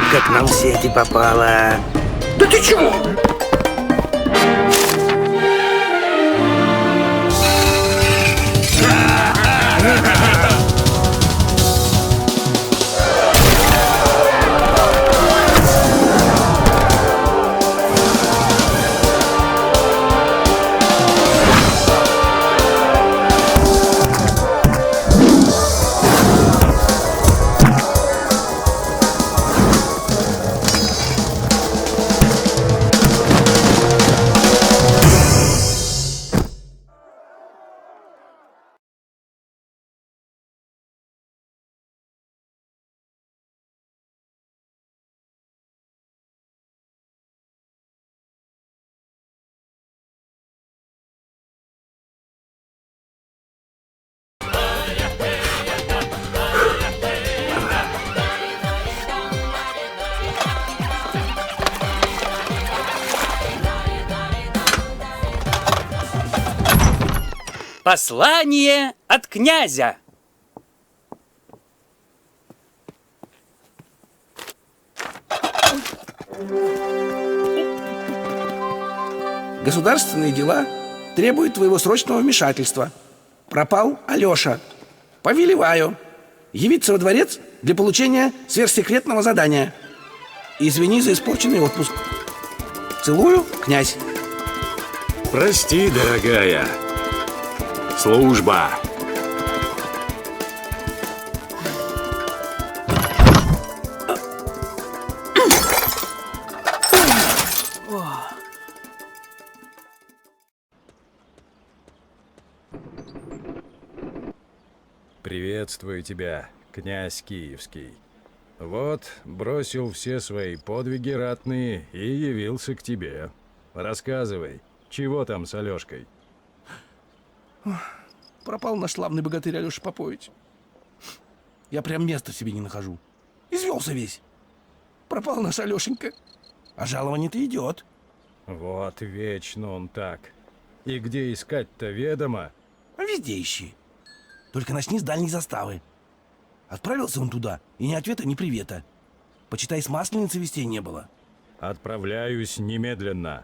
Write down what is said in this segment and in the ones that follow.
Рыбка к нам в сети попала. Да ты чего? Послание от князя. Государственные дела требуют твоего срочного вмешательства. Пропал Алеша. Повелеваю явиться во дворец для получения сверхсекретного задания. Извини за испорченный отпуск. Целую, князь. Прости, дорогая. Служба. Приветствую тебя, князь Киевский. Вот, бросил все свои подвиги ратные и явился к тебе. Рассказывай, чего там с Алёшкой? Пропал наш славный богатырь Алеша Попович. Я прям места себе не нахожу. Извелся весь. Пропал наш Алешенька. А жалование-то идет. Вот вечно он так. И где искать-то ведомо? А везде ищи. Только начни с дальней заставы. Отправился он туда, и ни ответа, ни привета. Почитай, с масленицы вестей не было. Отправляюсь немедленно.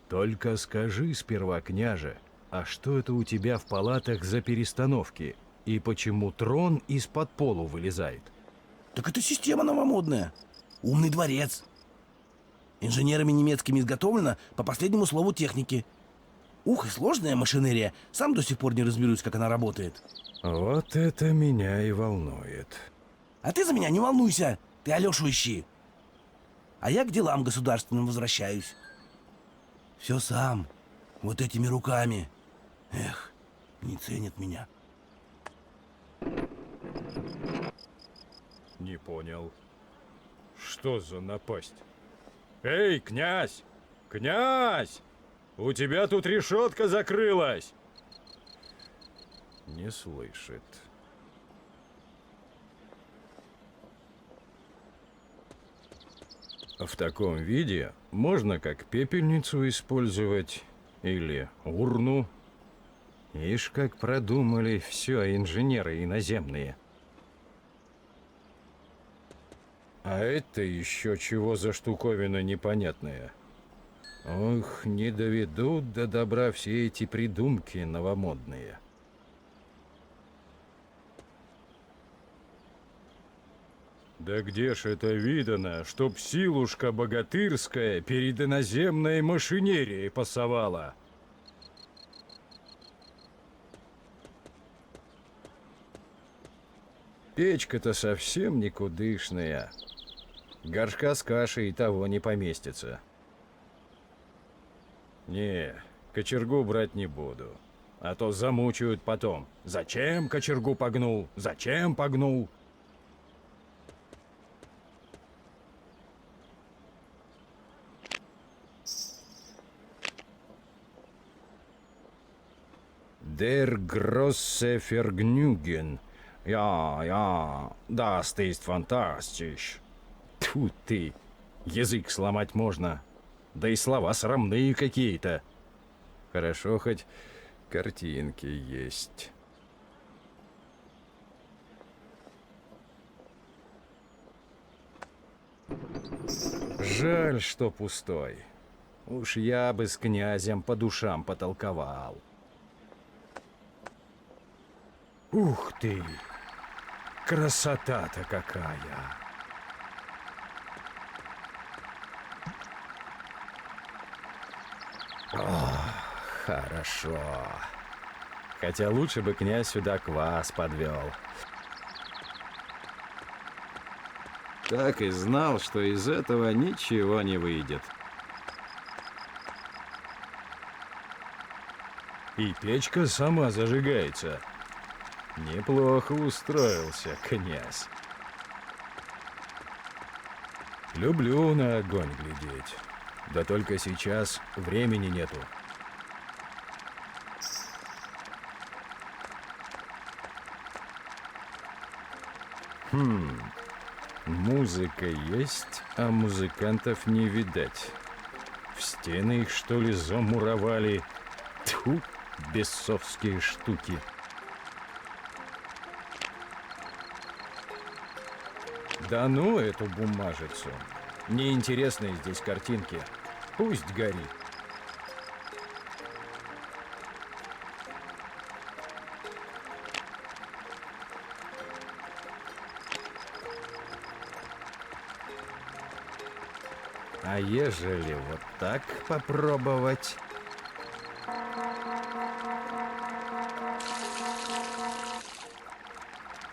Только скажи сперва, княже, а что это у тебя в палатах за перестановки? И почему трон из-под полу вылезает? Так это система новомодная. Умный дворец. Инженерами немецкими изготовлено по последнему слову техники. Ух, и сложная машинерия. Сам до сих пор не разберусь, как она работает. Вот это меня и волнует. А ты за меня не волнуйся. Ты Алешу ищи. А я к делам государственным возвращаюсь. Все сам. Вот этими руками. Эх, не ценят меня. Не понял. Что за напасть? Эй, князь! Князь! У тебя тут решетка закрылась! Не слышит. В таком виде можно как пепельницу использовать или урну. Ишь, как продумали все инженеры иноземные. А это еще чего за штуковина непонятная? Ох, не доведут до добра все эти придумки новомодные. Да где ж это видано, чтоб силушка богатырская перед иноземной машинерией пасовала? Печка-то совсем никудышная. Горшка с кашей и того не поместится. Не, кочергу брать не буду. А то замучают потом. Зачем кочергу погнул? Зачем погнул? Der große Vergnügen. Ja, das ist fantastisch. Тьфу ты, язык сломать можно. Да и слова срамные какие-то. Хорошо, хоть картинки есть. Жаль, что пустой. Уж я бы с князем по душам потолковал. Ух ты! Красота-то какая! Хорошо. Хотя лучше бы князь сюда квас подвел. Так и знал, что из этого ничего не выйдет. И печка сама зажигается. Неплохо устроился князь. Люблю на огонь глядеть. Да только сейчас времени нету. Музыка есть, а музыкантов не видать. В стены их, что ли, замуровали? Тьфу, бесовские штуки. Да ну эту бумажицу. Неинтересные здесь картинки. Пусть горит. А ежели вот так попробовать?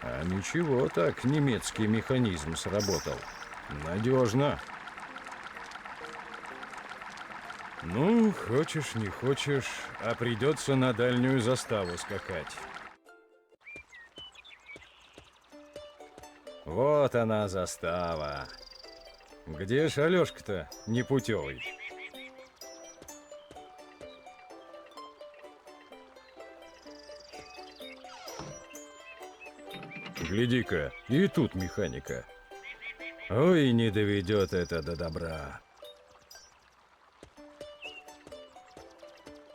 А ничего так, немецкий механизм сработал. Надежно. Ну, хочешь, не хочешь, а придется на дальнюю заставу скакать. Вот она, застава. Где ж Алёшка-то непутевый? Гляди-ка, и тут механика. Ой, не доведет это до добра.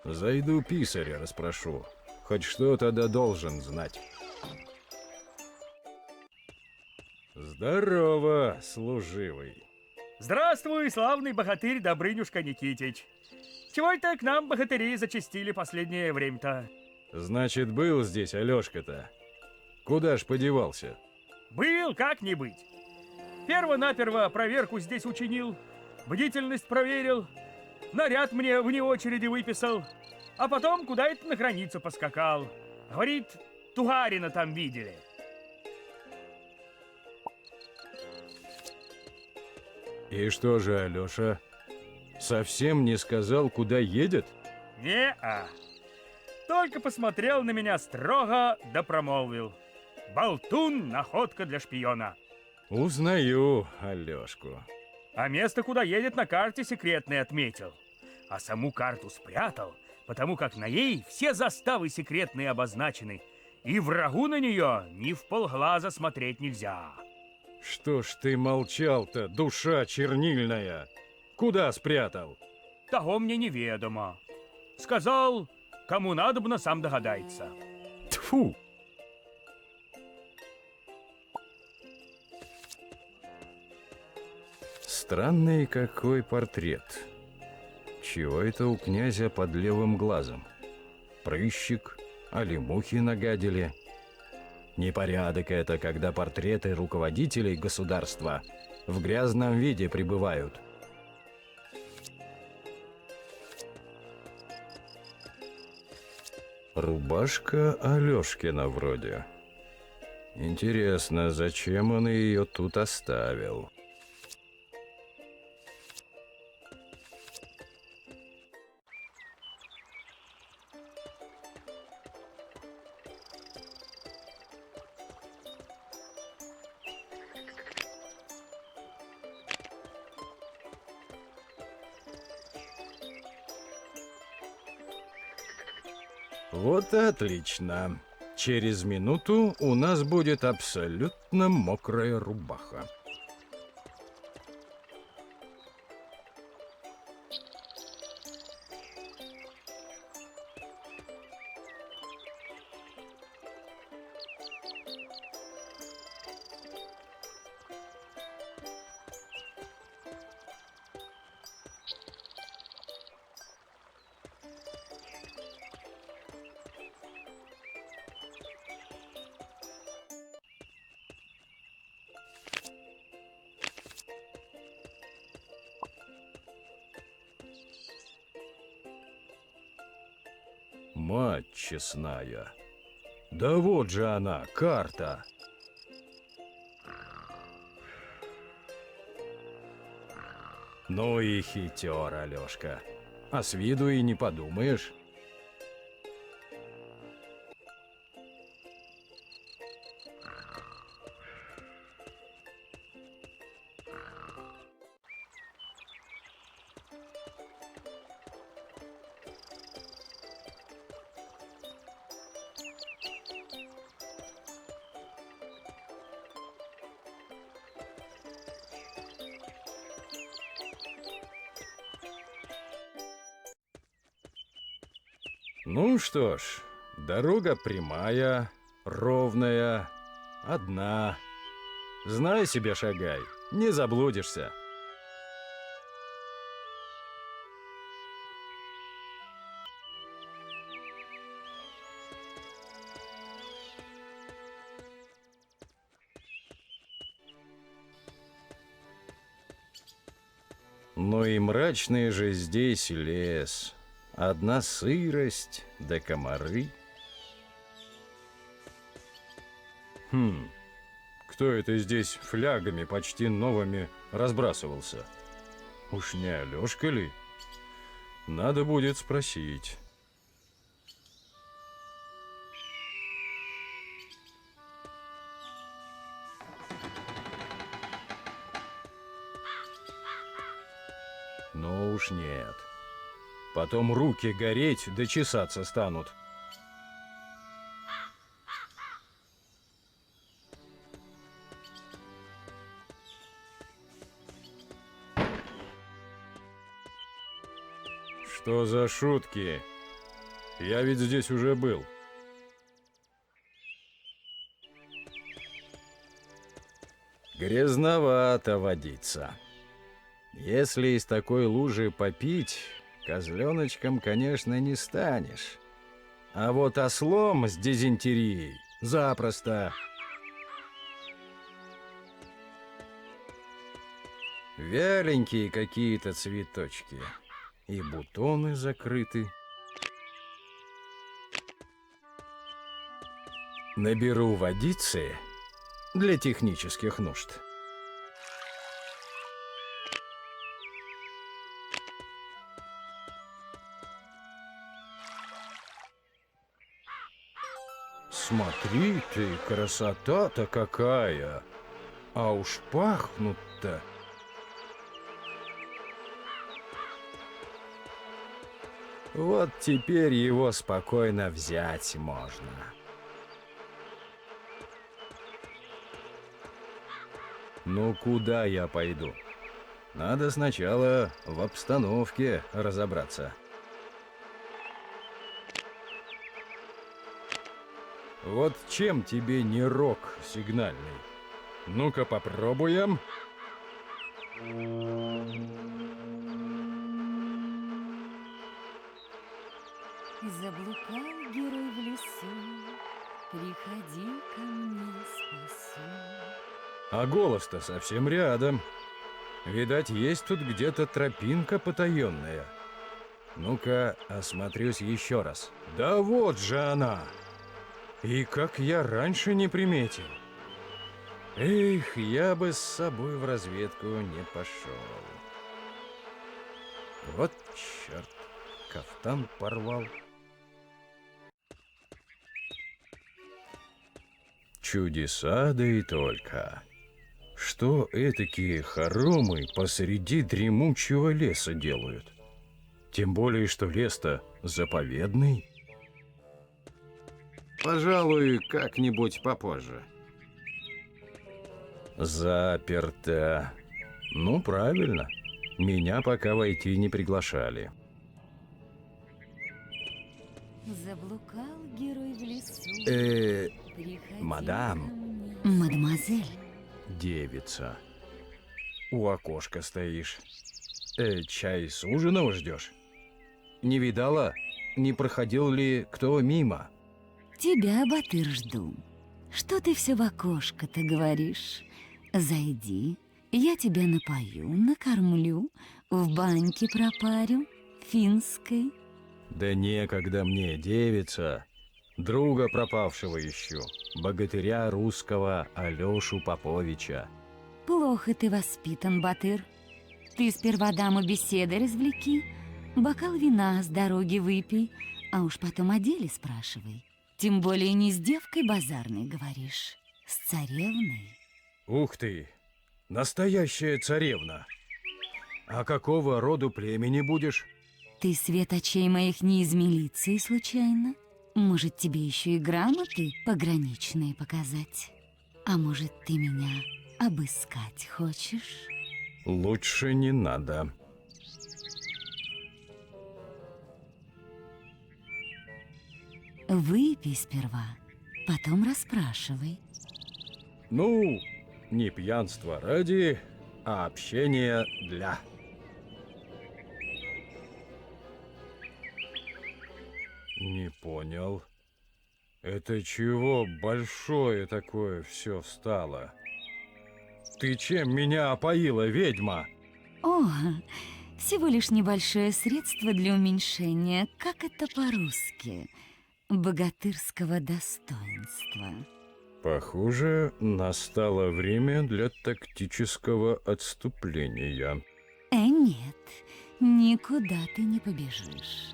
Зайду писаря расспрошу. Хоть что-то да должен знать. Здорово, служивый. Здравствуй, славный богатырь Добрынюшка Никитич. Чего это к нам богатыри зачастили последнее время-то? Значит, был здесь Алёшка-то. Куда ж подевался? Был, как не быть. Перво-наперво проверку здесь учинил, бдительность проверил, наряд мне вне очереди выписал, а потом куда это на границу поскакал. Говорит, Тугарина там видели. И что же, Алёша, совсем не сказал, куда едет? Не-а. Только посмотрел на меня строго да промолвил. Болтун, находка для шпиона. Узнаю Алёшку. А место, куда едет, на карте секретное отметил. А саму карту спрятал, потому как на ней все заставы секретные обозначены, и врагу на нее ни в полглаза смотреть нельзя. Что ж ты молчал-то, душа чернильная? Куда спрятал? Того мне неведомо. Сказал, кому надобно, сам догадается. Тьфу! Странный какой портрет. Чего это у князя под левым глазом? Прыщик? Али мухи нагадили? Непорядок это, когда портреты руководителей государства в грязном виде пребывают. Рубашка Алёшкина вроде. Интересно, зачем он ее тут оставил? Вот и отлично. Через минуту у нас будет абсолютно мокрая рубаха. Мать честная. Да вот же она, карта. Ну и хитер, Алёшка. А с виду и не подумаешь. Ну что ж, дорога прямая, ровная, одна. Знай себе, шагай, не заблудишься. Ну и мрачный же здесь лес. Одна сырость да комары. Кто это здесь флягами почти новыми разбрасывался? Уж не Алёшка ли? Надо будет спросить. Ну уж нет. Потом руки гореть да чесаться станут. Что за шутки? Я ведь здесь уже был. Грязновато водиться. Если из такой лужи попить, козленочком, конечно, не станешь. А вот ослом с дизентерией запросто. Вяленькие какие-то цветочки. И бутоны закрыты. Наберу водицы для технических нужд. Смотри ты, красота-то какая! А уж пахнут-то! Вот теперь его спокойно взять можно. Ну куда я пойду? Надо сначала в обстановке разобраться. Вот чем тебе не рог сигнальный? Ну-ка попробуем. Заблукал герой в лесу, приходи ко мне, спасу. А голос-то совсем рядом. Видать, есть тут где-то тропинка потаенная. Ну-ка, осмотрюсь еще раз. Да вот же она! И как я раньше не приметил. Эх, я бы с собой в разведку не пошел. Вот черт, кафтан порвал. Чудеса, да и только. Что этакие хоромы посреди дремучего леса делают? Тем более, что лес-то заповедный. Пожалуй, как-нибудь попозже. Заперто. Ну, правильно. Меня пока войти не приглашали. Заблукал герой в лесу. Приходи мадам. ко мне. Мадемуазель. Девица. У окошка стоишь. Чай с ужином ждешь? Не видала, не проходил ли кто мимо? Тебя, Батыр, жду. Что ты все в окошко-то говоришь? Зайди, я тебя напою, накормлю, в баньке пропарю, финской. Да некогда мне, девица. Друга пропавшего ищу, богатыря русского Алешу Поповича. Плохо ты воспитан, Батыр. Ты сперва даму беседой развлеки, бокал вина с дороги выпей, а уж потом о деле спрашивай. Тем более не с девкой базарной говоришь, с царевной. Ух ты, настоящая царевна. А какого роду племени будешь? Ты свет очей моих не из милиции случайно? Может, тебе еще и грамоты пограничные показать? А может, ты меня обыскать хочешь? Лучше не надо. Выпей сперва, потом расспрашивай. Ну, не пьянство ради, а общение для. Не понял. Это чего большое такое все стало? Ты чем меня опоила, ведьма? О, всего лишь небольшое средство для уменьшения, как это по-русски, богатырского достоинства. Похоже, настало время для тактического отступления. Нет, никуда ты не побежишь.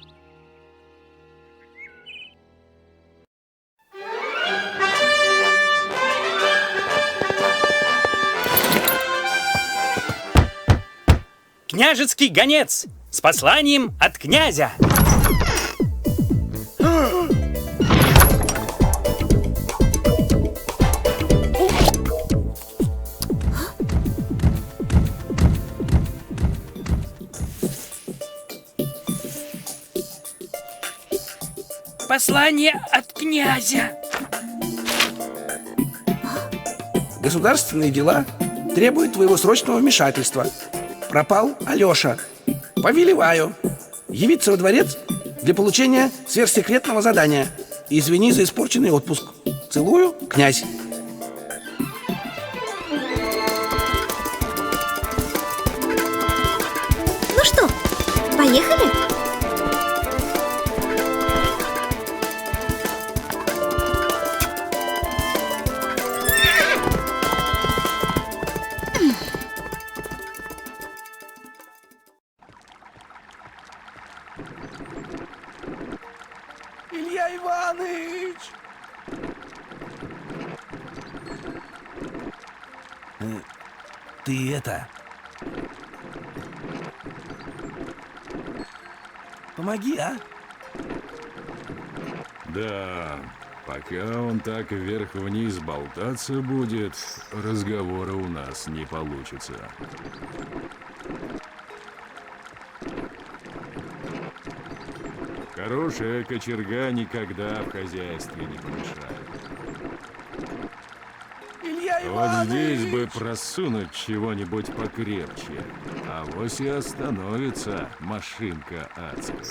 Княжеский гонец с посланием от князя. Послание от князя. Государственные дела требуют твоего срочного вмешательства. Пропал Алеша. Повелеваю явиться во дворец для получения сверхсекретного задания. Извини за испорченный отпуск. Целую, князь. Ну что, поехали? Илья Иванович! Ты это... Помоги, а? Да, пока он так вверх-вниз болтаться будет, разговора у нас не получится. Хорошая кочерга никогда в хозяйстве не помешает. Илья Вот здесь бы просунуть чего-нибудь покрепче, а вось и остановится машинка адская.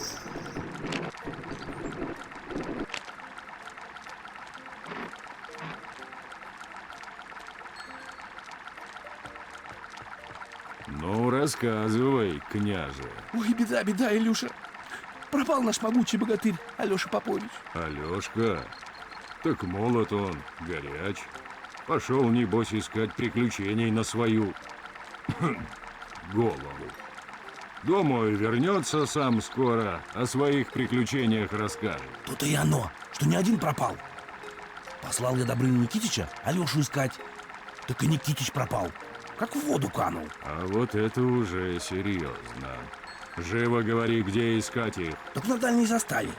Ну, рассказывай, княже. Ой, беда, беда, Илюша. Пропал наш могучий богатырь Алеша Попович. Алешка? Так молод он, горяч. Пошел, небось, искать приключений на свою голову. Думаю, вернется сам скоро, о своих приключениях расскажет. То-то и оно, что не один пропал. Послал я Добрыню Никитича Алешу искать. Так и Никитич пропал, как в воду канул. А вот это уже серьезно. Живо говори, где искать их. Так на дальней заставе.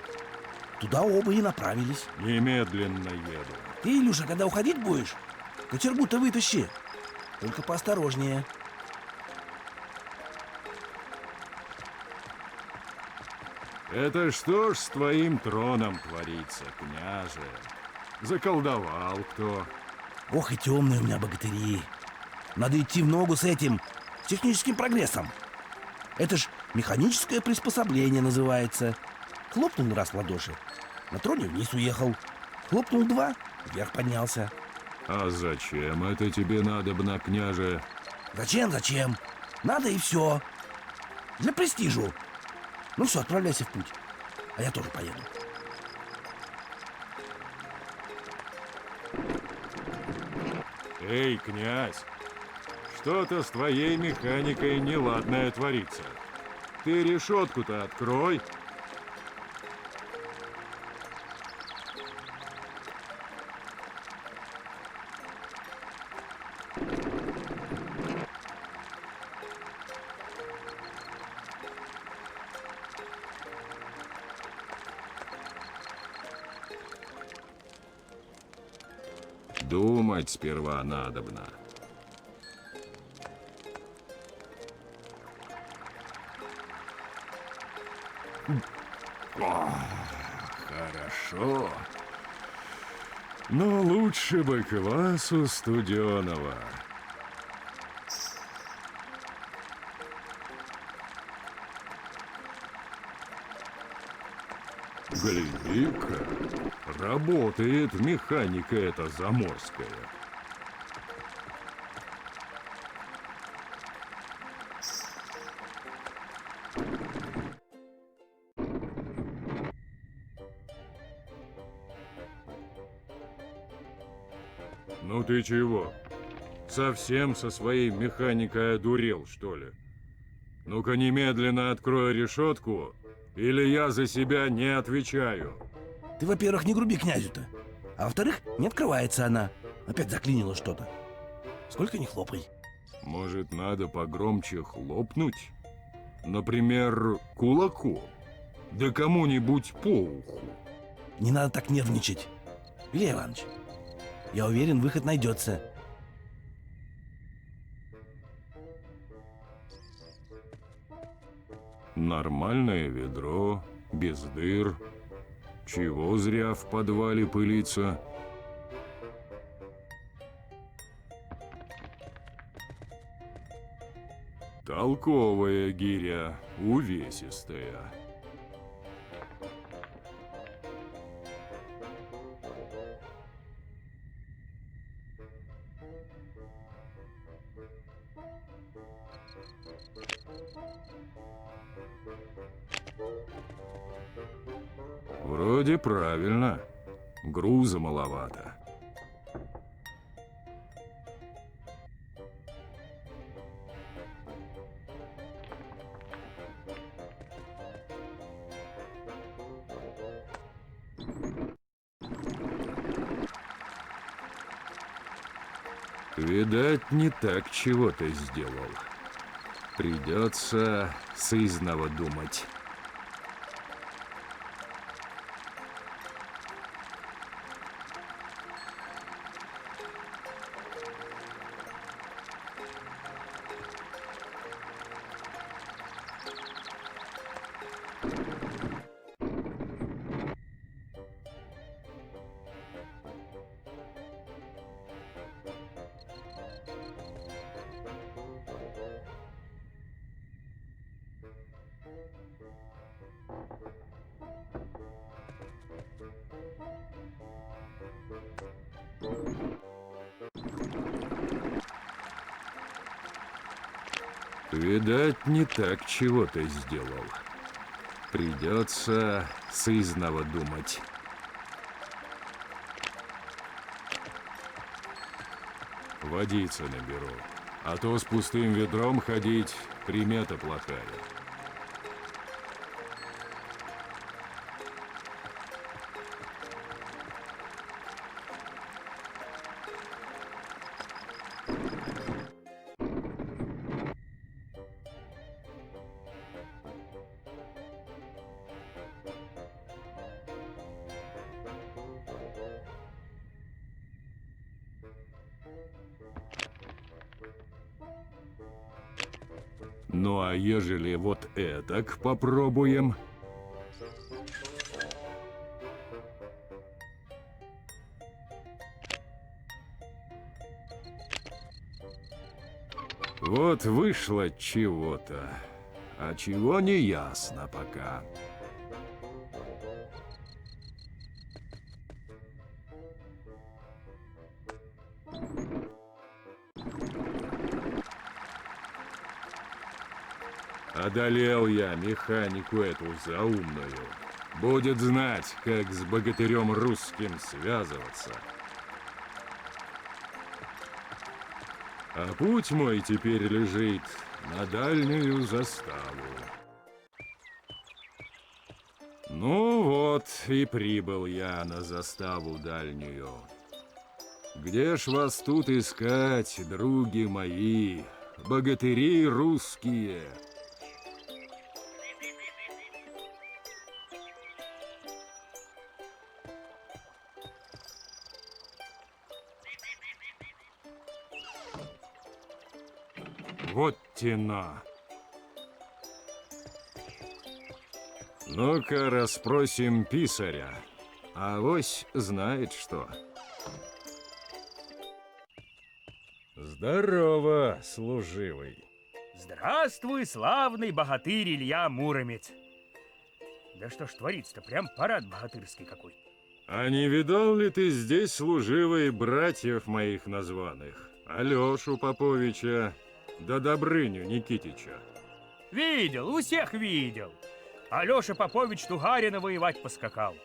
Туда оба и направились. Немедленно еду. Ты, Илюша, когда уходить будешь, кочергу-то вытащи. Только поосторожнее. Это что ж с твоим троном творится, княже? Заколдовал кто? Ох и темные у меня богатыри. Надо идти в ногу с этим, с техническим прогрессом. Это ж механическое приспособление называется. Хлопнул раз в ладоши, на троне вниз уехал. Хлопнул два, вверх поднялся. А зачем это тебе надобно, княже? Зачем? Надо и все. Для престижу. Ну все, отправляйся в путь. А я тоже поеду. Эй, князь, что-то с твоей механикой неладное творится. Ты решетку-то открой. Думать сперва надобно. Хорошо. Но лучше бы квасу студеного. Гляди-ка, работает механика эта заморская. Ну ты чего? Совсем со своей механикой одурел, что ли? Ну-ка немедленно открой решетку, или я за себя не отвечаю. Ты, во-первых, не груби князю-то. А во-вторых, не открывается она. Опять заклинило что-то. Сколько ни хлопай. Может, надо погромче хлопнуть? Например, кулаком? Да кому-нибудь по уху. Не надо так нервничать. Илья Иванович, я уверен, выход найдется. Нормальное ведро, без дыр. Чего зря в подвале пылиться? Толковая гиря, увесистая. Вроде правильно. Груза маловато. Видать, не так чего ты сделал. Придется сызнова думать. Видать, не так чего ты сделал. Придется сызнова думать. Водицы наберу, а то с пустым ведром ходить примета плохая. Ну а ежели вот этак попробуем? Вот вышло чего-то, а чего не ясно пока. Одолел я механику эту заумную. Будет знать, как с богатырем русским связываться. А путь мой теперь лежит на дальнюю заставу. Ну вот, и прибыл я на заставу дальнюю. Где ж вас тут искать, други мои, богатыри русские? Вот тена. Ну-ка, расспросим писаря. Авось знает что. Здорово, служивый. Здравствуй, славный богатырь Илья Муромец. Да что ж творится-то, прям парад богатырский какой. А не видал ли ты здесь, служивый, братьев моих названных? Алешу Поповича, да Добрыню Никитича. Видел, у всех видел. Алеша Попович Тугарина воевать поскакал.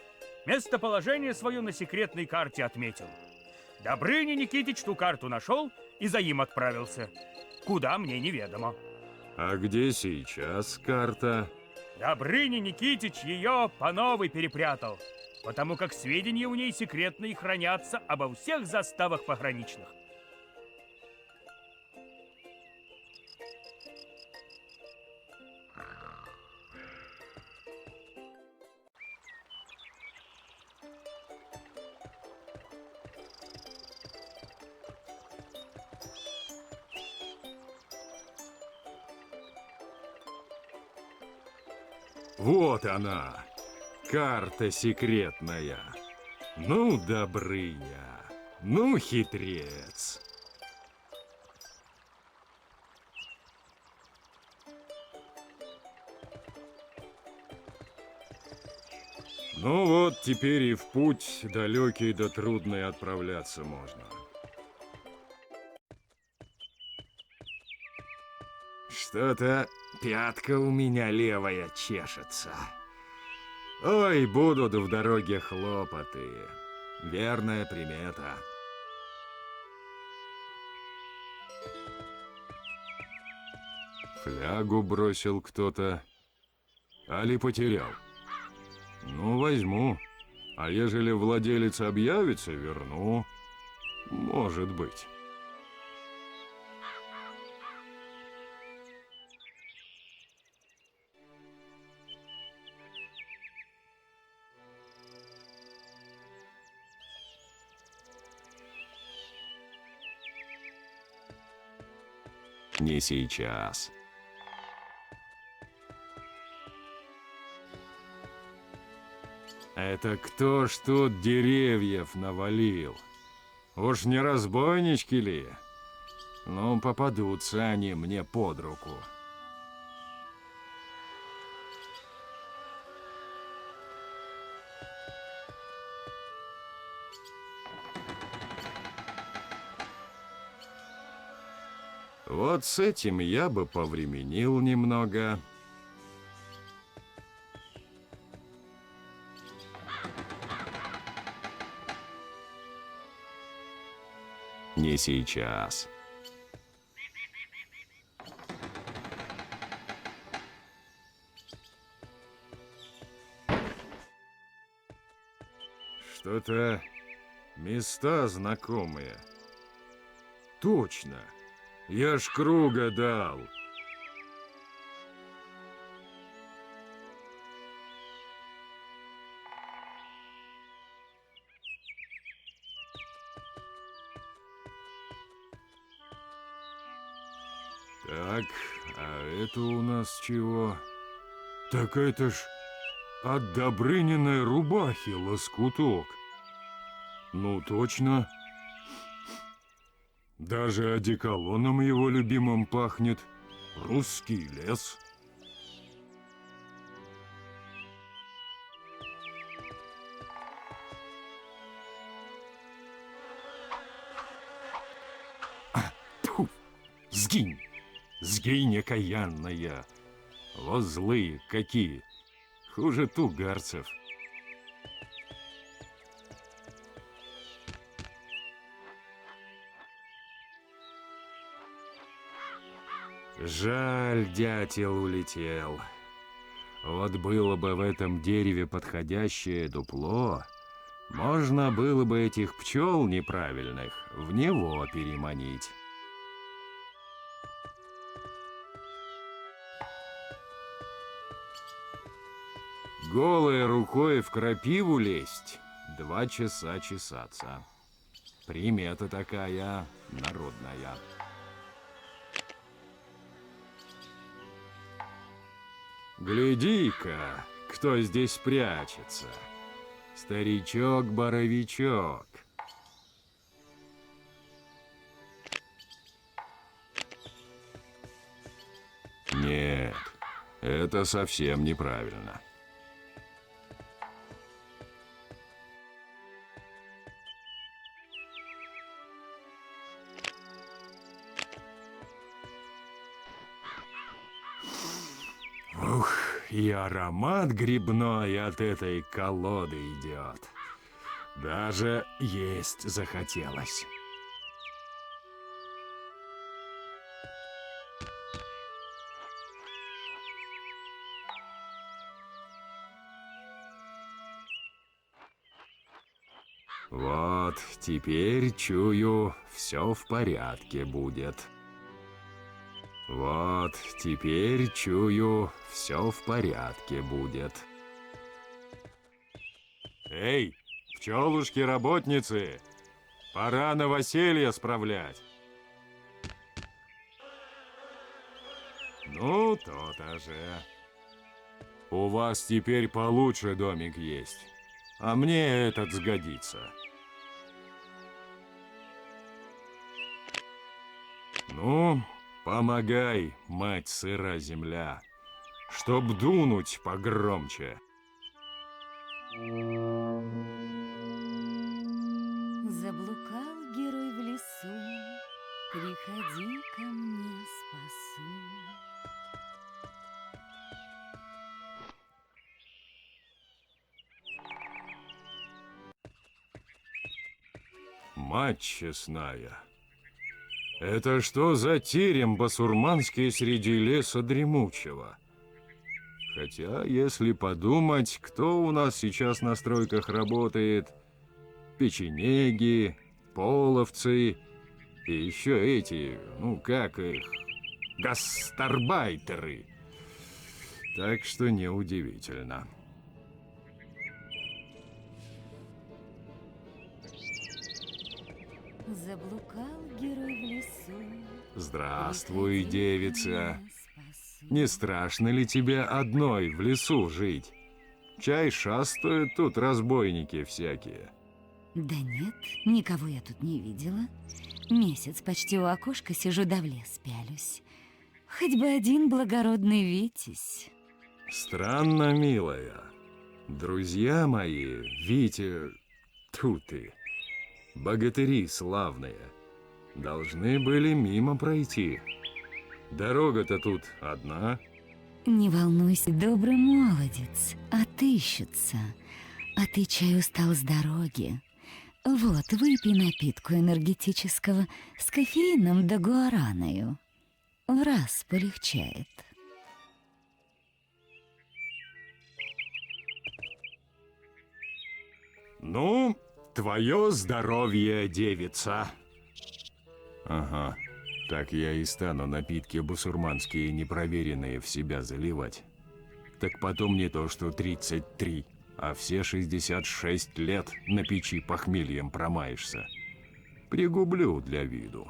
Местоположение свое на секретной карте отметил. Добрыня Никитич ту карту нашел и за им отправился. Куда, мне неведомо. А где сейчас карта? Добрыня Никитич ее по новой перепрятал, потому как сведения у ней секретные хранятся обо всех заставах пограничных. Вот она, карта секретная. Ну, Добрыня, ну, хитрец. Ну вот, теперь и в путь далекий да трудный отправляться можно. Что-то пятка у меня левая чешется. Ой, будут в дороге хлопоты. Верная примета. Флягу бросил кто-то. Али потерял? Ну, возьму. А ежели владелец объявится, верну. Может быть. Не сейчас. Это кто ж тут деревьев навалил? Уж не разбойнички ли? Ну, попадутся они мне под руку. Вот с этим я бы повременил немного. Не сейчас. Что-то места знакомые. Точно. Я ж круга дал. Так, а это у нас чего? Так это ж от Добрыниной рубахи лоскуток. Ну, точно. Даже одеколоном его любимым пахнет. Русский лес. Тьфу! Сгинь! Сгинь, окаянная! Вот злые какие! Хуже тугарцев. Жаль, дятел улетел. Вот было бы в этом дереве подходящее дупло, можно было бы этих пчел неправильных в него переманить. Голой рукой в крапиву лезть, 2 часа чесаться. Примета такая народная. Гляди-ка, кто здесь прячется. Старичок-боровичок. Нет, это совсем неправильно. Ух, и аромат грибной от этой колоды идет. Даже есть захотелось. Вот, теперь, чую, все в порядке будет. Вот, теперь, чую, все в порядке будет. Эй, пчелушки-работницы, пора новоселье справлять. Ну, то-то же. У вас теперь получше домик есть, а мне этот сгодится. Ну, помогай, мать сыра земля, чтоб дунуть погромче. Заблукал герой в лесу, приходи ко мне, спасу. Мать честная, это что за терем басурманский среди леса дремучего? Хотя, если подумать, кто у нас сейчас на стройках работает? Печенеги, половцы и еще эти, ну как их, гастарбайтеры. Так что неудивительно. Заблукал герой в лесу. Здравствуй, девица. Спасу. Не страшно ли тебе одной в лесу жить? Чай шастают тут разбойники всякие. Да нет, никого я тут не видела. Месяц почти у окошка сижу да в лес пялюсь. Хоть бы один благородный витязь. Странно, милая. Друзья мои, Витя, тьфу ты, богатыри славные, должны были мимо пройти. Дорога-то тут одна. Не волнуйся, добрый молодец, отыщутся. А ты чай устал с дороги. Вот, выпей напитку энергетического с кофеином да гуараною. В раз полегчает. Ну, твое здоровье, девица. Ага, так я и стану напитки бусурманские непроверенные в себя заливать. Так потом не то что 33, а все 66 лет на печи похмельем промаешься. Пригублю для виду.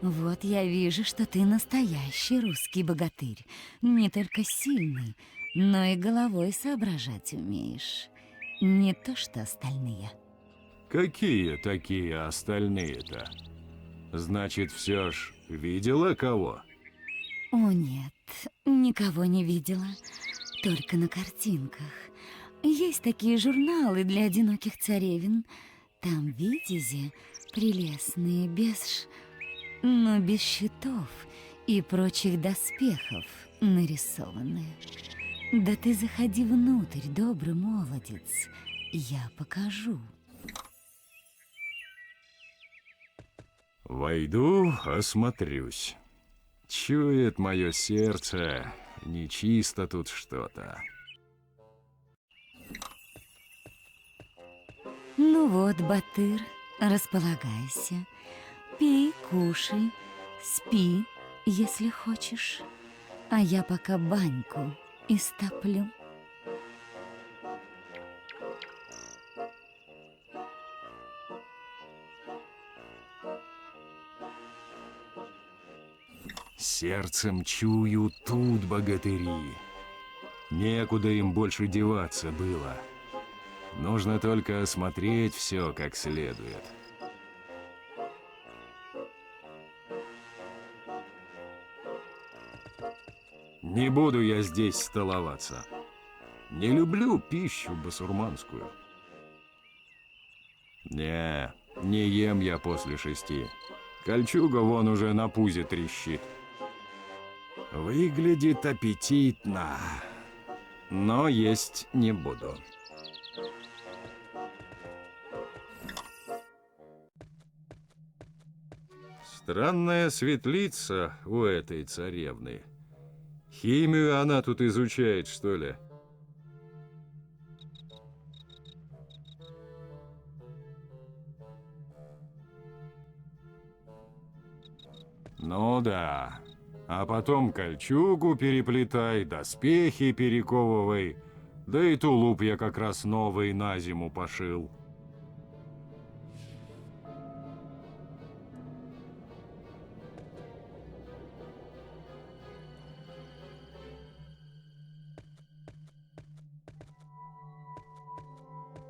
Вот я вижу, что ты настоящий русский богатырь. Не только сильный, но и головой соображать умеешь. Не то что остальные. Какие такие остальные-то? Значит, все ж видела кого? О нет, никого не видела. Только на картинках. Есть такие журналы для одиноких царевин. Там витязи прелестные, без щитов и прочих доспехов нарисованы. Да ты заходи внутрь, добрый молодец, я покажу. Войду, осмотрюсь. Чует мое сердце, нечисто тут что-то. Ну вот, Батыр, располагайся. Пей, кушай, спи, если хочешь. А я пока баньку истоплю. Сердцем чую, тут богатыри. Некуда им больше деваться было. Нужно только осмотреть все как следует. Не буду я здесь столоваться. Не люблю пищу басурманскую. Не ем я после 6. Кольчуга вон уже на пузе трещит. Выглядит аппетитно, но есть не буду. Странная светлица у этой царевны. Химию она тут изучает, что ли? Ну да. А потом кольчугу переплетай, доспехи перековывай. Да и тулуп я как раз новый на зиму пошил.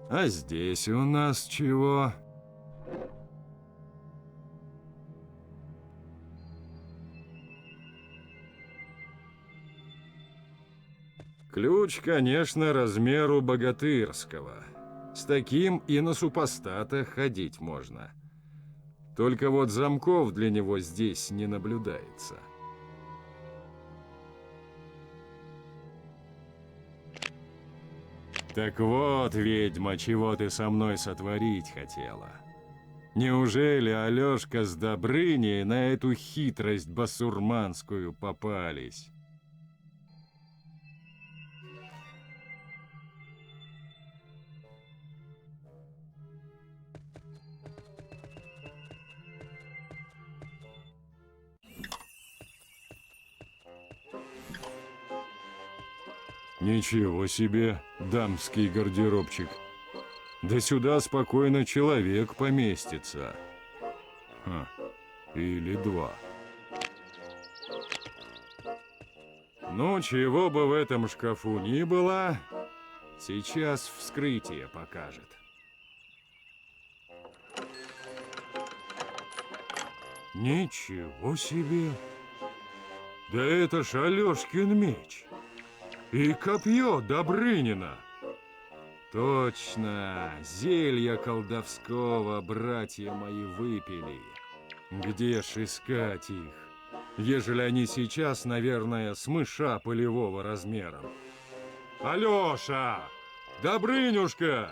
А здесь у нас чего? Ключ, конечно, размеру богатырского. С таким и на супостата ходить можно. Только вот замков для него здесь не наблюдается. Так вот, ведьма, чего ты со мной сотворить хотела? Неужели Алёшка с Добрыней на эту хитрость басурманскую попались? Ничего себе, дамский гардеробчик. Да сюда спокойно человек поместится. Или 2. Ну, чего бы в этом шкафу ни было, сейчас вскрытие покажет. Ничего себе! Да это ж Алёшкин меч! И копье Добрынина! Точно, зелья колдовского братья мои выпили. Где ж искать их, ежели они сейчас, наверное, с мыша полевого размером? Алёша! Добрынюшка!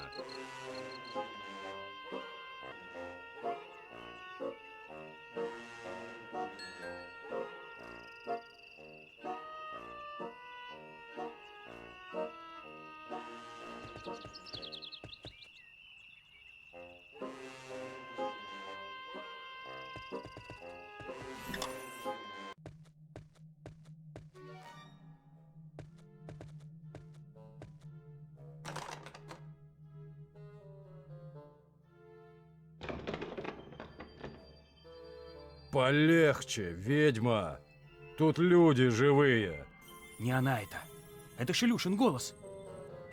Полегче, ведьма. Тут люди живые. Не она это. Это Шилюшин голос.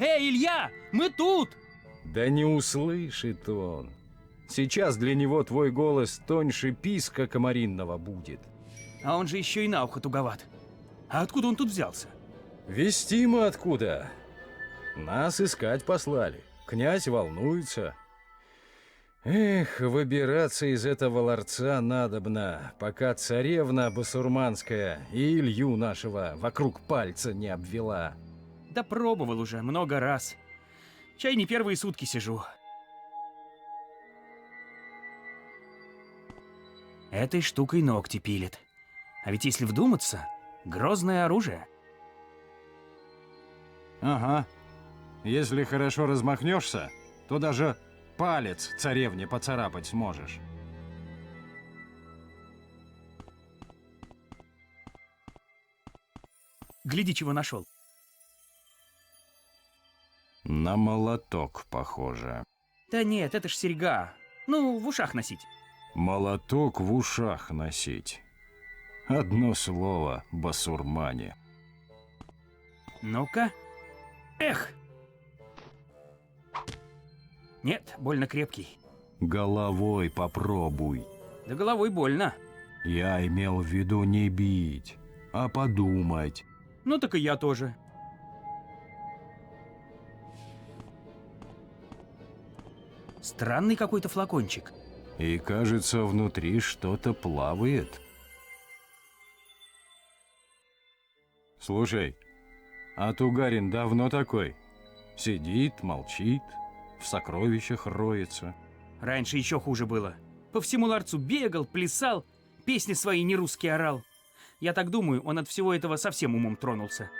Эй, Илья, мы тут! Да не услышит он. Сейчас для него твой голос тоньше писка комаринного будет. А он же еще и на ухо туговат. А откуда он тут взялся? Вести мы откуда? Нас искать послали. Князь волнуется. Эх, выбираться из этого ларца надобно, пока царевна басурманская и Илью нашего вокруг пальца не обвела. Да пробовал уже много раз. Чай не первые сутки сижу. Этой штукой ногти пилит. А ведь если вдуматься, грозное оружие. Ага. Если хорошо размахнешься, то даже палец царевне поцарапать сможешь. Гляди, чего нашел. На молоток похоже. Да нет, это ж серьга. Ну, в ушах носить. Молоток в ушах носить. Одно слово — басурмане. Ну-ка. Эх! Нет, больно крепкий. Головой попробуй. Да головой больно. Я имел в виду не бить, а подумать. Ну так и я тоже. Странный какой-то флакончик. И кажется, внутри что-то плавает. Слушай, а Тугарин давно такой? Сидит, молчит, в сокровищах роется. Раньше еще хуже было. По всему ларцу бегал, плясал, песни свои нерусские орал. Я так думаю, он от всего этого совсем умом тронулся.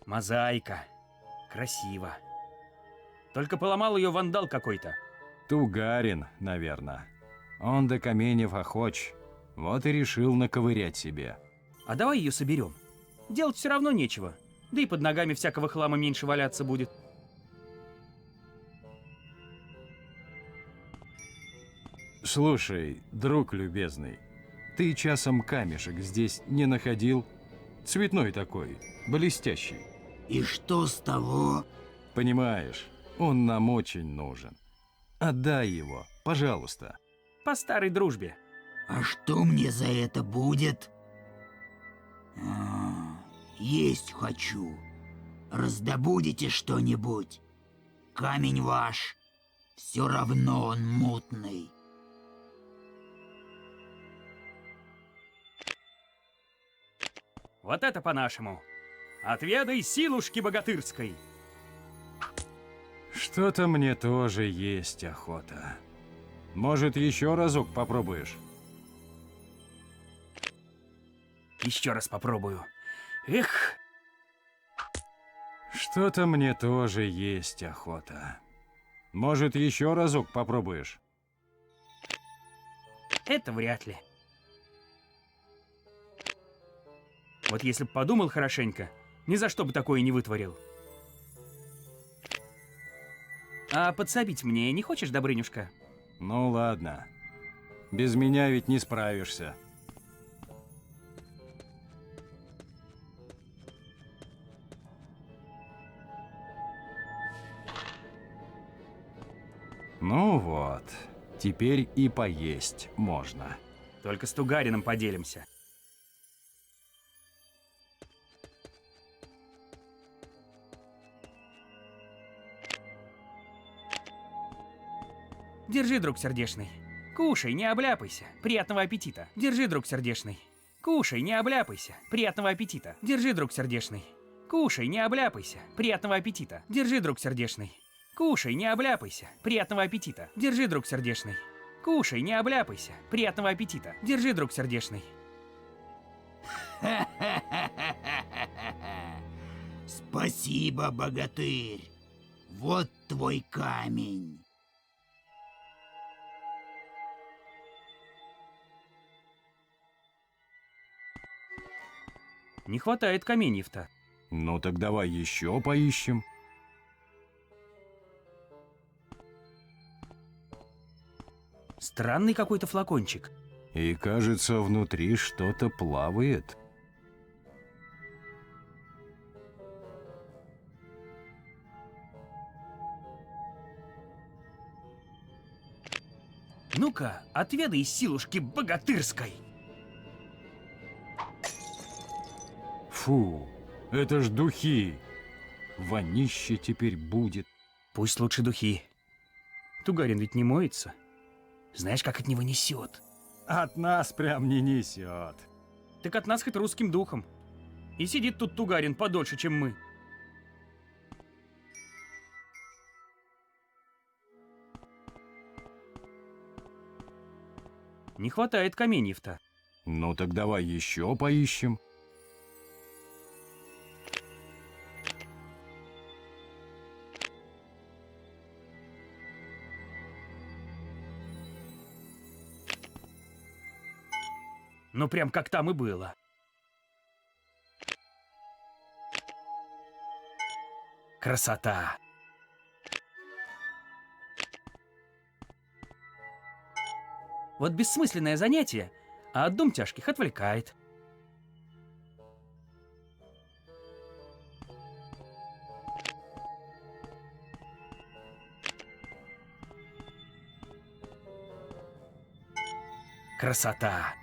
Мозаика. Красиво. Только поломал ее вандал какой-то. Тугарин, наверное. Он до каменьев охоч. Вот и решил наковырять себе. А давай ее соберем. Делать все равно нечего. Да и под ногами всякого хлама меньше валяться будет. Слушай, друг любезный, ты часом камешек здесь не находил? Цветной такой, блестящий. И что с того? Понимаешь, он нам очень нужен. Отдай его, пожалуйста. По старой дружбе. А что мне за это будет? Есть хочу. Раздобудете что-нибудь? Камень ваш. Все равно он мутный. Вот это по-нашему. Отведай силушки богатырской. Что-то мне тоже есть охота. Может, еще разок попробуешь? Еще раз попробую. Эх, Что-то мне тоже есть охота. Может, еще разок попробуешь? это вряд ли. Вот если б подумал хорошенько, ни за что бы такое не вытворил. А подсобить мне не хочешь, Добрынюшка? Ну ладно. Без меня ведь не справишься. Ну вот, теперь и поесть можно. Только с Тугарином поделимся. Держи, друг сердечный. Кушай, не обляпайся. Приятного аппетита. Держи, друг сердечный. Кушай, не обляпайся. Приятного аппетита. Держи, друг сердечный. Кушай, не обляпайся. Приятного аппетита. Держи, друг сердечный. Кушай, не обляпайся. Приятного аппетита. Держи, друг сердечный. Кушай, не обляпайся. Приятного аппетита. Держи, друг сердечный. Спасибо, богатырь. Вот твой камень. Не хватает каменьев-то. Ну так давай еще поищем. Странный какой-то флакончик. И кажется, внутри что-то плавает. Ну-ка, отведай силушки богатырской. Фу, это ж духи. Вонище теперь будет. Пусть лучше духи. Тугарин ведь не моется. Знаешь, как от него несет? От нас прям не несет. Так от нас хоть русским духом. И сидит тут Тугарин подольше, чем мы. Не хватает каменьев-то. Ну так давай еще поищем. Ну прям как там и было. Красота! Вот бессмысленное занятие, а от дум тяжких отвлекает. Красота!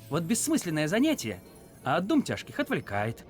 Вот бессмысленное занятие, а от дум тяжких отвлекает.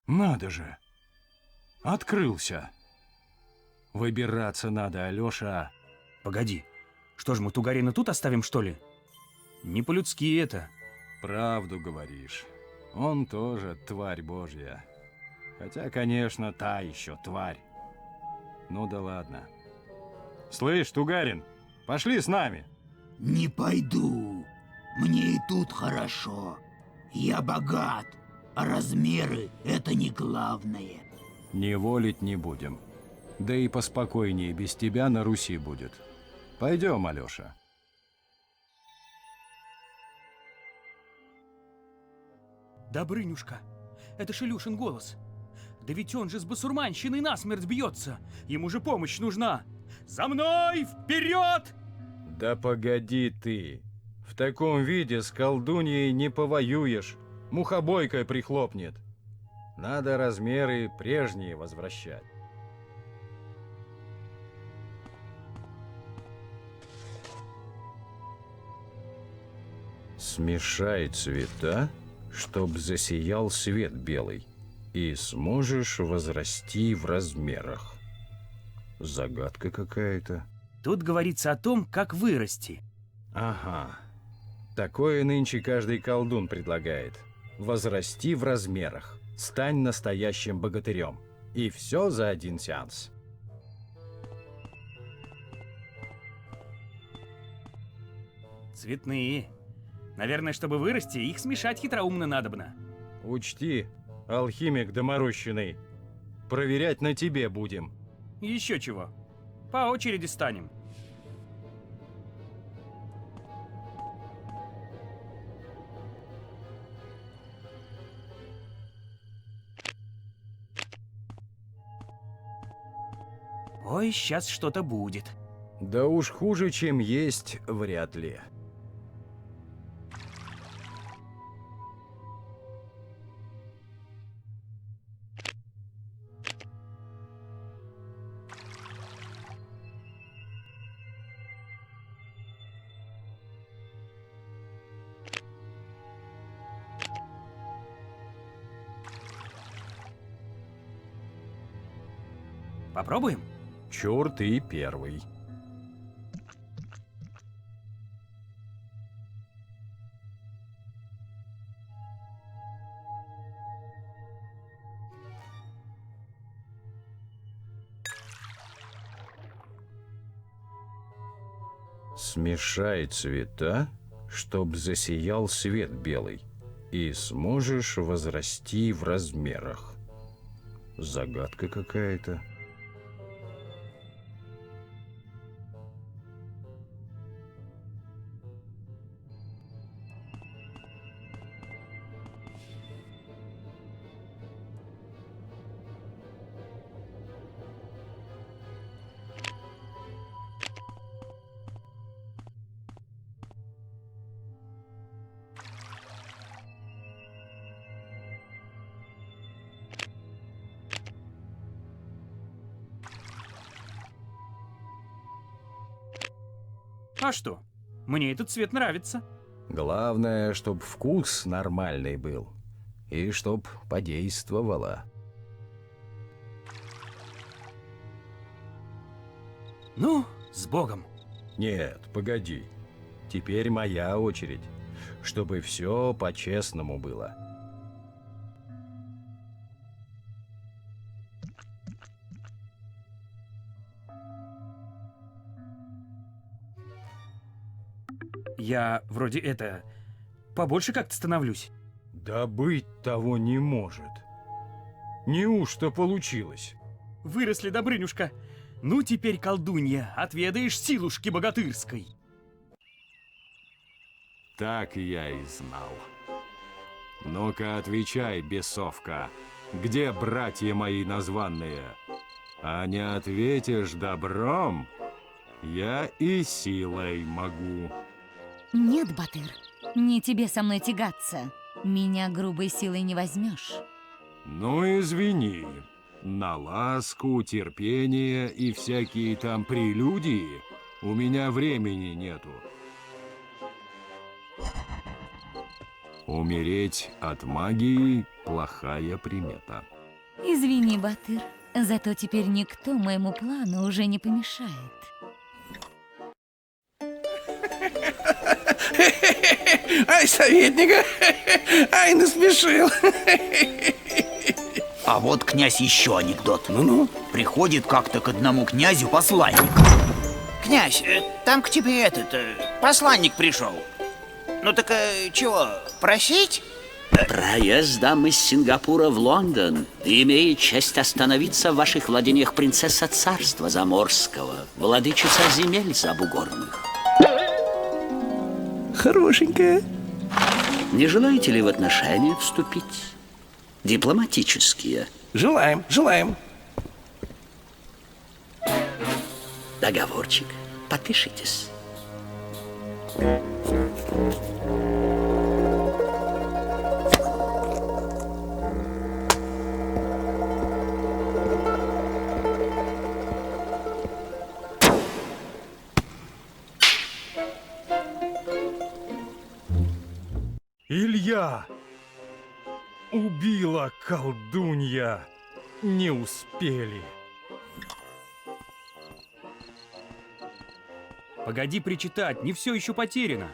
Надо же! Открылся! Выбираться надо, Алёша. Погоди, что ж мы Тугарина тут оставим, что ли? Не по-людски это. Правду говоришь. Он тоже тварь божья. Хотя, конечно, та еще тварь. Ну да ладно. Слышь, Тугарин, пошли с нами. Не пойду. Мне и тут хорошо. Я богат, а размеры — это не главное. Не волить не будем. Да и поспокойнее без тебя на Руси будет. Пойдем, Алёша. Добрынюшка, это ж Илюшин голос. Да ведь он же с басурманщиной насмерть бьется. Ему же помощь нужна. За мной, вперед! Да погоди ты. В таком виде с колдуньей не повоюешь. Мухобойкой прихлопнет. Надо размеры прежние возвращать. Смешай цвета, чтоб засиял свет белый, и сможешь возрасти в размерах. Загадка какая-то. Тут говорится о том, как вырасти. Ага. Такое нынче каждый колдун предлагает. Возрасти в размерах. Стань настоящим богатырем. И все за один сеанс. Цветные. Наверное, чтобы вырасти, их смешать хитроумно надобно. Учти, алхимик доморощенный, проверять на тебе будем. Еще чего. По очереди станем. Ой, сейчас что-то будет. Да уж хуже, чем есть, вряд ли. Попробуем? Чур ты первый. Смешай цвета, чтоб засиял свет белый, и сможешь возрасти в размерах. Загадка какая-то. А что? Мне этот цвет нравится. Главное, чтоб вкус нормальный был. И чтоб подействовало. Ну, с Богом. Нет, погоди. Теперь моя очередь. Чтобы все по-честному было. Я вроде побольше как-то становлюсь. Да быть того не может. Неужто получилось? Выросли, Добрынюшка. Ну, теперь, колдунья, отведаешь силушки богатырской. Так я и знал. Ну-ка, отвечай, бесовка. Где братья мои названные? А не ответишь добром, я и силой могу. Нет, Батыр, не тебе со мной тягаться. Меня грубой силой не возьмешь. Ну, извини. На ласку, терпение и всякие там прелюдии у меня времени нету. Умереть от магии – плохая примета. Извини, Батыр, зато теперь никто моему плану уже не помешает. Ай, советник, ай, насмешил. А вот, князь, еще анекдот. Ну-ну. Приходит как-то к одному князю посланник. Князь, там к тебе посланник пришел. Ну так чего, просить? Проездом из Сингапура в Лондон имеет честь остановиться в ваших владениях принцесса царства Заморского, владычица земель забугорных. Хорошенькая. Не желаете ли в отношения вступить? Дипломатические. Желаем, желаем. Договорчик. Подпишитесь. Илья! Убила колдунья! Не успели. Погоди причитать, не все еще потеряно.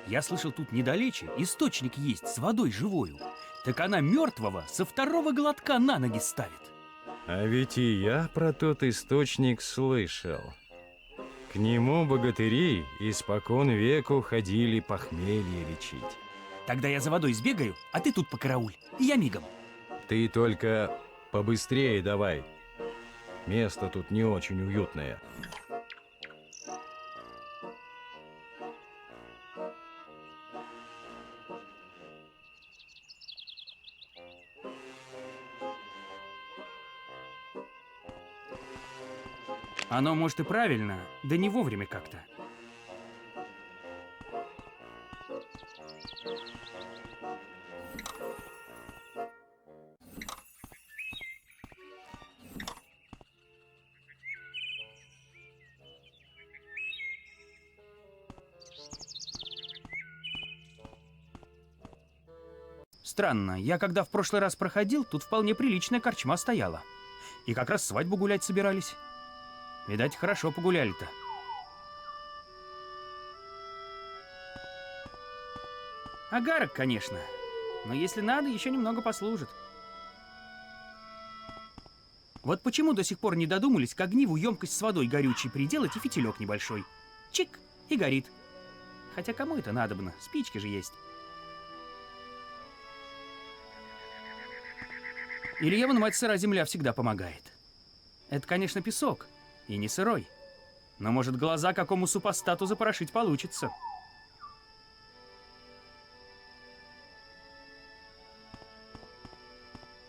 Я слышал, тут недалече источник есть с водой живою. Так она мертвого со второго глотка на ноги ставит. А ведь и я про тот источник слышал. К нему богатыри испокон веку ходили похмелье лечить. Тогда я за водой сбегаю, а ты тут покарауль. И я мигом. Ты только побыстрее давай. Место тут не очень уютное. Оно, может, и правильно, да не вовремя как-то. Странно, я когда в прошлый раз проходил, тут вполне приличная корчма стояла. И как раз свадьбу гулять собирались. Видать, хорошо погуляли-то. Агарок, конечно. Но если надо, еще немного послужит. Вот почему до сих пор не додумались к огниву емкость с водой горючей приделать и фитилек небольшой. Чик, и горит. Хотя кому это надобно? Спички же есть. Ильевну мать сыра земля всегда помогает. Это, конечно, песок. И не сырой. Но, может, глаза какому супостату запорошить получится.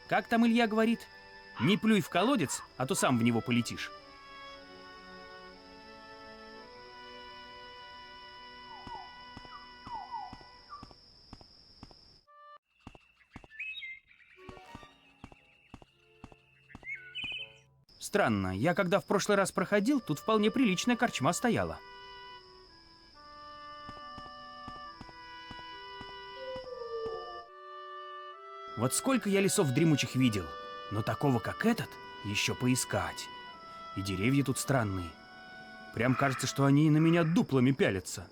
Как там Илья говорит? Не плюй в колодец, а то сам в него полетишь. Странно, я когда в прошлый раз проходил, тут вполне приличная корчма стояла. Вот сколько я лесов дремучих видел, но такого, как этот, еще поискать. И деревья тут странные. Прям кажется, что они на меня дуплами пялятся.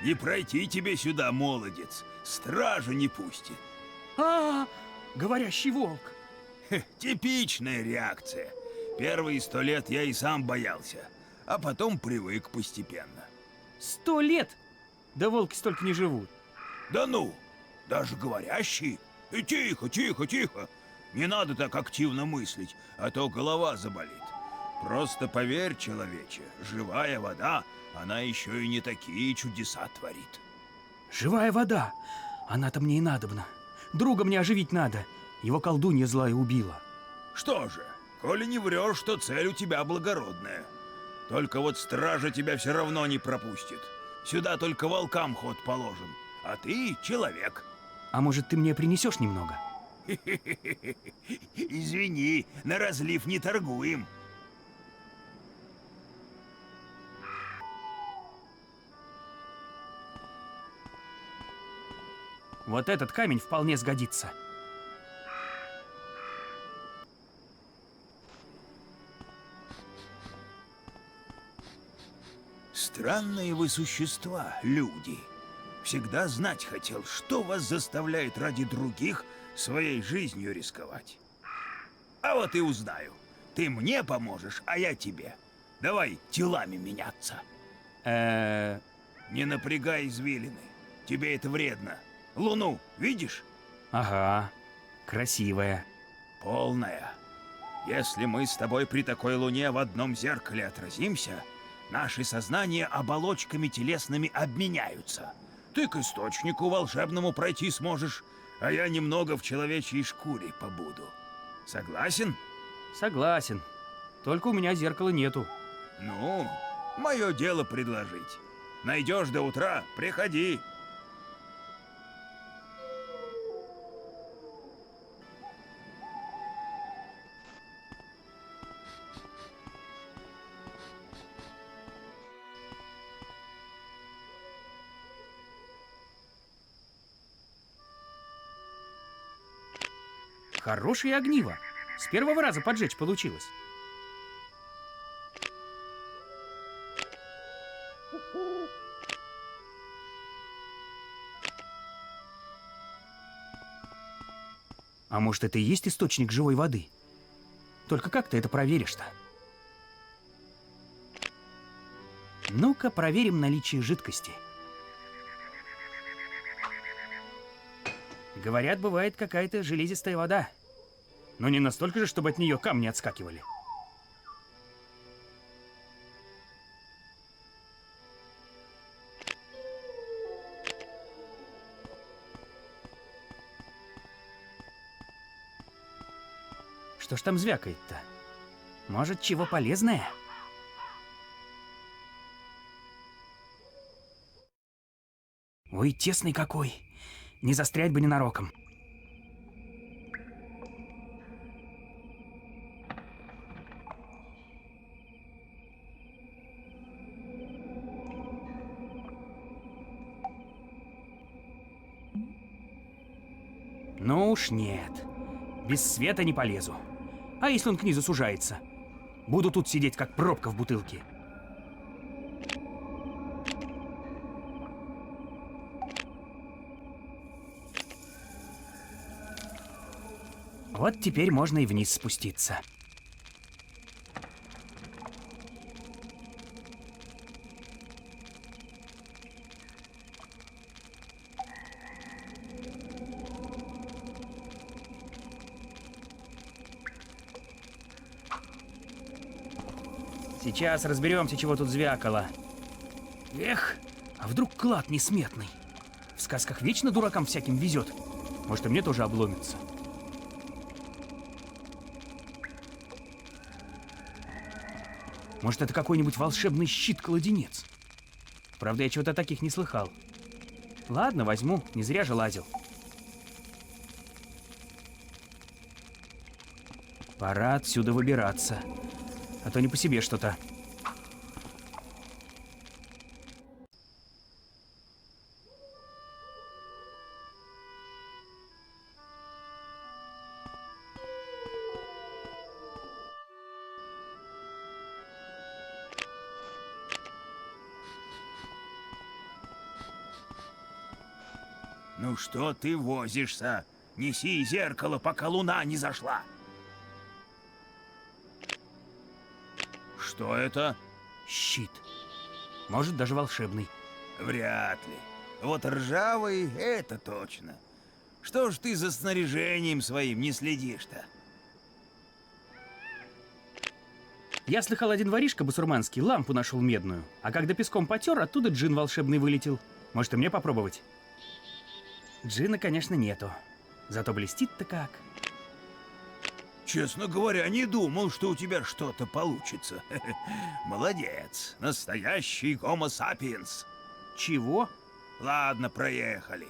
Не пройти тебе сюда, молодец. Стража не пустит. Говорящий волк. Типичная реакция. Первые 100 лет я и сам боялся, а потом привык постепенно. 100 лет? Да волки столько не живут. Да ну, даже говорящие. Тихо, тихо, тихо. Не надо так активно мыслить, а то голова заболит. Просто поверь, человече, живая вода, она еще и не такие чудеса творит. Живая вода. Она-то мне и надобна. Друга мне оживить надо. Его колдунья злая убила. Что же, коли не врешь, что цель у тебя благородная. Только вот стража тебя все равно не пропустит. Сюда только волкам ход положен, а ты человек. А может, ты мне принесешь немного? Извини, на разлив не торгуем. Вот этот камень вполне сгодится. Странные вы существа, люди. Всегда знать хотел, что вас заставляет ради других своей жизнью рисковать. А вот и узнаю. Ты мне поможешь, а я тебе. Давай телами меняться. Не напрягай извилины. Тебе это вредно. Луну видишь? Ага, красивая. Полная. Если мы с тобой при такой луне в одном зеркале отразимся, наши сознания оболочками телесными обменяются. Ты к источнику волшебному пройти сможешь, а я немного в человечьей шкуре побуду. Согласен? Согласен. Только у меня зеркала нету. Ну, мое дело предложить. Найдешь до утра, приходи. Хорошее огниво. С первого раза поджечь получилось. А может, это и есть источник живой воды? Только как ты это проверишь-то? Ну-ка, проверим наличие жидкости. Говорят, бывает какая-то железистая вода. Но не настолько же, чтобы от нее камни отскакивали. Что ж там звякает-то? Может, чего полезное? Ой, тесный какой. Не застрять бы ненароком. Ну уж нет. Без света не полезу. А если он к низу сужается? Буду тут сидеть, как пробка в бутылке. Вот теперь можно и вниз спуститься. Сейчас разберемся, чего тут звякало. Эх, а вдруг клад несметный? В сказках вечно дуракам всяким везет. Может, и мне тоже обломится. Может, это какой-нибудь волшебный щит-кладенец? Правда, я чего-то таких не слыхал. Ладно, возьму, не зря же лазил. Пора отсюда выбираться. А то не по себе что-то. Ну что ты возишься? Неси зеркало, пока луна не зашла. Что это? Щит. Может, даже волшебный. Вряд ли. Вот ржавый — это точно. Что ж ты за снаряжением своим не следишь-то? Я слыхал, один воришка басурманский лампу нашел медную, а когда песком потер, оттуда джин волшебный вылетел. Может, и мне попробовать? Джина, конечно, нету. Зато блестит-то как. Честно говоря, не думал, что у тебя что-то получится. Молодец. Настоящий Homo sapiens. Чего? Ладно, проехали.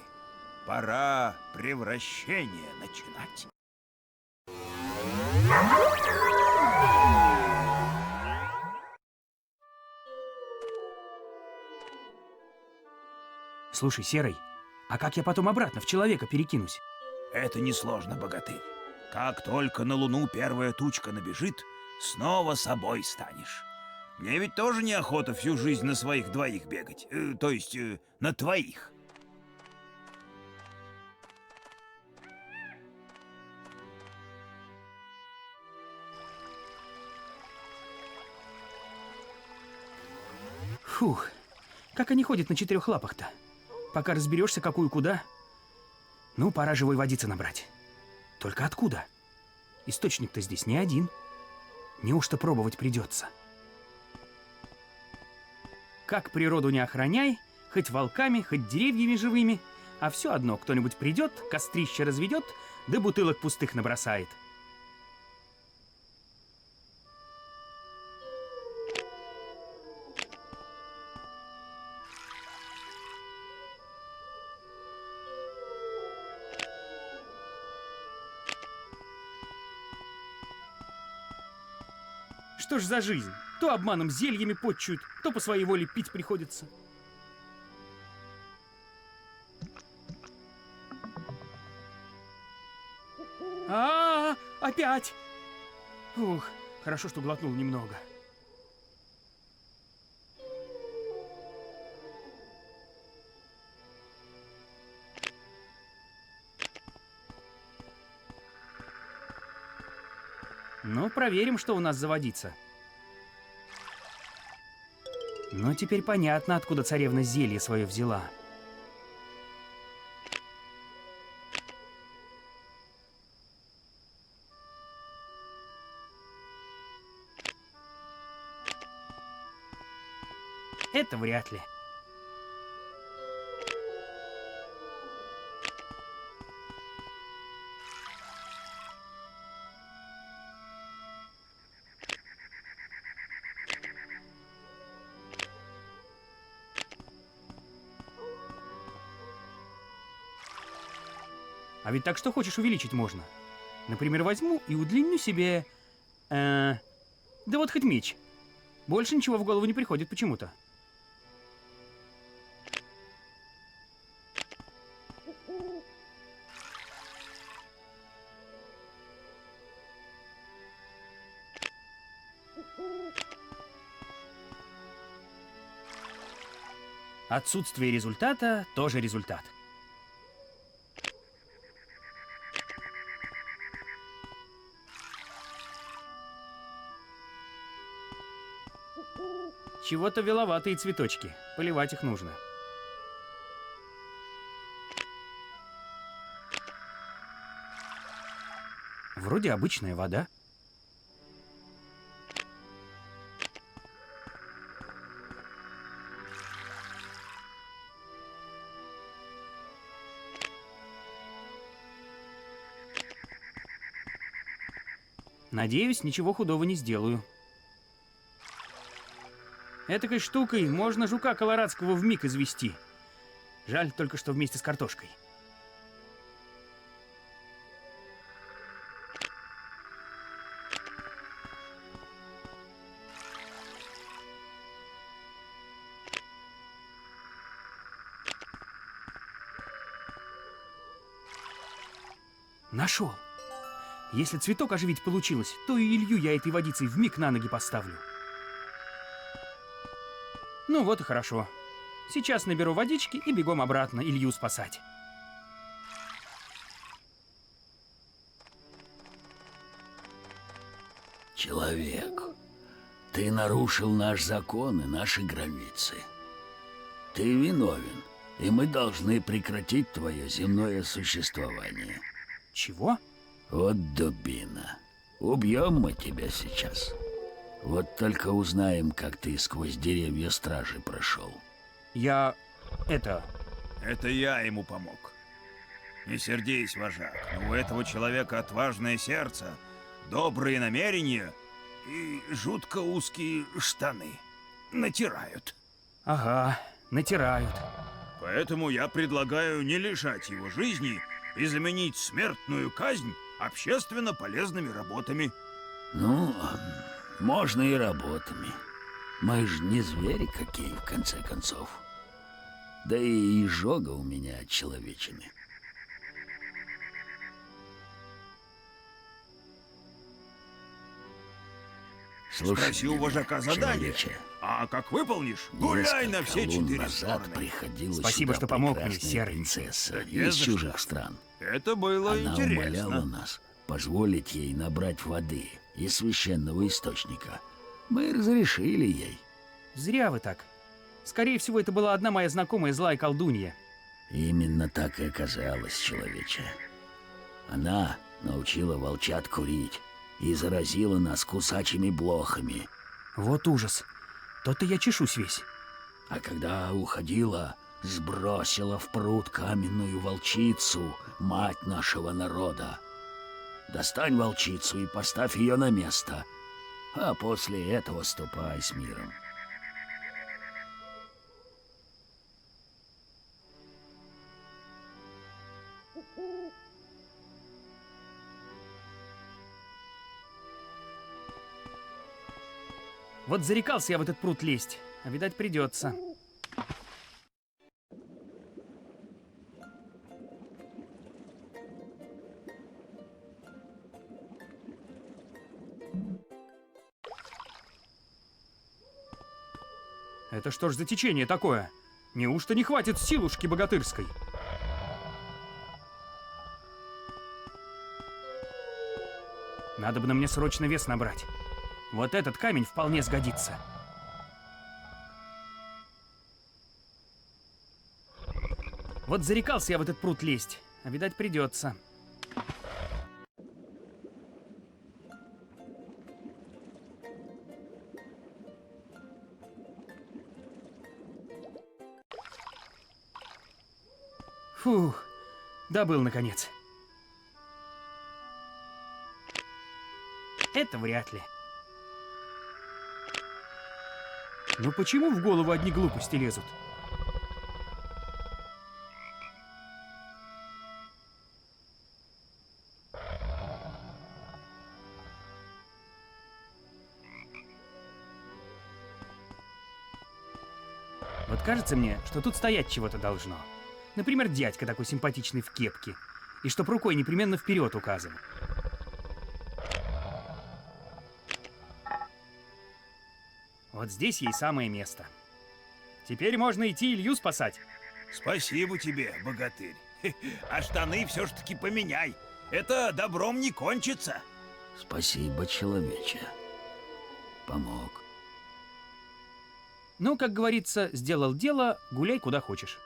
Пора превращение начинать. Слушай, Серый, А как я потом обратно в человека перекинусь? Это несложно, богатырь. Как только на Луну первая тучка набежит, снова собой станешь. Мне ведь тоже неохота всю жизнь на своих двоих бегать. То есть, на твоих. Фух, как они ходят на 4 лапах-то? Пока разберешься, какую куда. Ну, пора живой водицы набрать. Только откуда? Источник-то здесь не один. Неужто пробовать придется? Как природу не охраняй, хоть волками, хоть деревьями живыми, а все одно кто-нибудь придет, кострище разведет, да бутылок пустых набросает. Что ж за жизнь? То обманом зельями потчуют, то по своей воле пить приходится. Опять! Ух, хорошо, что глотнул немного. Ну, проверим, что у нас за водица. Ну, теперь понятно, откуда царевна зелье свое взяла. Это вряд ли. А ведь так что хочешь увеличить можно. Например, возьму и удлиню себе... Да вот хоть меч. Больше ничего в голову не приходит почему-то. Отсутствие результата тоже результат. Чего-то веловатые цветочки. Поливать их нужно. Вроде обычная вода. Надеюсь, ничего худого не сделаю. Этакой штукой можно жука колорадского вмиг извести. Жаль только, что вместе с картошкой. Нашел. Если цветок оживить получилось, то и Илью я этой водицей вмиг на ноги поставлю. Ну вот и хорошо. Сейчас наберу водички и бегом обратно Илью спасать. Человек, ты нарушил наш закон и наши границы. Ты виновен, и мы должны прекратить твое земное существование. Чего? Вот дубина. Убьем мы тебя сейчас. Вот только узнаем, как ты сквозь деревья стражи прошел. Это я ему помог. Не сердись, вожак, но у этого человека отважное сердце, добрые намерения и жутко узкие штаны. Натирают. Ага, натирают. Поэтому я предлагаю не лишать его жизни и заменить смертную казнь общественно полезными работами. Ну, можно и работами. Мы же не звери какие, в конце концов. Да и изжога у меня от человечины. Спроси у вожака задание. человече, А как выполнишь, гуляй на все несколько лун 4 назад стороны. приходила Спасибо, сюда что помог мне, прекрасная Серый. принцесса Да не из за что. чужих стран. Это было Она умоляла интересно. нас позволить ей набрать воды из священного источника. Мы разрешили ей. Зря вы так. Скорее всего, это была одна моя знакомая злая колдунья. Именно так и оказалось, человече. Она научила волчат курить и заразила нас кусачими блохами. Вот ужас. То-то я чешусь весь. А когда уходила, сбросила в пруд каменную волчицу, мать нашего народа. Достань волчицу и поставь ее на место, а после этого ступай с миром. Вот зарекался я в этот пруд лезть, а видать придется. Это что ж за течение такое? Неужто не хватит силушки богатырской? Надо бы на мне срочно вес набрать. Вот этот камень вполне сгодится. Вот зарекался я в этот пруд лезть, а видать придется. Фух, добыл наконец. Это вряд ли. Но почему в голову одни глупости лезут? Вот кажется мне, что тут стоять чего-то должно. Например, дядька такой симпатичный в кепке. И чтоб рукой непременно вперед указывал. Вот здесь ей самое место. Теперь можно идти Илью спасать. Спасибо тебе, богатырь. А штаны все ж таки поменяй. Это добром не кончится. Спасибо, человече. Помог. Ну, как говорится, сделал дело, гуляй куда хочешь.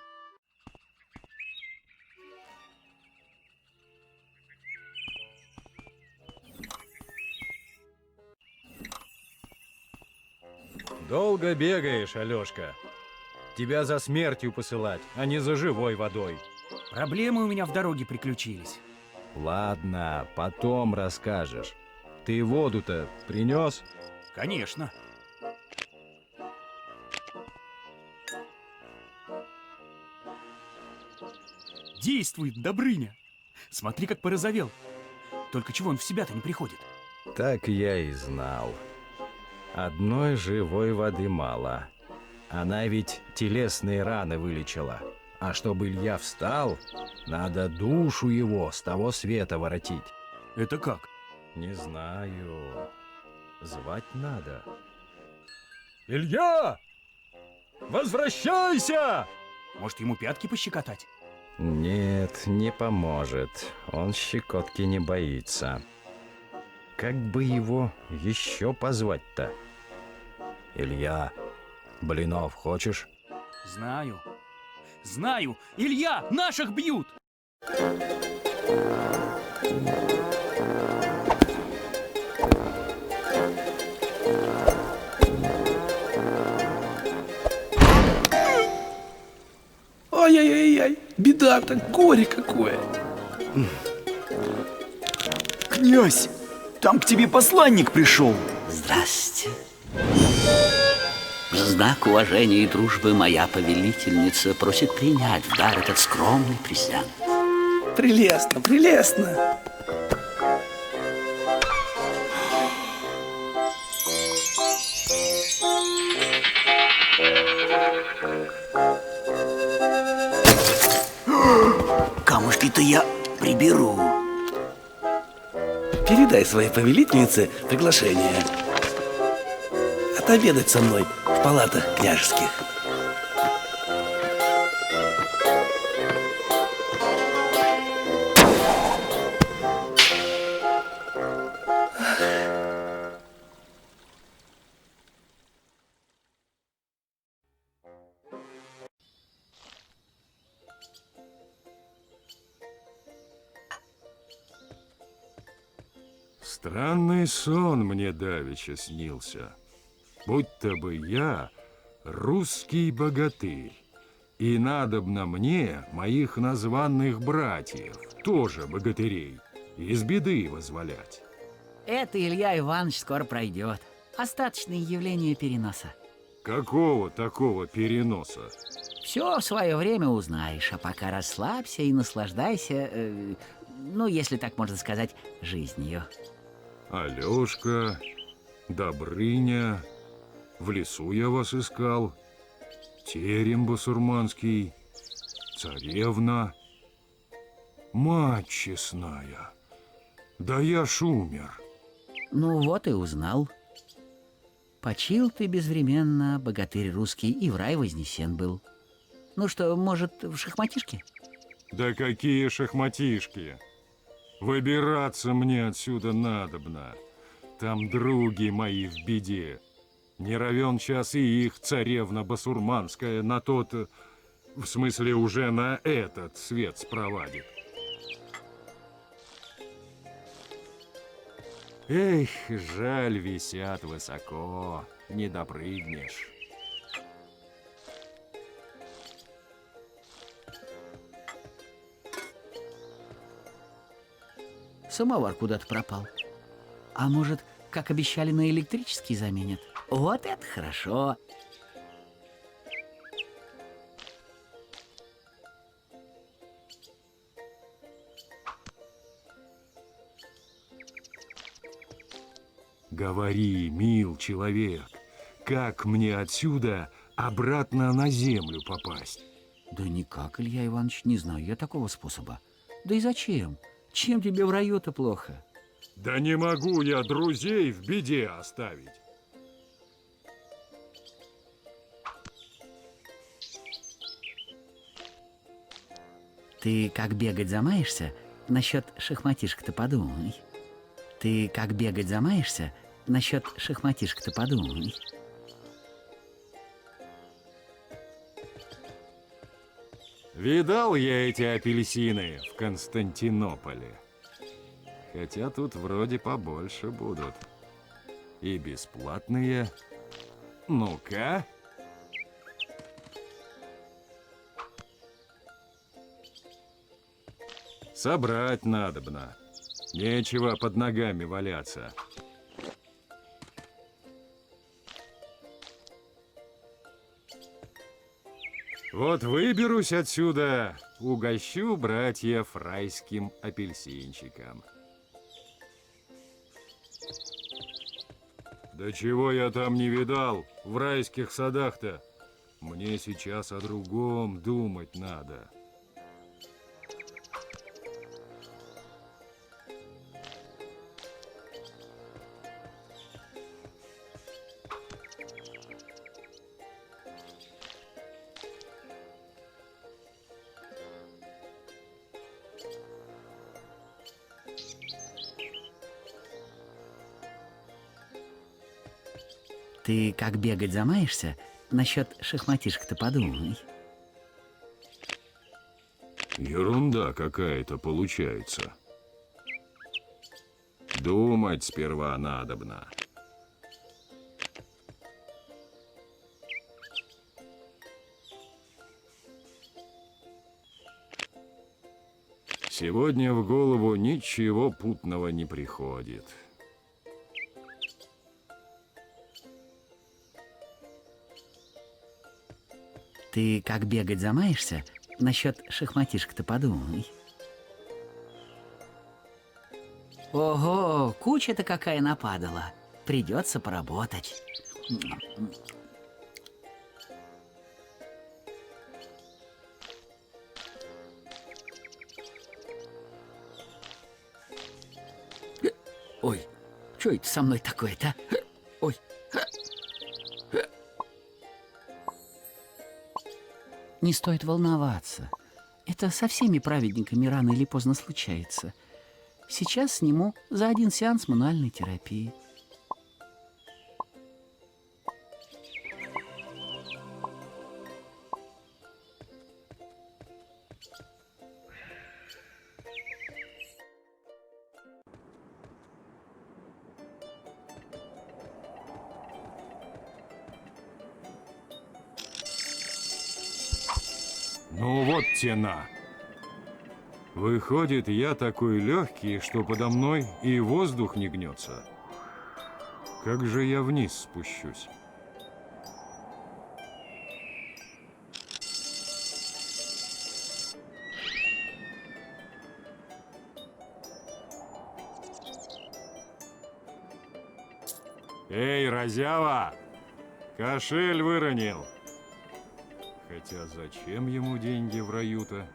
Долго бегаешь, Алёшка. Тебя за смертью посылать, а не за живой водой. Проблемы у меня в дороге приключились. Ладно, потом расскажешь. Ты воду-то принес? Конечно. Действует, Добрыня. Смотри, как порозовел. Только чего он в себя-то не приходит? Так я и знал. Одной живой воды мало. Она ведь телесные раны вылечила. А чтобы Илья встал, надо душу его с того света воротить. Это как? Не знаю. Звать надо. Илья! Возвращайся! Может, ему пятки пощекотать? Нет, не поможет. Он щекотки не боится. Как бы его еще позвать-то? Илья, блинов хочешь? Знаю. Знаю! Илья, наших бьют! Ай-яй-яй-яй, беда-то, горе какое. Князь, там к тебе посланник пришел. Здрасте. В знак уважения и дружбы моя повелительница просит принять в дар этот скромный присяг. Прелестно, прелестно. Цветы-то я приберу. Передай своей повелительнице приглашение отобедать со мной в палатах княжеских. Странный сон мне давеча снился. Будто бы я русский богатырь, и надобно мне моих названных братьев, тоже богатырей, из беды возволять. Это, Илья Иванович, скоро пройдет. Остаточные явления переноса. Какого такого переноса? Все в свое время узнаешь, а пока расслабься и наслаждайся, ну, если так можно сказать, жизнью. Алёшка, Добрыня, в лесу я вас искал, терем басурманский, царевна, мать честная, да я ж умер. Ну вот и узнал. Почил ты безвременно, богатырь русский, и в рай вознесен был. Ну что, может, в шахматишке? Да какие шахматишки! Выбираться мне отсюда надобно. Там други мои в беде. Не равен час и их царевна басурманская на тот, в смысле уже на этот свет спровадит. Эх, жаль, висят высоко, не допрыгнешь. Самовар куда-то пропал. А может, как обещали, на электрический заменят? Вот это хорошо. Говори, мил человек, как мне отсюда обратно на землю попасть? Да никак, Илья Иванович, не знаю я такого способа. Да и зачем? Чем тебе в раю-то плохо? Да не могу я друзей в беде оставить. Ты как бегать замаешься, насчет шахматишек-то подумай. Ты как бегать замаешься, насчет шахматишек-то подумай. Видал я эти апельсины в Константинополе. Хотя тут вроде побольше будут. И бесплатные. Ну-ка. Собрать надобно. Нечего под ногами валяться. Вот выберусь отсюда, угощу братьев райским апельсинчиком. Да чего я там не видал в райских садах-то? Мне сейчас о другом думать надо. Ты как бегать замаешься, насчет шахматишек-то подумай. Ерунда какая-то получается. Думать сперва надобно. Сегодня в голову ничего путного не приходит. Ты как бегать замаешься, насчет шахматишек-то подумай. Ого, куча-то какая нападала. Придется поработать. Ой, что это со мной такое-то? Ой. Не стоит волноваться. Это со всеми праведниками рано или поздно случается. Сейчас сниму за один сеанс мануальной терапии. Ну вот тена. Выходит, я такой легкий, что подо мной и воздух не гнется. Как же я вниз спущусь? Эй, разява! Кошель выронил. Хотя зачем ему деньги в раю-то?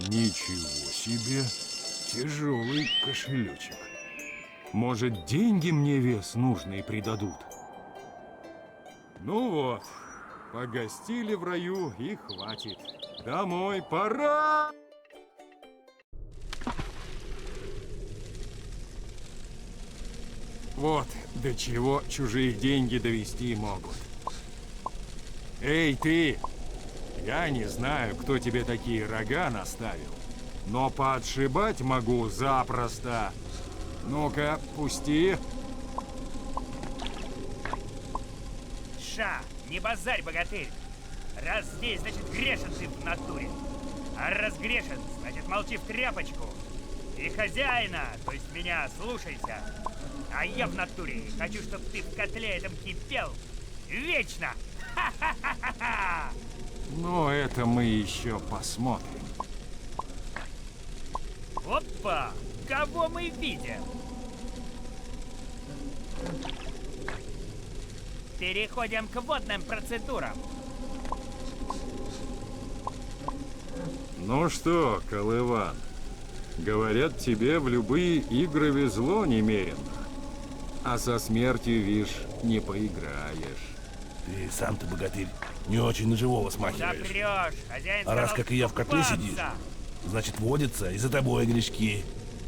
Ничего себе! Тяжелый кошелечек. Может, деньги мне вес нужные придадут? Ну вот, погостили в раю и хватит. Домой пора! Вот до чего чужие деньги довести могут. Эй, ты! Я не знаю, кто тебе такие рога наставил, но поотшибать могу запросто. Ну-ка, пусти. Ша, не базарь, богатырь. Раз здесь, значит, грешен ты в натуре. А раз грешен, значит, молчи в тряпочку. И хозяина, то есть меня, слушайся. А я в натуре хочу, чтобы ты в котле этом кипел вечно. Ха-ха-ха-ха-ха! Но это мы еще посмотрим. Опа! Кого мы видим? Переходим к водным процедурам. Ну что, Колыван, говорят, тебе в любые игры везло немерено. А со смертью, вишь, не поиграешь. Ты сам-то, богатырь, не очень на живого смахиваешь. Да прешь, хозяин А раз, сказал, как и я, в котле купаться. сидишь, значит, водится и за тобой грешки.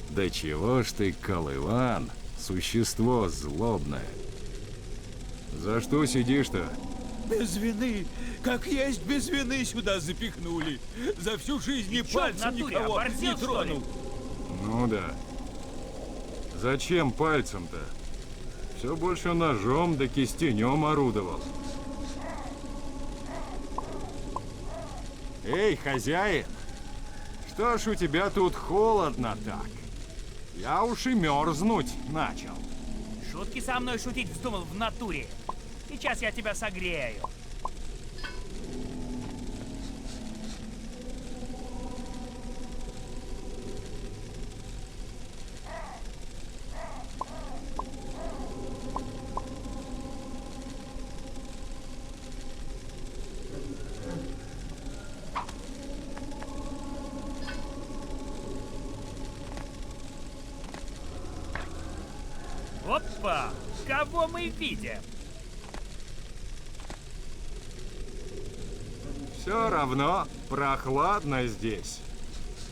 Да чего ж ты, Колыван, существо злобное. За что сидишь-то? Без вины, как есть без вины сюда запихнули. За всю жизнь ни Ты чё, в пальцем натуре, никого оборзел, не что ли? тронул. Ну да. Зачем пальцем-то? Все больше ножом да кистенем орудовал. Эй, хозяин! Что ж у тебя тут холодно так? Я уж и мерзнуть начал. Шутки со мной шутить вздумал в натуре. Сейчас я тебя согрею. Опа! Кого мы видим? Все равно прохладно здесь.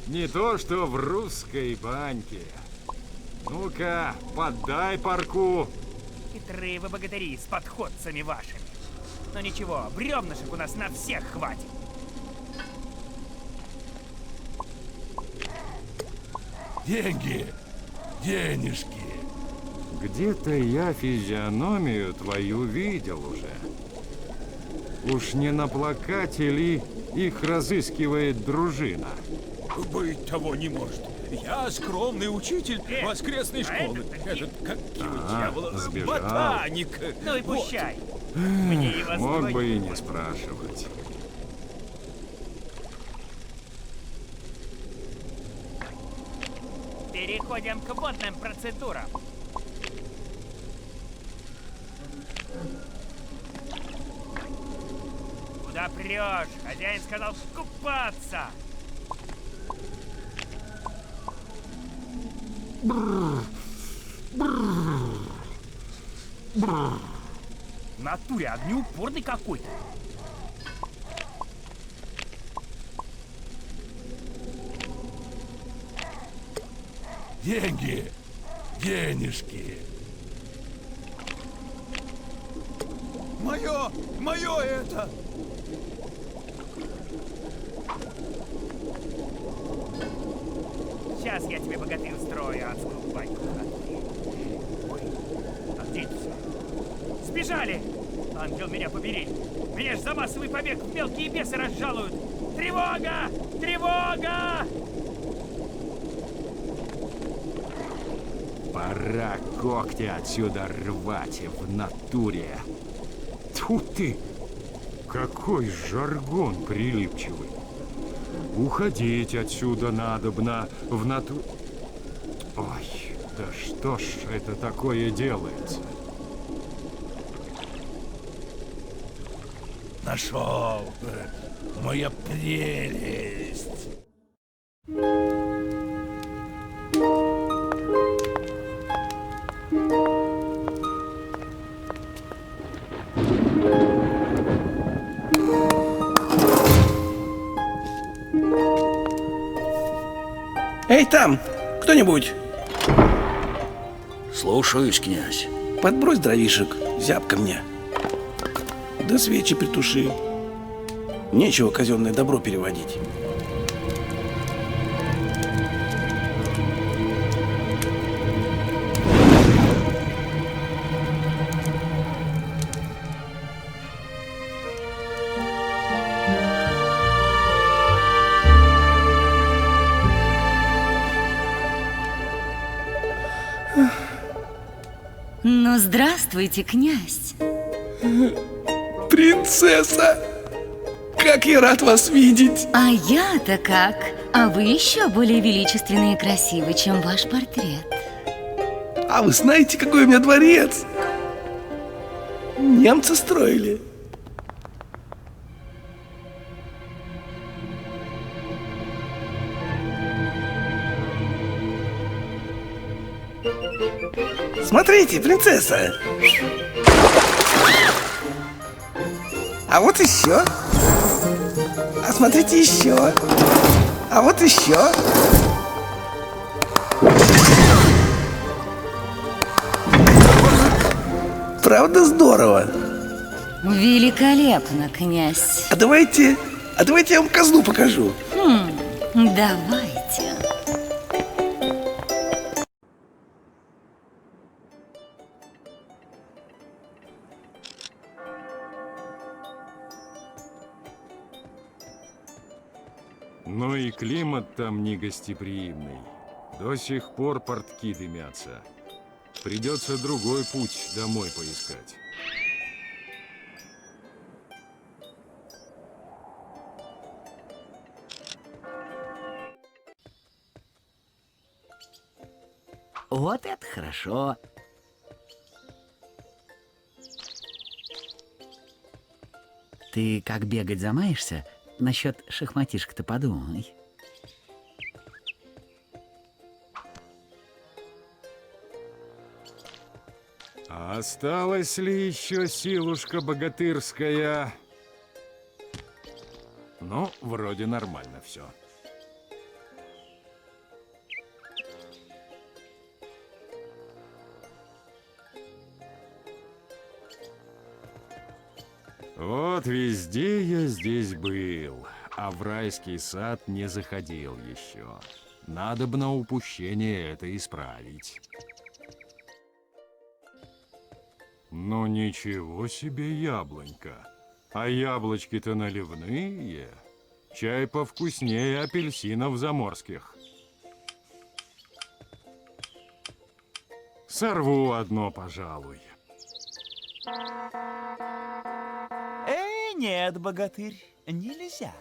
Не то, что в русской баньке. Ну-ка, поддай парку. Хитрые вы богатыри с подходцами вашими. Но ничего, бревнышек у нас на всех хватит. Деньги! Денежки! Где-то я физиономию твою видел уже. Уж не на плакате ли их разыскивает дружина? Быть того не может. Я скромный учитель воскресной школы. этот-то Этот, как его А, дьявола, сбежал. ботаник. Ну и Вот. пущай. Мне и вас Мог двоих. бы и не спрашивать. Переходим к водным процедурам. Куда прешь? Хозяин сказал купаться. В натуре огнеупорный какой-то. Деньги! Денежки! Мое это! Сейчас я тебе, богатырь, устрою адскую баньку. Ой, а где это все? Сбежали! Ангел, меня побери! Меня ж за массовый побег в мелкие бесы разжалуют! Тревога! Тревога! Пора когти отсюда рвать в натуре. Тьфу ты! Какой жаргон прилипчивый. Уходить отсюда надобно в натуре. Ой, да что ж это такое делается? Нашел! Моя прелесть! Эй, там! Кто-нибудь? Слушаюсь, князь. Подбрось дровишек, зябко мне. Да свечи притуши. Нечего казенное добро переводить. Ну, здравствуйте, князь. Принцесса! Как я рад вас видеть! А я-то как? А вы еще более величественны и красивы, чем ваш портрет. А вы знаете, какой у меня дворец? Немцы строили. Смотрите, принцесса! А вот еще. А смотрите еще. А вот еще. Правда здорово? Великолепно, князь. А давайте я вам казну покажу. Давайте. Но и климат там негостеприимный. До сих пор портки дымятся. Придется другой путь домой поискать. Вот это хорошо. Ты как бегать замаешься? Насчет шахматишек-то подумай. А осталась ли еще силушка богатырская? Ну, вроде нормально все. Вот везде я здесь был, а в райский сад не заходил еще. Надобно упущение это исправить. Ну ничего себе яблонька. А яблочки-то наливные. Чай повкуснее апельсинов заморских. Сорву одно, пожалуй. Нет, богатырь, нельзя.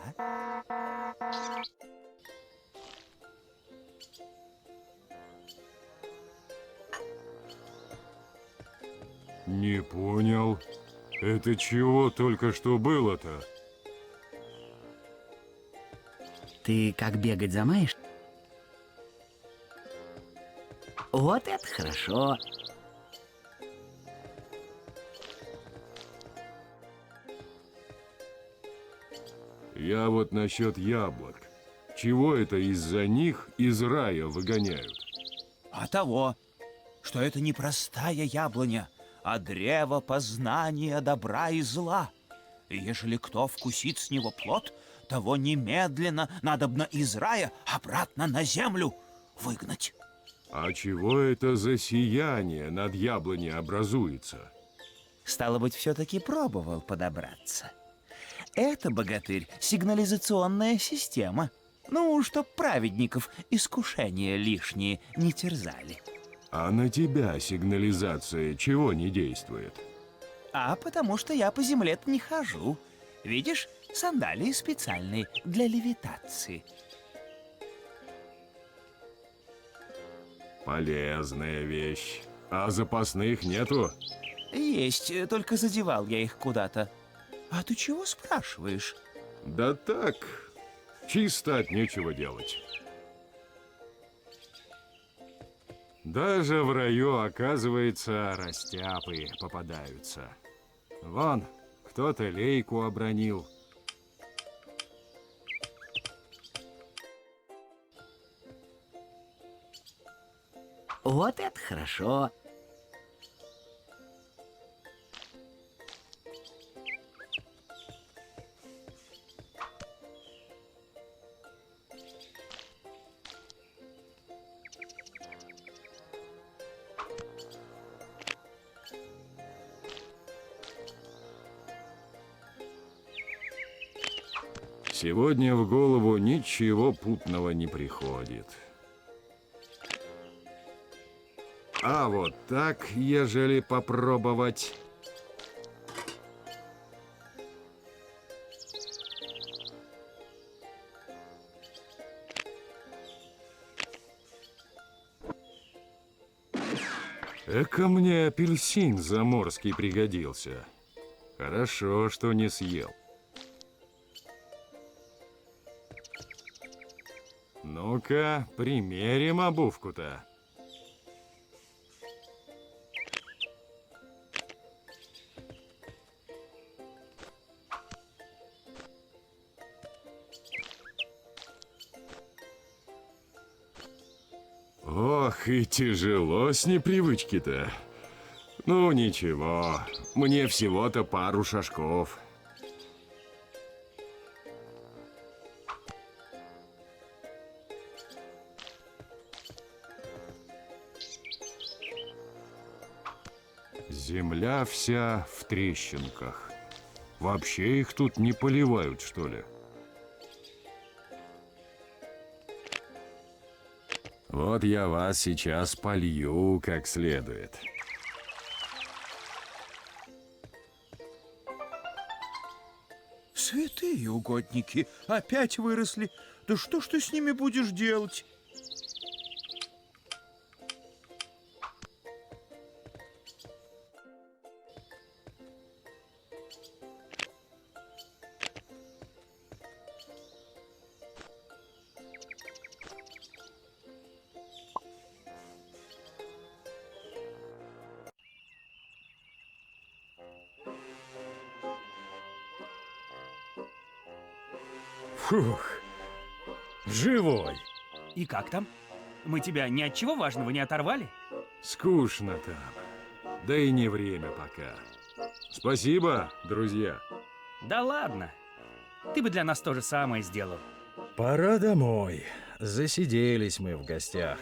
Не понял. Это чего только что было-то? Ты как бегать замаешь? Вот это хорошо. Я вот насчет яблок. Чего это из-за них из рая выгоняют? А того, что это не простая яблоня, а древо познания добра и зла. И ежели кто вкусит с него плод, того немедленно надобно из рая обратно на землю выгнать. А чего это за сияние над яблоней образуется? Стало быть, все-таки пробовал подобраться. Это, богатырь, сигнализационная система. Ну, чтоб праведников искушения лишние не терзали. А на тебя сигнализация чего не действует? А потому что я по земле-то не хожу. Видишь, сандалии специальные для левитации. Полезная вещь. А запасных нету? Есть, только задевал я их куда-то. А ты чего спрашиваешь? Да так, чисто от нечего делать. Даже в раю, оказывается, растяпы попадаются. Вон, кто-то лейку обронил. Вот это хорошо. Сегодня в голову ничего путного не приходит. А вот так, ежели попробовать... Эка мне апельсин заморский пригодился. Хорошо, что не съел. Ну-ка, примерим обувку-то. Ох, и тяжело с непривычки-то. Ну, ничего, мне всего-то пару шажков. Земля вся в трещинках. Вообще их тут не поливают, что ли? Вот я вас сейчас полью как следует. Святые угодники опять выросли. Да что ж ты с ними будешь делать? Фух, живой. И как там? Мы тебя ни от чего важного не оторвали? Скучно там. Да и не время пока. Спасибо, друзья. Да ладно. Ты бы для нас то же самое сделал. Пора домой. Засиделись мы в гостях.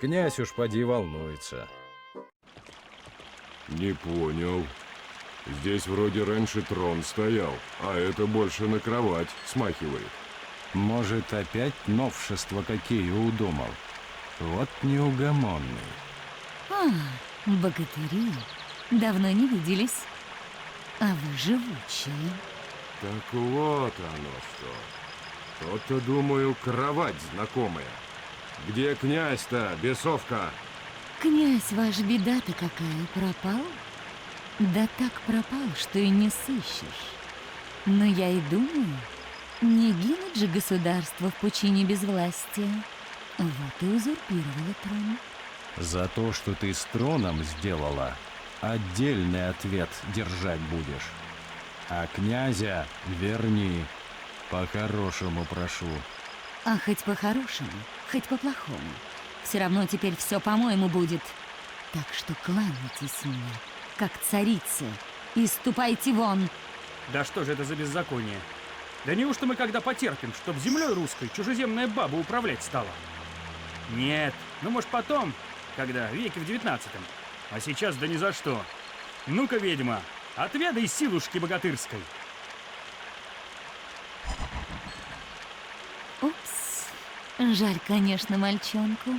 Князь уж поди волнуется. Не понял. Здесь вроде раньше трон стоял, а это больше на кровать смахивает. Может, опять новшества какие удумал? Вот неугомонный. А, богатыри, давно не виделись. А вы живучие. Так вот оно что. То-то, думаю, кровать знакомая. Где князь-то, бесовка? Князь, ваша беда-то какая, пропал? Да так пропал, что и не сыщешь. Но я и думаю, не гинуть же государство в пучине безвластия. Вот и узурпировала трон. За то, что ты с троном сделала, отдельный ответ держать будешь. А князя верни, по-хорошему прошу. А хоть по-хорошему, хоть по-плохому, все равно теперь все по-моему будет. Так что кланяйтесь мне, как царице, и ступайте вон. Да что же это за беззаконие? Да неужто мы когда потерпим, чтоб землей русской чужеземная баба управлять стала? Нет, ну может потом, когда веке в 19-м. А сейчас да ни за что. Ну-ка, ведьма, отведай силушки богатырской. Упс, жаль, конечно, мальчонку.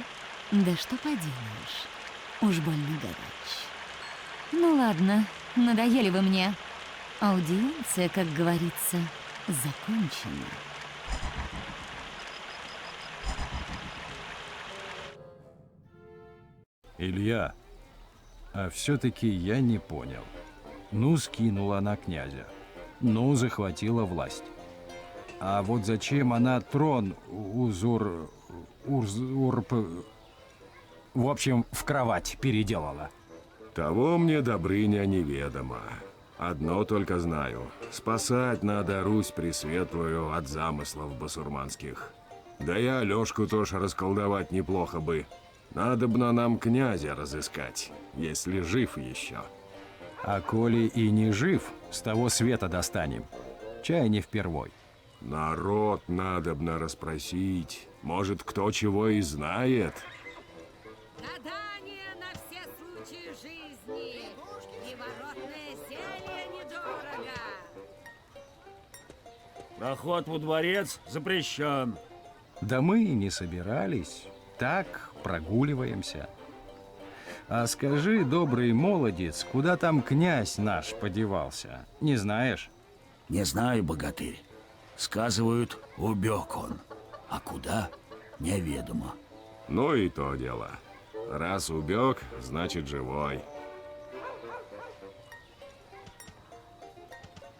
Да что поделаешь, уж больно горяч. Ну ладно, надоели вы мне. Аудиенция, как говорится, закончена. Илья, а все-таки я не понял. Ну, скинула она князя. Ну, захватила власть. А вот зачем она трон в общем, в кровать переделала? Того мне, Добрыня, неведомо. Одно только знаю. Спасать надо Русь Пресветлую от замыслов басурманских. Да и Алешку тоже расколдовать неплохо бы. Надобно нам князя разыскать, если жив еще. А коли и не жив, с того света достанем. Чай не впервой. Народ надобно расспросить. Может, кто чего и знает. Гадание на все случаи жизни. Приворотное зелье недорого. Проход во дворец запрещен. Да мы и не собирались. Так, прогуливаемся. А скажи, добрый молодец, куда там князь наш подевался? Не знаешь? Не знаю, богатырь. Сказывают, убег он. А куда? Неведомо. Ну и то дело. Раз убег, значит живой.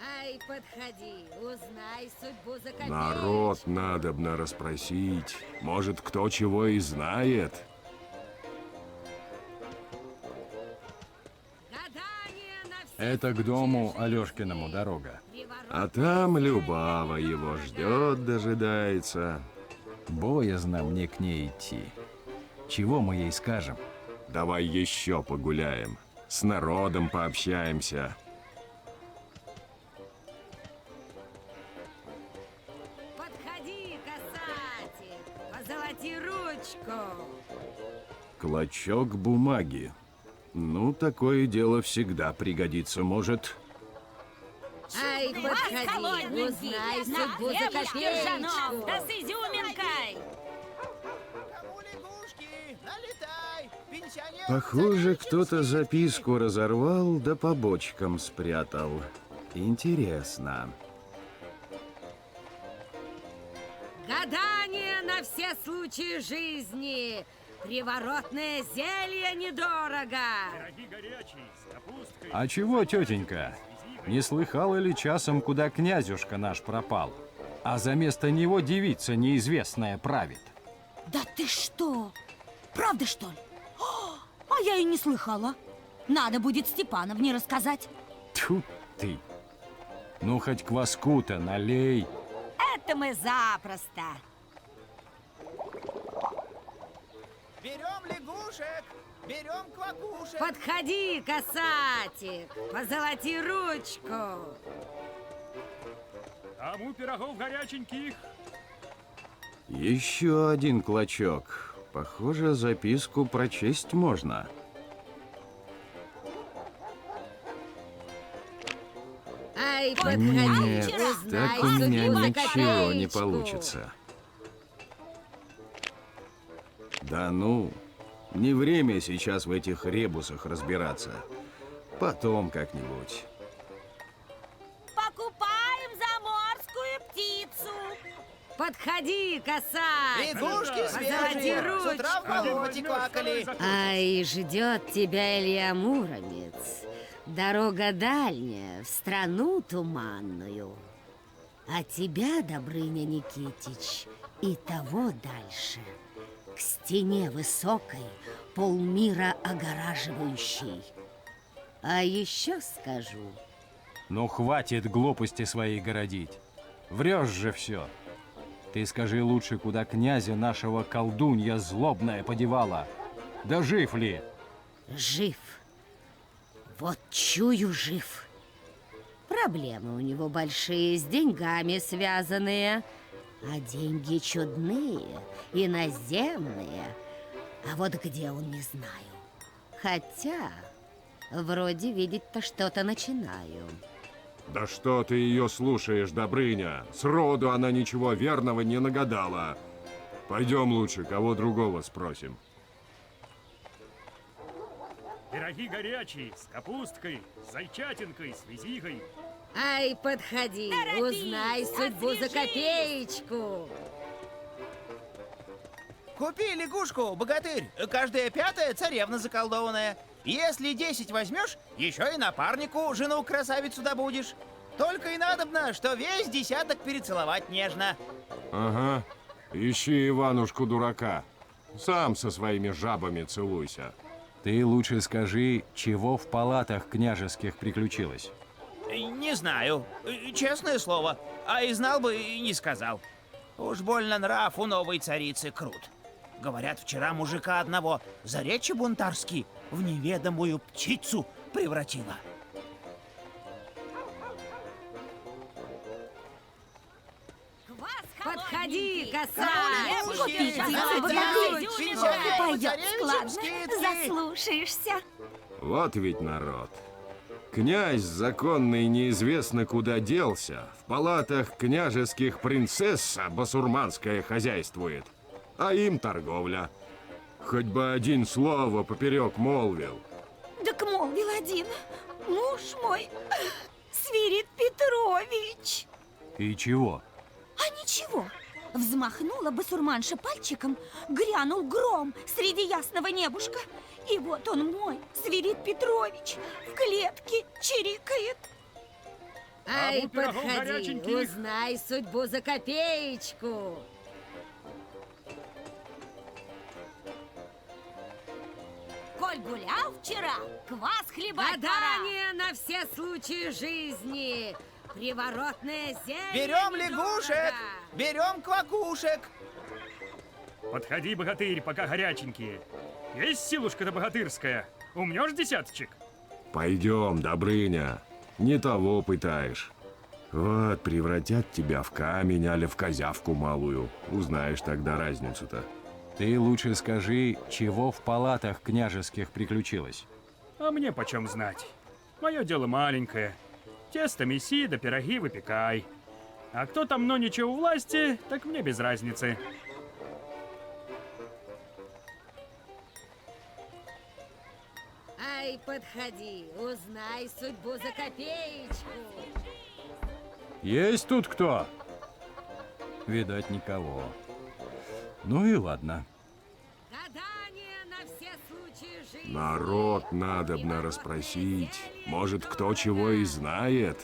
Ай, подходи, узнай судьбу за копеечку. Народ надобно расспросить. Может, кто чего и знает. Это к дому Алешкиному дорога. А там Любава его ждет, дожидается. Боязно мне к ней идти. Чего мы ей скажем? Давай еще погуляем. С народом пообщаемся. Подходи, касатик, позолоти ручку. Клочок бумаги. Ну, такое дело всегда пригодится, может. Ай, подходи, узнай судьбу за копеечку. Да с изюминкой! Похоже, кто-то записку разорвал, да по бочкам спрятал. Интересно. Гадание на все случаи жизни. Приворотное зелье недорого. А чего, тетенька? Не слыхала ли часом, куда князюшка наш пропал? А за место него девица неизвестная правит. Да ты что? Правда, что ли? А я и не слыхала. Надо будет Степановне рассказать. Тьфу ты. Ну, хоть кваску-то налей. Это мы запросто. Берем лягушек, берем квакушек. Подходи, касатик, позолоти ручку. Тому пирогов горяченьких. Еще один клочок. Похоже, записку прочесть можно. Ай, подходи, Нет, узнай так у меня судьбу за ничего не копеечку. получится. Да ну, не время сейчас в этих ребусах разбираться. Потом как-нибудь. Покупаем заморскую птицу. Подходи, касатик, Лягушки позолоти свежие, с ручку. утра в болоте квакали. Ай, ждет тебя Илья Муромец. Дорога дальняя, в страну туманную. А тебя, Добрыня Никитич, и того дальше, к стене высокой, полмира огораживающей. А еще скажу. Ну, хватит глупости своей городить. Врешь же все. Ты скажи лучше, куда князя нашего колдунья злобная подевала. Да жив ли? Жив. Вот чую, жив. Проблемы у него большие, с деньгами связанные. А деньги чудные, иноземные. А вот где он, не знаю. Хотя, вроде видеть-то что-то начинаю. Да что ты ее слушаешь, Добрыня? Сроду она ничего верного не нагадала. Пойдем лучше, кого другого спросим. Пироги горячие, с капусткой, с зайчатинкой, с визихой. Ай, подходи, узнай судьбу за копеечку. Купи лягушку, богатырь. Каждая пятая царевна заколдованная. Если 10 возьмешь, еще и напарнику жену-красавицу добудешь. Только и надобно, что весь десяток перецеловать нежно. Ага, ищи Иванушку-дурака. Сам со своими жабами целуйся. Ты лучше скажи, чего в палатах княжеских приключилось? Не знаю, честное слово. А и знал бы, и не сказал. Уж больно нрав у новой царицы крут. Говорят, вчера мужика одного за речи бунтарские в неведомую птицу превратила. Подходи, коса! Пойдет складно, заслушаешься. Вот ведь народ. Князь законный неизвестно куда делся. В палатах княжеских принцесса басурманская хозяйствует, а им торговля. Хоть бы один слово поперек молвил. Так молвил один, муж мой, Свирид Петрович. И чего? А ничего. Взмахнула басурманша пальчиком, грянул гром среди ясного небушка. И вот он мой, Свирид Петрович, в клетке чирикает. Ай, подходи, узнай судьбу за копеечку. Коль гулял вчера, квас хлебать Гадание на все случаи жизни. Приворотное зелье. Берем лягушек, берем квакушек. Подходи, богатырь, пока горяченькие. Есть силушка-то богатырская. Умнешь десяточек? Пойдем, Добрыня. Не того пытаешь. Вот, превратят тебя в камень, али в козявку малую. Узнаешь тогда разницу-то. Ты лучше скажи, чего в палатах княжеских приключилось? А мне почем знать? Мое дело маленькое. Тесто меси, да пироги выпекай. А кто там нониче у власти, так мне без разницы. Ай, подходи, узнай судьбу за копеечку. Есть тут кто? Видать, никого. Ну и ладно. Гадание на все случаи жизни. Народ надобно расспросить. Может, кто чего и знает.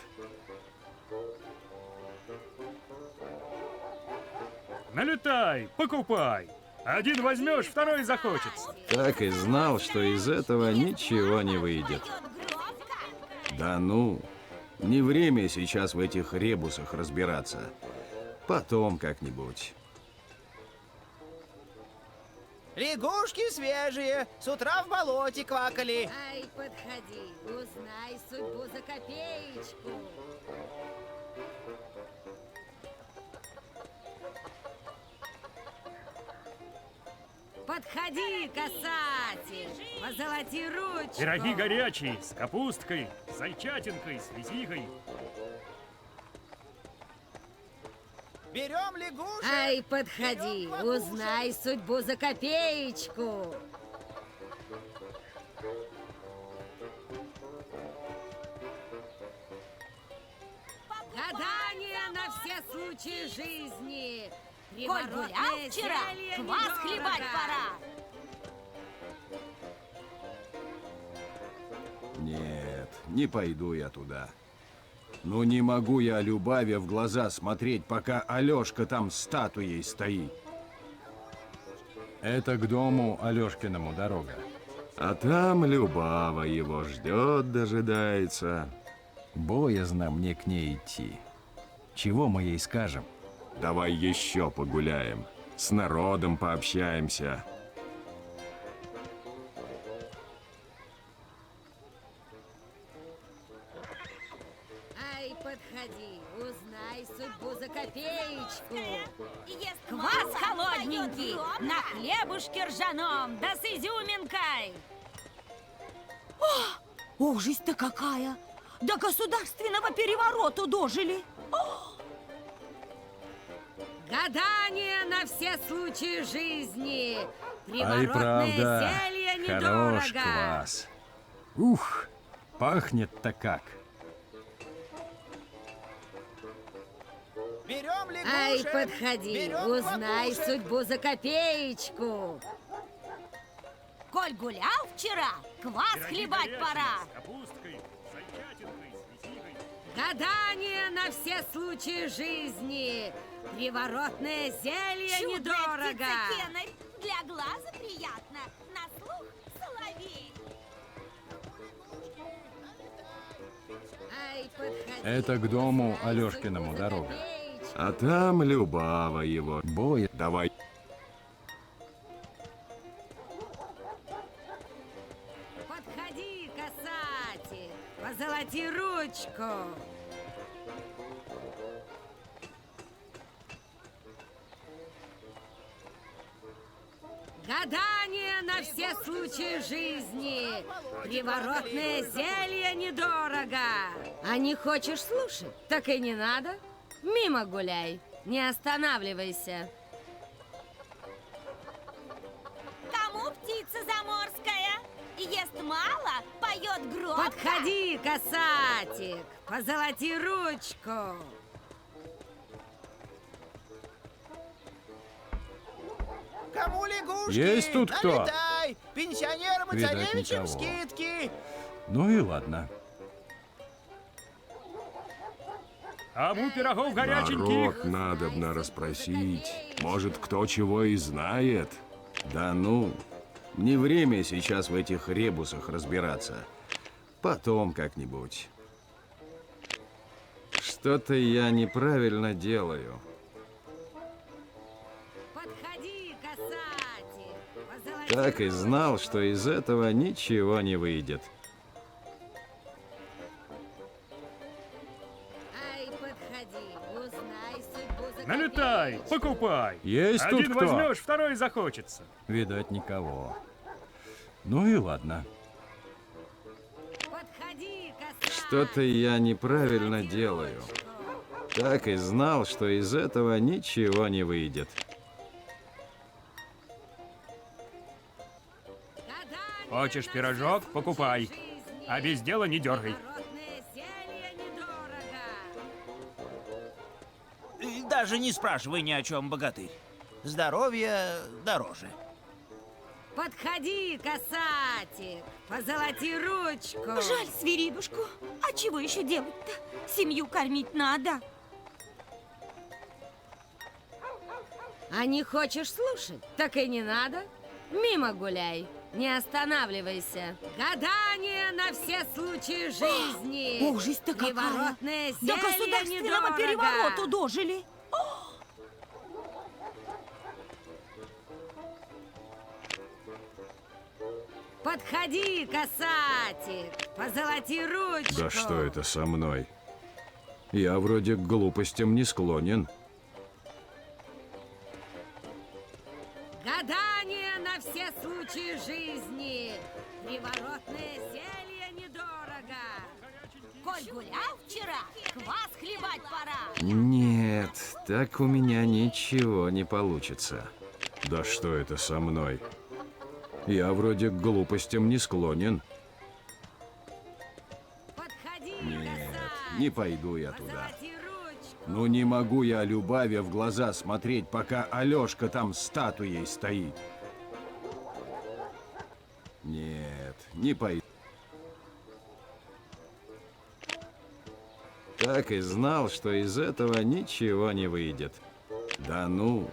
Налетай, покупай. Один возьмешь, второй захочется. Так и знал, что из этого ничего не выйдет. Да ну, не время сейчас в этих ребусах разбираться. Потом как-нибудь. Лягушки свежие, с утра в болоте квакали. Ай, подходи, узнай судьбу за копеечку. Подходи, касатель, позолоти ручку. Пироги горячие, с капусткой, с зайчатинкой, с визихой. Берем лягушек. Ай, подходи, узнай судьбу за копеечку. Гадание на все случаи жизни. Коль гулял вчера, квас хлебать пора. Нет, не пойду я туда. Ну не могу я Любави в глаза смотреть, пока Алёшка там статуей стоит. Это к дому Алёшкиному дорога. А там Любава его ждет, дожидается. Боязно мне к ней идти. Чего мы ей скажем? Давай еще погуляем, с народом пообщаемся. Ай, подходи, узнай судьбу за копеечку. Квас холодненький, на хлебушке ржаном, да с изюминкой. О, ужас-то какая! До государственного перевороту дожили. Гадание на все случаи жизни. Ай, правда, Приворотное зелье хорош недорого. квас. Ух, пахнет-то как. Берем лягушек! Ай, подходи, берем узнай покушать. судьбу за копеечку. Коль гулял вчера, квас хлебать пора. Гадание на все случаи жизни. Приворотное зелье недорого. Птица-кенарь, для глаза приятно, на слух соловей. Ай, подходи, Это к дому Алёшкиному дорога. А там Любава его. Боя. Давай. подходи, касатик, позолоти ручку. Гадание на все случаи жизни. Приворотное зелье недорого. А не хочешь слушать? Так и не надо. Мимо гуляй, не останавливайся. Кому птица заморская? Ест мало, поет громко. Подходи, касатик, позолоти ручку. Кому лягушки? Есть тут кто? Налетай! Пенсионерам и Видать, царевичам никого. скидки! Ну и ладно. Кому пирогов Народ горяченьких? надобно расспросить. Может, кто чего и знает. Да ну, не время сейчас в этих ребусах разбираться. Потом как-нибудь. Что-то я неправильно делаю. Подходи, касатик, позолоти Так и знал, что из этого ничего не выйдет. Ай, подходи, узнай судьбу за Налетай, копеечку. покупай. Есть тут Один кто? возьмешь, второй захочется. Видать, никого. Ну и ладно. Подходи, касатик. Что-то я неправильно делаю. Так и знал, что из этого ничего не выйдет. Хочешь пирожок? Покупай. А без дела не дергай. Приворотное зелье недорого. Даже не спрашивай ни о чем, богатырь. Здоровье дороже. Подходи, касатик, позолоти ручку. Жаль свиридушку. А чего еще делать-то? Семью кормить надо. А не хочешь слушать? Так и не надо. Мимо гуляй, не останавливайся. Гадание на все случаи жизни. Ужас-то какая! Приворотное До зелье государственного недорого. перевороту дожили. Подходи, касатик, позолоти ручку. Да что это со мной? Я вроде к глупостям не склонен. Гадание на все случаи жизни. Приворотное зелье недорого. Коль гулял вчера, квас хлебать пора. Нет, так у меня ничего не получится. Да что это со мной? Я вроде к глупостям не склонен. Подходи, Нет, касатик, не пойду я туда. позолоти ручку. Ну не могу я Любави в глаза смотреть, пока Алёшка там статуей стоит. Нет, не пойду. Так и знал, что из этого ничего не выйдет. Да ну,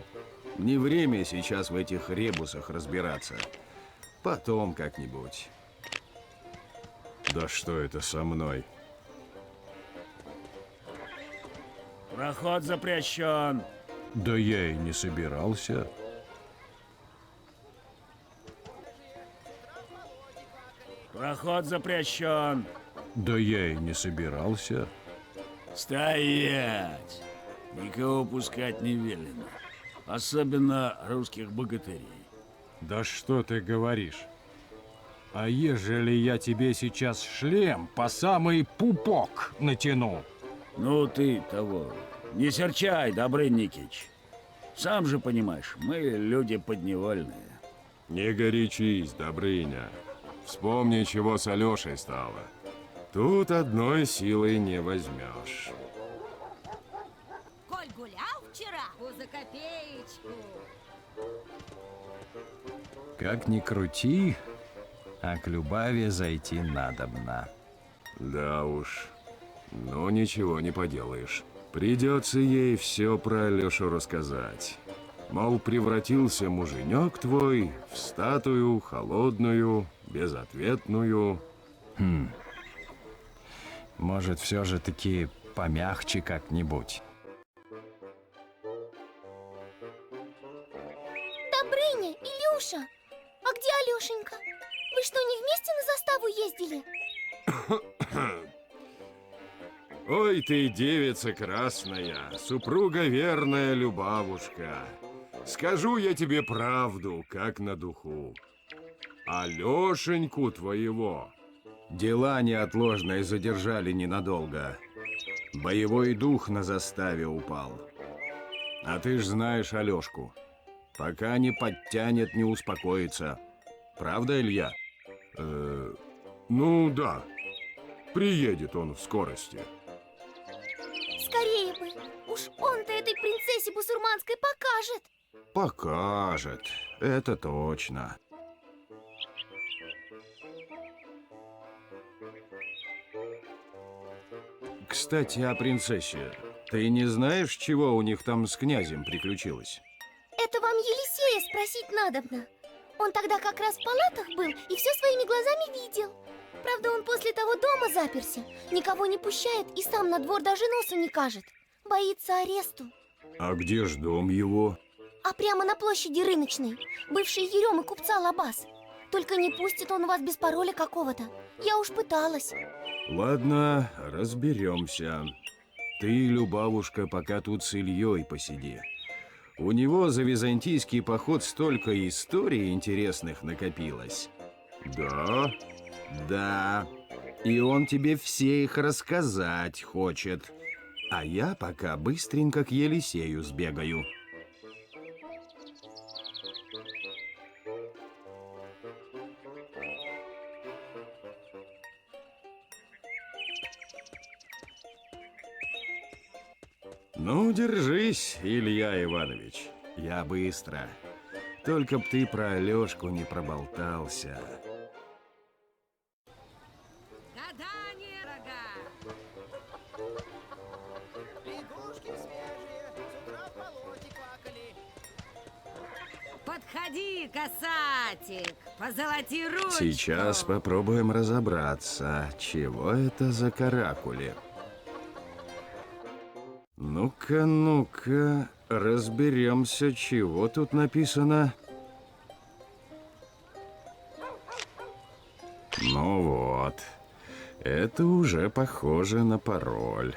не время сейчас в этих ребусах разбираться. Потом как-нибудь. Да что это со мной? Проход запрещен. Да я и не собирался. Проход запрещен. Да я и не собирался. Стоять! Никого пускать не велено. Особенно русских богатырей. Да что ты говоришь? А ежели я тебе сейчас шлем по самый пупок натяну? Ну ты того, не серчай, Добрын Никич. Сам же понимаешь, мы люди подневольные. Не горячись, Добрыня. Вспомни, чего с Алешей стало. Тут одной силой не возьмешь. Коль гулял вчера? За копеечку. Как ни крути, а к Любави зайти надобно. Да уж, но ничего не поделаешь. Придется ей все про Алешу рассказать. Мол, превратился муженек твой в статую холодную, безответную. Может, все же таки помягче как-нибудь. Добрыня, Илюша, а где Алешенька? Вы что, не вместе на заставу ездили? Ой ты, девица красная, супруга верная Любавушка. Скажу я тебе правду, как на духу. Алешеньку твоего Дела неотложные задержали ненадолго. Боевой дух на заставе упал. А ты ж знаешь Алешку. Пока не подтянет, не успокоится. Правда, Илья? Ну да. Приедет он в скорости. Скорее бы. Уж он-то этой принцессе бусурманской покажет. Покажет. Это точно. Кстати, о принцессе. Ты не знаешь, чего у них там с князем приключилось? Это вам Елисея спросить надобно. Он тогда как раз в палатах был и все своими глазами видел. Правда, он после того дома заперся, никого не пущает и сам на двор даже носу не кажет. Боится аресту. А где ж дом его? А прямо на площади Рыночной, бывший Еремы купца Лабаз. Только не пустит он вас без пароля какого-то. Я уж пыталась. Ладно, разберемся. Ты, Любавушка, пока тут с Ильей посиди. У него за византийский поход столько историй интересных накопилось. Да? Да. И он тебе все их рассказать хочет. А я пока быстренько к Елисею сбегаю. Ну, держись, Илья Иванович. Я быстро. Только б ты про Алешку не проболтался. Гадание рога. Лягушки свежие, с утра в болоте квакали. Подходи, касатик, позолоти ручку. Сейчас попробуем разобраться, чего это за каракули. Ну-ка, ну-ка, разберемся, чего тут написано. Ну вот, это уже похоже на пароль.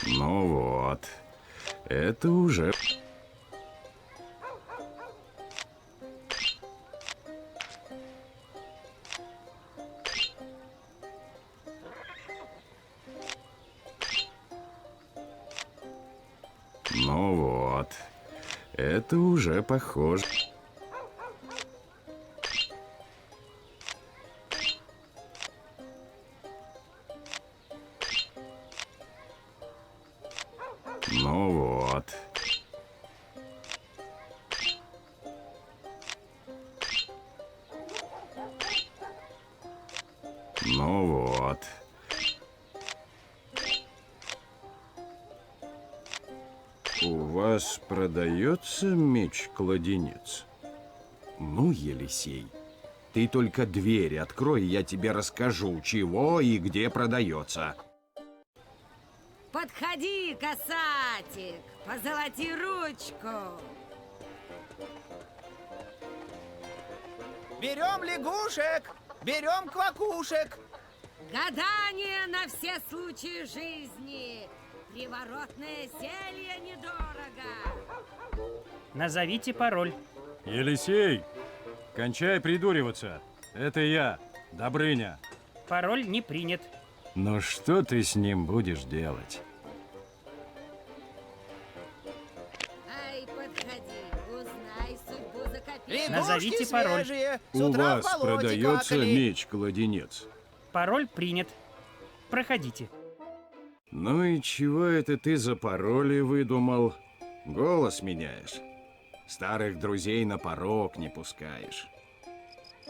Ну вот, это уже... Ну вот, это уже похоже. Ну вот. Ну вот. У вас продается меч-кладенец? Ну, Елисей, ты только дверь открой, и я тебе расскажу, чего и где продается. Подходи, касатик, позолоти ручку. Берем лягушек, берем квакушек. Гадание на все случаи жизни. Приворотное зелье недорого. Назовите пароль. Елисей, кончай придуриваться. Это я, Добрыня. Пароль не принят. Но что ты с ним будешь делать? Ай, подходи, узнай судьбу за копейку. Назовите пароль. У вас продается меч-кладенец? Пароль принят. Проходите. Ну и чего это ты за пароли выдумал? Голос меняешь. Старых друзей на порог не пускаешь.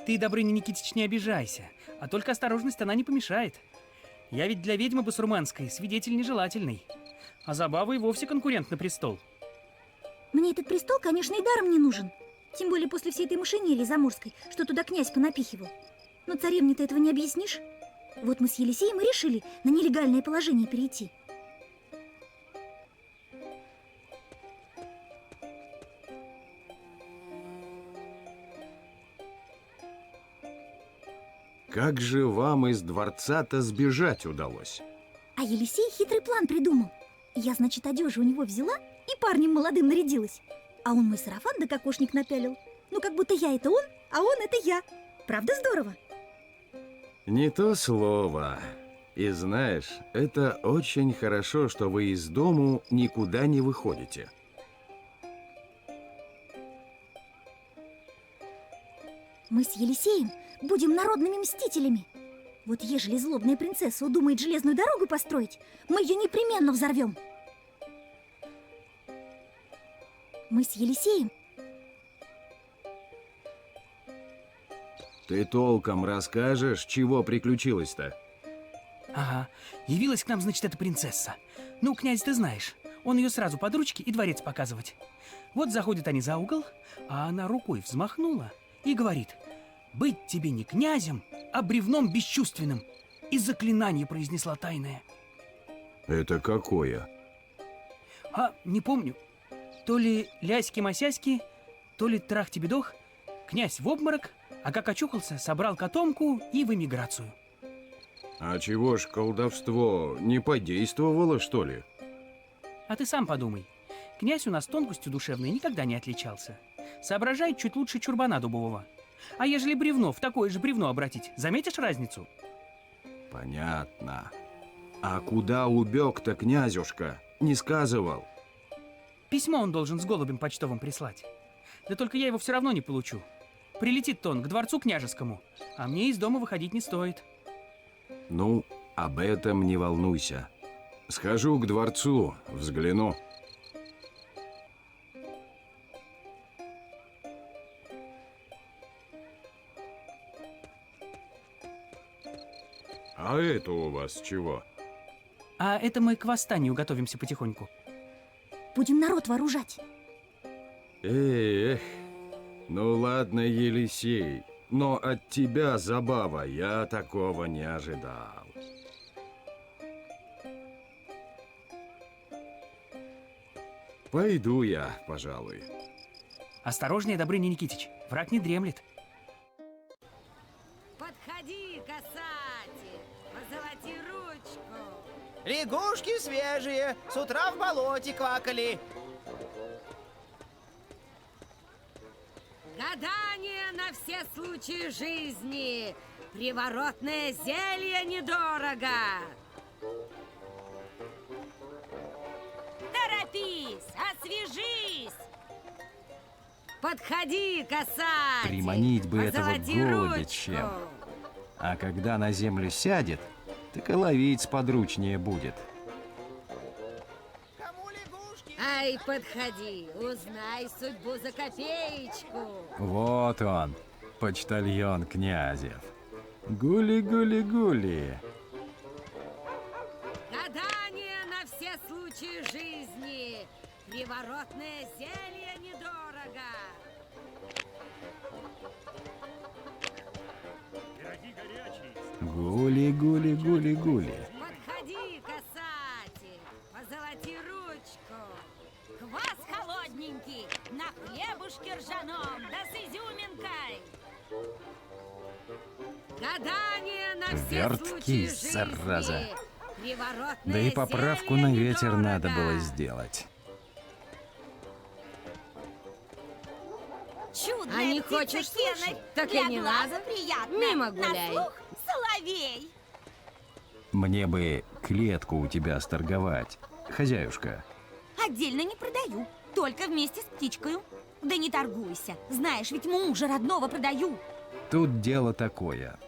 Ты, Добрыня Никитич, не обижайся, а только осторожность она не помешает. Я ведь для ведьмы басурманской свидетель нежелательный, а Забава и вовсе конкурент на престол. Мне этот престол, конечно, и даром не нужен. Тем более после всей этой мышенели заморской, что туда князь понапихивал. Но царевне ты этого не объяснишь? Вот мы с Елисеем и решили на нелегальное положение перейти. Как же вам из дворца-то сбежать удалось? А Елисей хитрый план придумал. Я, значит, одежду у него взяла и парнем молодым нарядилась. А он мой сарафан да кокошник напялил. Ну, как будто я это он, а он это я. Правда здорово? Не то слово. И знаешь, это очень хорошо, что вы из дому никуда не выходите. Мы с Елисеем будем народными мстителями. Вот ежели злобная принцесса удумает железную дорогу построить, мы ее непременно взорвем. Мы с Елисеем... Ты толком расскажешь, чего приключилось-то? Ага, явилась к нам, значит, эта принцесса. Ну, князь, ты знаешь, он ее сразу под ручки и дворец показывать. Вот заходят они за угол, а она рукой взмахнула и говорит: «Быть тебе не князем, а бревном бесчувственным». И заклинание произнесла тайное. Это какое? А, не помню. То ли ляськи-масяськи, то ли трах-тебедох. Князь в обморок, а как очухался, собрал котомку и в эмиграцию. А чего ж колдовство не подействовало, что ли? А ты сам подумай. Князь у нас тонкостью душевной никогда не отличался. Соображает чуть лучше чурбана дубового. А ежели бревно в такое же бревно обратить, заметишь разницу? Понятно. А куда убег-то князюшка? Не сказывал. Письмо он должен с голубем почтовым прислать. Да только я его все равно не получу. Прилетит-то он к дворцу княжескому, а мне из дома выходить не стоит. Ну, об этом не волнуйся. Схожу к дворцу, взгляну. А это у вас чего? А это мы к восстанию готовимся потихоньку. Будем народ вооружать. Эх, ну ладно, Елисей, но от тебя, Забава, я такого не ожидал. Пойду я, пожалуй. Осторожнее, Добрыня Никитич, враг не дремлет. Подходи, касатик, позолоти ручку. Лягушки свежие, с утра в болоте квакали. Гадание на все случаи жизни. Приворотное зелье недорого. Торопись, Подходи, касатель! Приманить бы этого позолоти голубя ручку. чем. А когда на землю сядет, так и ловить сподручнее будет. Ай, подходи, узнай судьбу за копеечку. Вот он, почтальон Князев. Гули-гули-гули. Гадание на все случаи жизни. Приворотное зелье недорого. Пироги горячие. Гули-гули-гули-гули. Подходи, касатель, позолоти ручку. Квас холодненький, на хлебушке ржаном, да с изюминкой. Гадание на все Верткий, случаи жизни. зараза. Приворотное Да и поправку зелье на ветер недорого. надо было сделать. Чудная А не птица хочешь Кеннер, слушать? Так и для не глаза надо. приятно. Мимо На гуляй. слух соловей. Мне бы клетку у тебя сторговать, хозяюшка. Отдельно не продаю, только вместе с птичкою. Да не торгуйся, знаешь, ведь мужа родного продаю. Тут дело такое.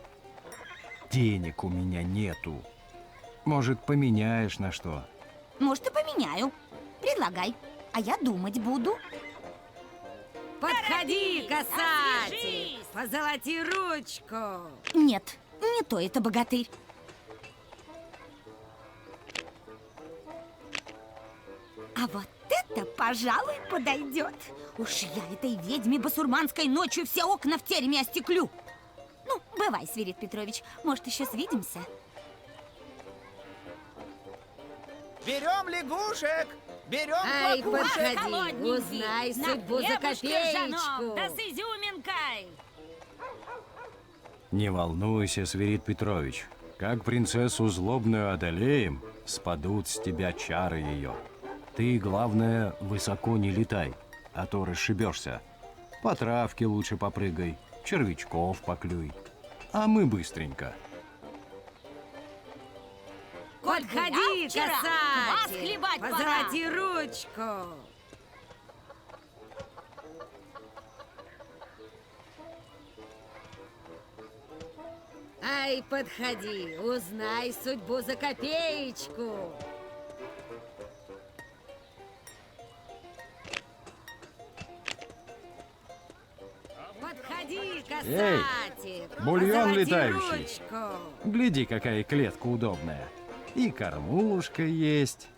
Денег у меня нету. Может, поменяешь на что? Может, и поменяю. Предлагай, а я думать буду. Подходи, касатель, позолоти ручку. Нет, не то это богатырь. А вот это, пожалуй, подойдет. Уж я этой ведьме басурманской ночью все окна в тереме остеклю. Ну, бывай, Свирид Петрович, может, еще свидимся? Берем лягушек! Берем Ай, клокушек! подходи, Холодненький, узнай на судьбу за хлебушке ржаном, копеечку. да с изюминкой. Не волнуйся, Свирид Петрович. Как принцессу злобную одолеем, спадут с тебя чары ее. Ты, главное, высоко не летай, а то расшибешься. По травке лучше попрыгай, червячков поклюй. А мы быстренько. Подходи, вчера, квас касатель, хлебать пора. позолоти ручку. Ай, подходи, узнай судьбу за копеечку. Подходи, касатель, бульон позолоти летающий. ручку. Гляди, какая клетка удобная. И кормушка есть.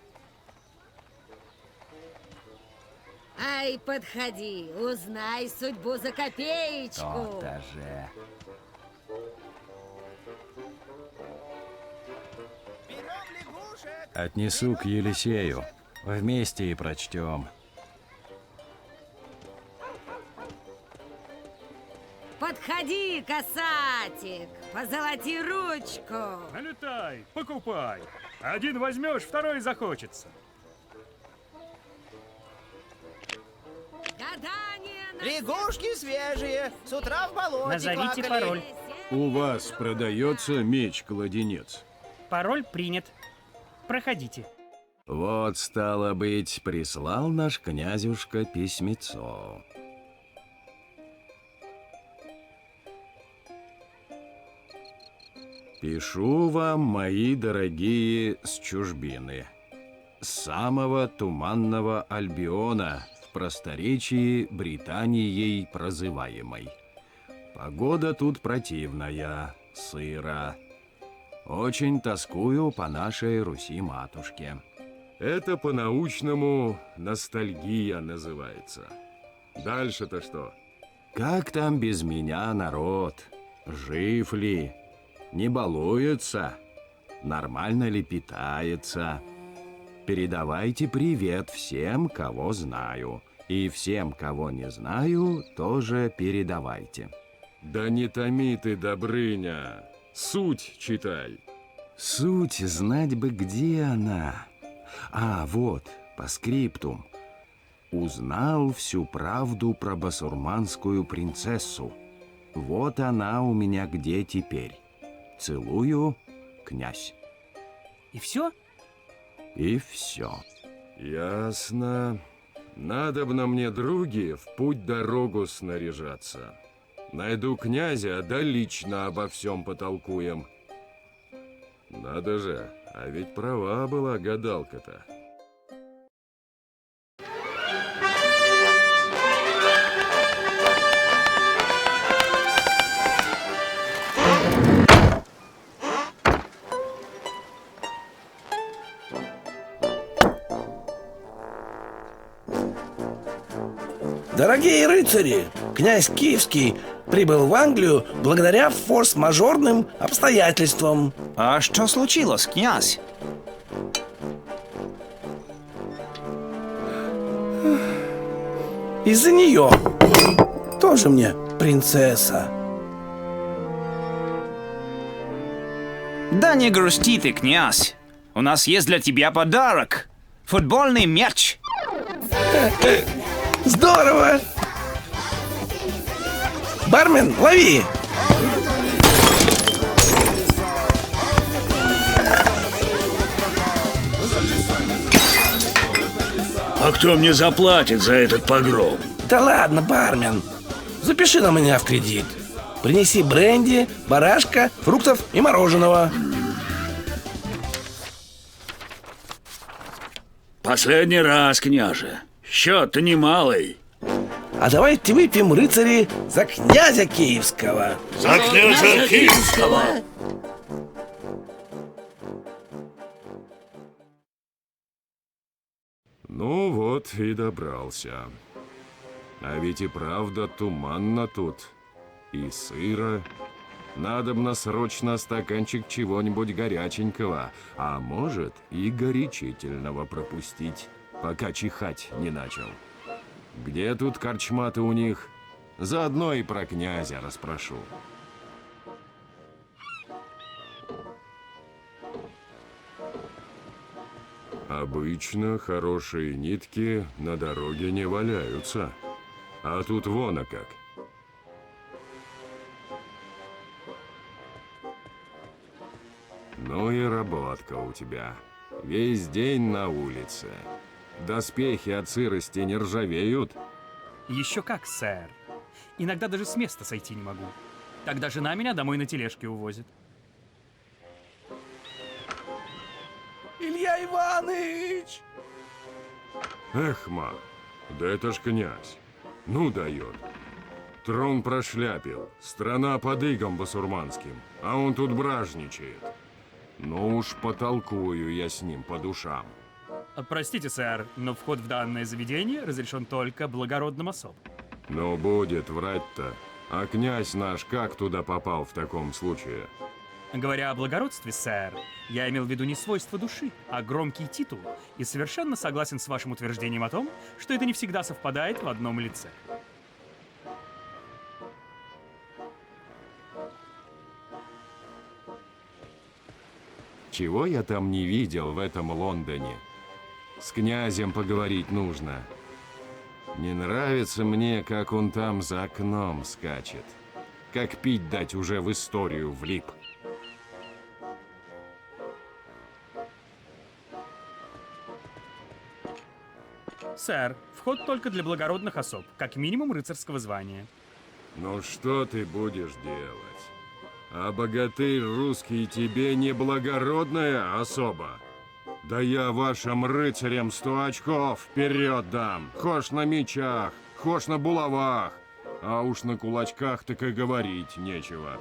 Ай, подходи, узнай судьбу за копеечку. То-то же. Отнесу к Елисею. Вместе и прочтем. Подходи, касатик, позолоти ручку. Налетай, покупай. Один возьмешь, второй захочется. Гадание на Лягушки свежие, с утра в болоте Назовите квакали. пароль. У вас продается меч-кладенец? Пароль принят. Проходите. Вот, стало быть, прислал наш князюшка письмецо. Пишу вам, мои дорогие с чужбины, с самого туманного Альбиона, в просторечии Британией прозываемой. Погода тут противная, сыра. Очень тоскую по нашей Руси-матушке. Это по-научному ностальгия называется. Дальше-то что? Как там без меня народ? Жив ли? Не балуется? Нормально ли питается? Передавайте привет всем, кого знаю. И всем, кого не знаю, тоже передавайте. Да не томи ты, Добрыня. Суть читай. Суть знать бы, где она. А, вот, по скриптум. Узнал всю правду про басурманскую принцессу. Вот она у меня где теперь. Целую, князь. И все? И все. Ясно. Надобно мне, други, в путь-дорогу снаряжаться. Найду князя, да лично обо всем потолкуем. Надо же, а ведь права была гадалка-то. Дорогие рыцари, князь Киевский прибыл в Англию благодаря форс-мажорным обстоятельствам. А что случилось, князь? Из-за нее. Тоже мне принцесса. Да не грусти ты, князь. У нас есть для тебя подарок. Футбольный мяч. Здорово! Бармен, лови! А кто мне заплатит за этот погром? Да ладно, бармен. Запиши на меня в кредит. Принеси бренди, барашка, фруктов и мороженого. Последний раз, княже. Счет-то немалый. А давайте выпьем, рыцари, за князя Киевского. За князя Киевского! Ну вот и добрался. А ведь и правда туманно тут. И сыро. Надобно срочно стаканчик чего-нибудь горяченького, а может и горячительного пропустить, пока чихать не начал. Где тут корчма-то у них? Заодно и про князя расспрошу. Обычно хорошие нитки на дороге не валяются. А тут вон как. Ну и работка у тебя. Весь день на улице. Доспехи от сырости не ржавеют? Еще как, сэр. Иногда даже с места сойти не могу. Тогда жена меня домой на тележке увозит. Илья Иваныч! Эх, ма, да это ж князь. Ну дает. Трон прошляпил, страна под игом басурманским, а он тут бражничает. Ну уж потолкую я с ним по душам. Простите, сэр, но вход в данное заведение разрешен только благородным особам. Ну будет врать-то. А князь наш как туда попал в таком случае? Говоря о благородстве, сэр, я имел в виду не свойства души, а громкий титул, и совершенно согласен с вашим утверждением о том, что это не всегда совпадает в одном лице. Чего я там не видел в этом Лондоне? С князем поговорить нужно. Не нравится мне, как он там за окном скачет. Как пить дать уже в историю влип. Сэр, вход только для благородных особ, как минимум рыцарского звания. Ну что ты будешь делать? А богатырь русский тебе не благородная особа? Да я вашим рыцарям 100 очков вперед дам. Хошь на мечах, хошь на булавах. А уж на кулачках так и говорить нечего.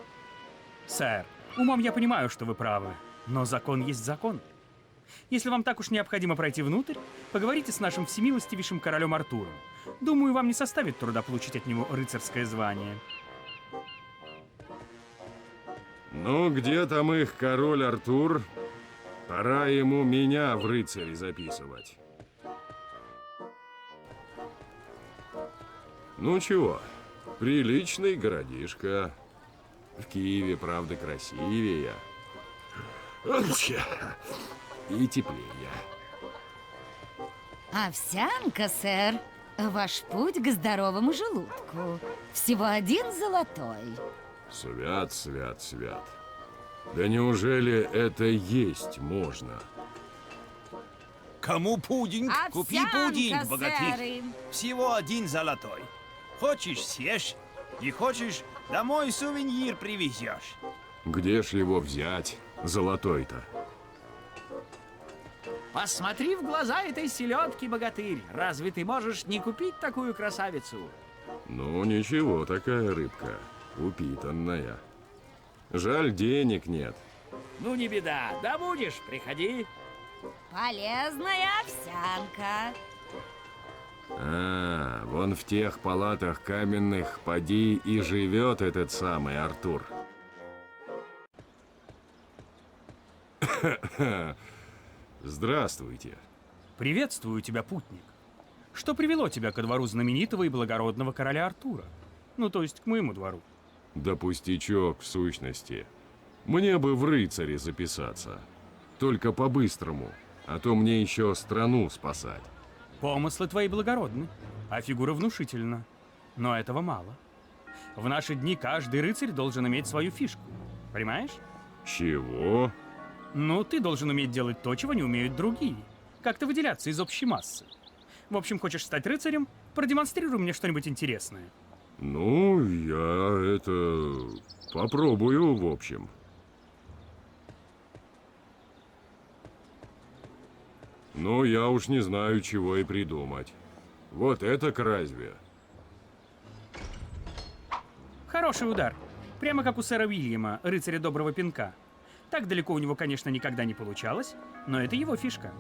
Сэр, умом я понимаю, что вы правы, но закон есть закон. Если вам так уж необходимо пройти внутрь, поговорите с нашим всемилостивейшим королем Артуром. Думаю, вам не составит труда получить от него рыцарское звание. Ну, где там их король Артур? Пора ему меня в рыцари записывать. Ну чего, приличный городишко. В Киеве, правда, красивее. И теплее. Овсянка, сэр. Ваш путь к здоровому желудку. Всего 1 золотой. Свят, свят, свят. Да неужели это есть можно? Кому пудинг? Купи Овсянка, пудинг, богатырь. сэры. Всего 1 золотой. Хочешь, съешь. Не хочешь, домой сувенир привезешь. Где ж его взять, золотой-то? Посмотри в глаза этой селедки, богатырь. Разве ты можешь не купить такую красавицу? Ну, ничего, такая рыбка. Упитанная. Жаль, денег нет. Ну, не беда. Добудешь, приходи. Полезная овсянка. А, вон в тех палатах каменных поди и живет этот самый Артур. Здравствуйте. Приветствую тебя, путник. Что привело тебя ко двору знаменитого и благородного короля Артура? Ну, то есть к моему двору. Да пустячок, в сущности. Мне бы в рыцаре записаться. Только по-быстрому, а то мне еще страну спасать. Помыслы твои благородны, а фигура внушительна. Но этого мало. В наши дни каждый рыцарь должен иметь свою фишку. Понимаешь? Чего? Ну, ты должен уметь делать то, чего не умеют другие. Как-то выделяться из общей массы. В общем, хочешь стать рыцарем? Продемонстрируй мне что-нибудь интересное. Ну, я попробую, в общем. Но я уж не знаю, чего и придумать. Вот это-ка разве? Хороший удар. Прямо как у сэра Уильяма, рыцаря доброго пинка. Так далеко у него, конечно, никогда не получалось, но это его фишка.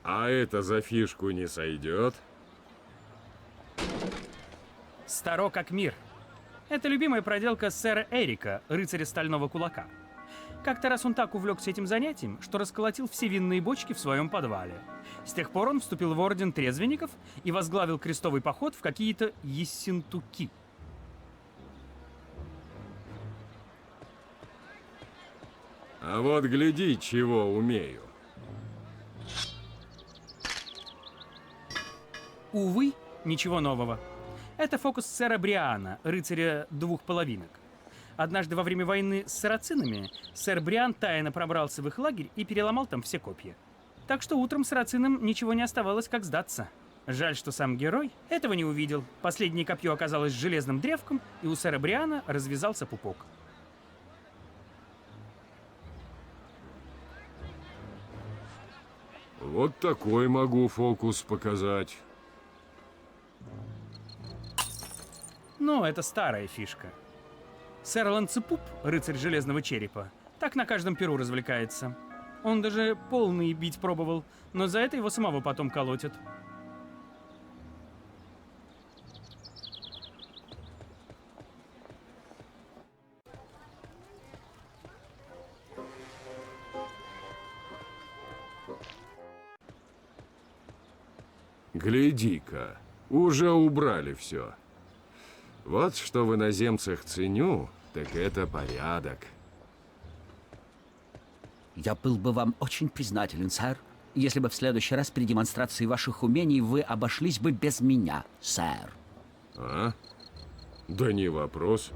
А это за фишку не сойдет? Старо как мир. Это любимая проделка сэра Эрика, рыцаря стального кулака. Как-то раз он так увлекся этим занятием, что расколотил все винные бочки в своем подвале. С тех пор он вступил в орден трезвенников и возглавил крестовый поход в какие-то Ессентуки. А вот гляди, чего умею. Увы, ничего нового. Это фокус сэра Бриана, рыцаря двух половинок. Однажды во время войны с сарацинами сэр Бриан тайно пробрался в их лагерь и переломал там все копья. Так что утром сарацинам ничего не оставалось, как сдаться. Жаль, что сам герой этого не увидел. Последнее копье оказалось железным древком, и у сэра Бриана развязался пупок. Вот такой могу фокус показать. Но это старая фишка. Сэр Ланцепуп, рыцарь железного черепа, так на каждом перу развлекается. Он даже полный бить пробовал, но за это его самого потом колотят. Гляди-ка, уже убрали все. Вот что в иноземцах ценю, так это порядок. Я был бы вам очень признателен, сэр, если бы в следующий раз при демонстрации ваших умений вы обошлись бы без меня, сэр. А? Да не вопрос.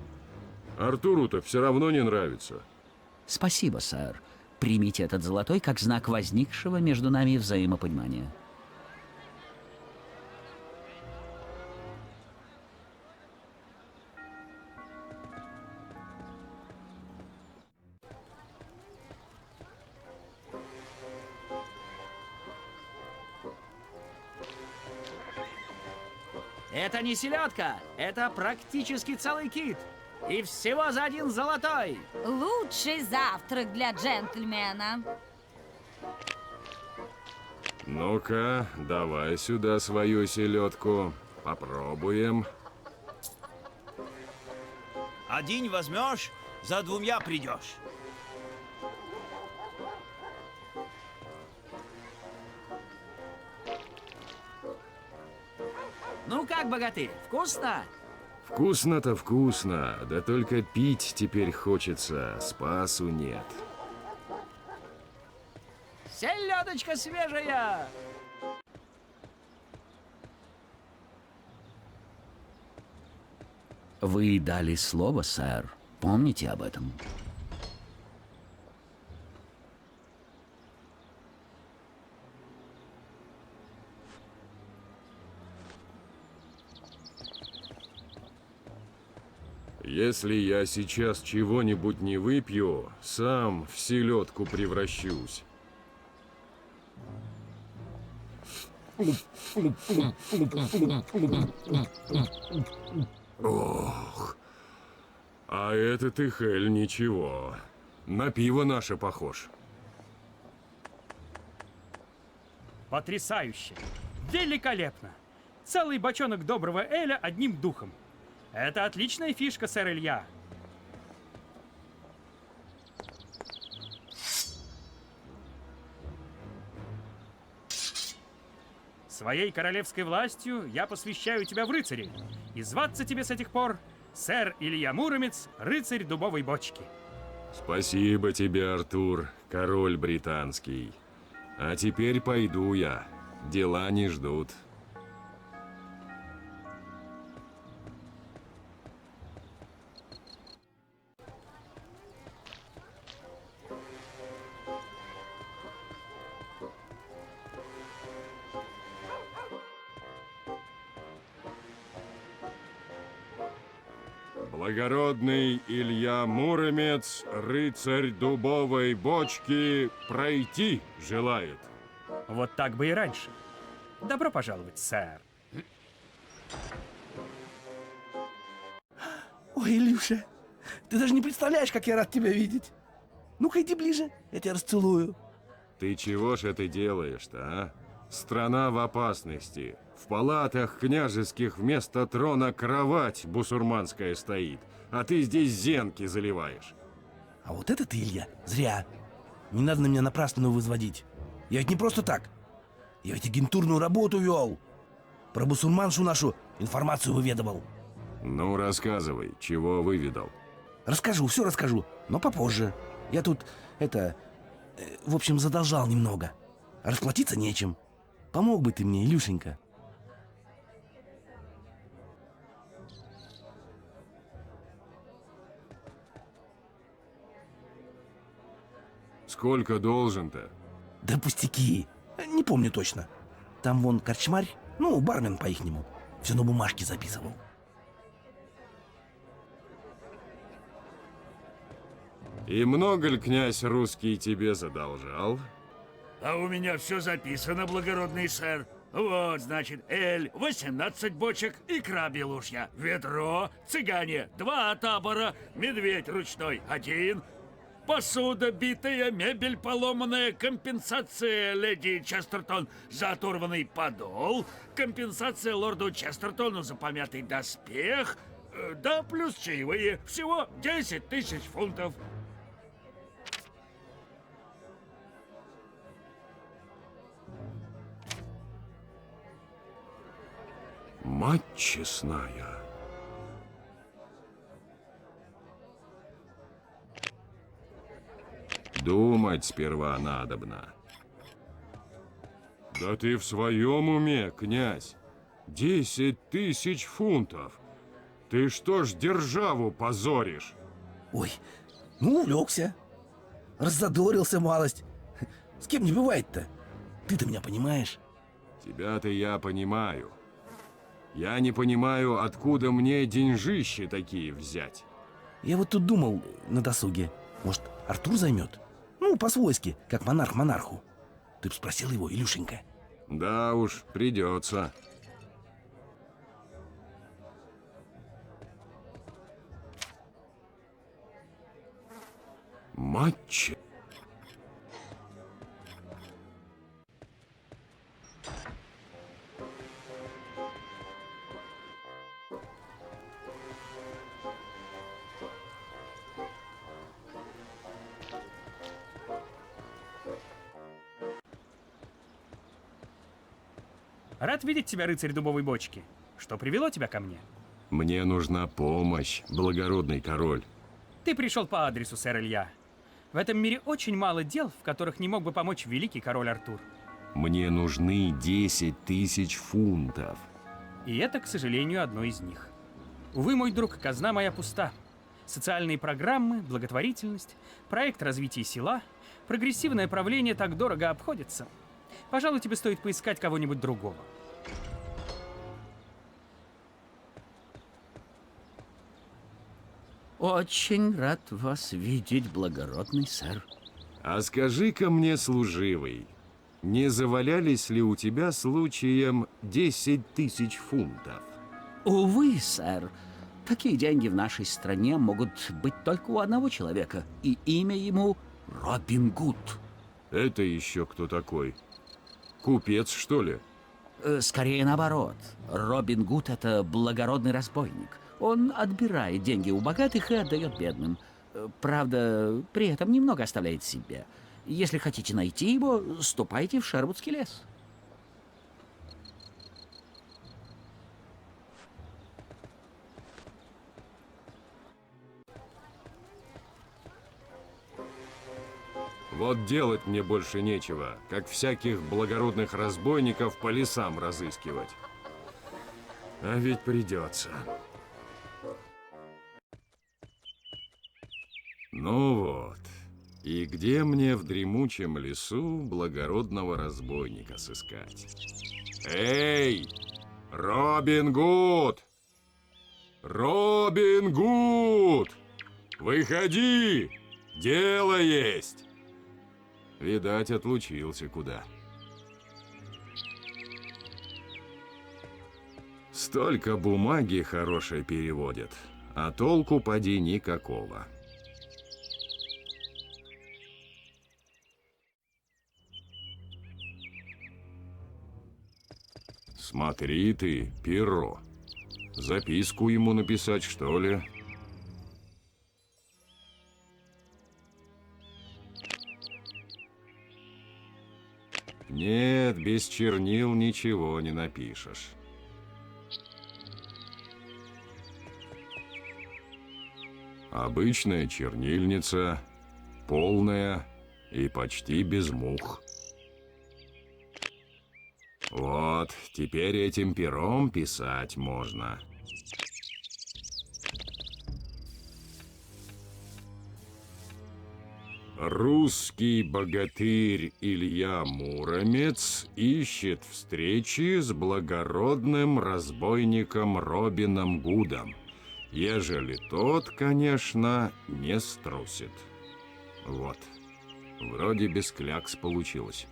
Артуру-то все равно не нравится. Спасибо, сэр. Примите этот золотой как знак возникшего между нами взаимопонимания. Это не селедка, это практически целый кит. И всего за 1 золотой. Лучший завтрак для джентльмена. Ну-ка, давай сюда свою селедку. Попробуем. 1 возьмешь, за 2 придешь. Ну как, богатырь, вкусно? Вкусно-то вкусно, да только пить теперь хочется, спасу нет. Селедочка свежая! Вы дали слово, сэр. Помните об этом? Если я сейчас чего-нибудь не выпью, сам в селедку превращусь. Ох, а этот Ихель ничего. На пиво наше похож. Потрясающе! Великолепно! Целый бочонок доброго эля одним духом. Это отличная фишка, сэр Илья. Своей королевской властью я посвящаю тебя в рыцари. И зваться тебе с этих пор сэр Илья Муромец, рыцарь дубовой бочки. Спасибо тебе, Артур, король британский. А теперь пойду я. Дела не ждут. Благородный Илья Муромец, рыцарь дубовой бочки, пройти желает. Вот так бы и раньше. Добро пожаловать, сэр. Ой, Илюша, ты даже не представляешь, как я рад тебя видеть. Ну-ка, иди ближе, я тебя расцелую. Ты чего ж это делаешь-то, а? Страна в опасности. В палатах княжеских вместо трона кровать бусурманская стоит, а ты здесь зенки заливаешь. А вот это ты, Илья, зря. Не надо на меня напрасно возводить. Я ведь не просто так. Я ведь агентурную работу вел. Про бусурманшу нашу информацию выведывал. Ну, рассказывай, чего выведал. Расскажу, все расскажу, но попозже. Я тут, в общем, задолжал немного. Расплатиться нечем. Помог бы ты мне, Илюшенька. Сколько должен-то? Да пустяки. Не помню точно. Там вон корчмарь, ну, бармен по-ихнему. Все на бумажке записывал. И много ли князь русский тебе задолжал? А у меня все записано, благородный сэр. Вот, значит, эль, 18 бочек, икра белушья, ведро, цыгане, 2 табора, медведь ручной, 1, посуда битая, мебель поломанная, компенсация леди Честертон за оторванный подол, компенсация лорду Честертону за помятый доспех, да плюс чаевые, всего 10 000 фунтов. Мать честная. Думать сперва надобно. Да ты в своем уме, князь? 10 000 фунтов. Ты что ж державу позоришь? Ой, ну увлекся. Раззадорился малость. С кем не бывает-то? Ты-то меня понимаешь? Тебя-то я понимаю. Я не понимаю, откуда мне деньжищи такие взять. Я вот тут думал на досуге. Может, Артур займет? Ну, по-свойски, как монарх монарху. Ты б спросил его, Илюшенька. Да уж, придется. Матч. Рад видеть тебя, рыцарь дубовой бочки. Что привело тебя ко мне? Мне нужна помощь, благородный король. Ты пришел по адресу, сэр Илья. В этом мире очень мало дел, в которых не мог бы помочь великий король Артур. Мне нужны 10 000 фунтов. И это, к сожалению, одно из них. Увы, мой друг, казна моя пуста. Социальные программы, благотворительность, проект развития села, прогрессивное правление так дорого обходятся. Пожалуй, тебе стоит поискать кого-нибудь другого. Очень рад вас видеть, благородный сэр. А скажи-ка мне, служивый, не завалялись ли у тебя случаем 10 тысяч фунтов? Увы, сэр, такие деньги в нашей стране могут быть только у одного человека, и имя ему Робин Гуд. Это еще кто такой? Купец, что ли? Скорее наоборот. Робин Гуд — это благородный разбойник. Он отбирает деньги у богатых и отдает бедным. Правда, при этом немного оставляет себе. Если хотите найти его, ступайте в Шервудский лес. Вот делать мне больше нечего, как всяких благородных разбойников по лесам разыскивать. А ведь придется. Ну вот, и где мне в дремучем лесу благородного разбойника сыскать? Эй, Робин Гуд! Робин Гуд! Выходи! Дело есть! Видать, отлучился куда. Столько бумаги хорошей переводят, а толку поди никакого. Смотри ты, перо. Записку ему написать, что ли? Нет, без чернил ничего не напишешь. Обычная чернильница, полная и почти без мух. Вот, теперь этим пером писать можно. Русский богатырь Илья Муромец ищет встречи с благородным разбойником Робином Гудом, ежели тот, конечно, не струсит. Вот, вроде без клякс получилось.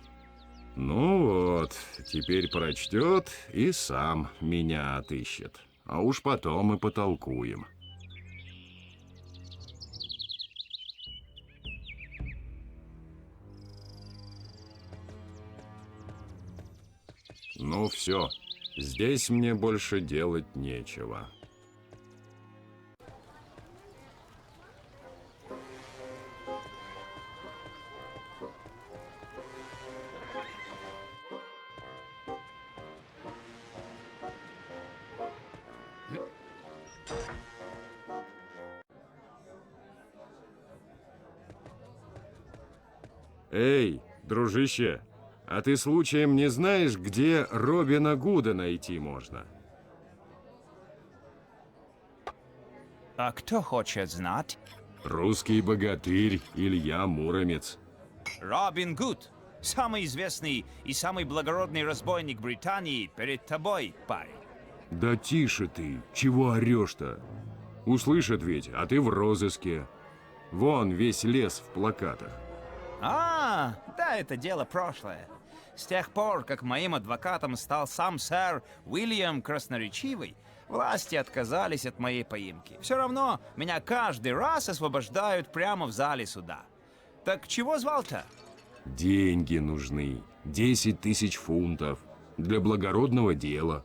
Ну вот, теперь прочтет и сам меня отыщет. А уж потом и потолкуем. Ну все, здесь мне больше делать нечего. Эй, дружище, а ты случаем не знаешь, где Робина Гуда найти можно? А кто хочет знать? Русский богатырь Илья Муромец. Робин Гуд, самый известный и самый благородный разбойник Британии, перед тобой, парень. Да тише ты, чего орешь-то? Услышат ведь, а ты в розыске. Вон весь лес в плакатах. А, да, это дело прошлое. С тех пор, как моим адвокатом стал сам сэр Уильям Красноречивый, власти отказались от моей поимки. Все равно меня каждый раз освобождают прямо в зале суда. Так чего звал-то? Деньги нужны. 10 тысяч фунтов. Для благородного дела.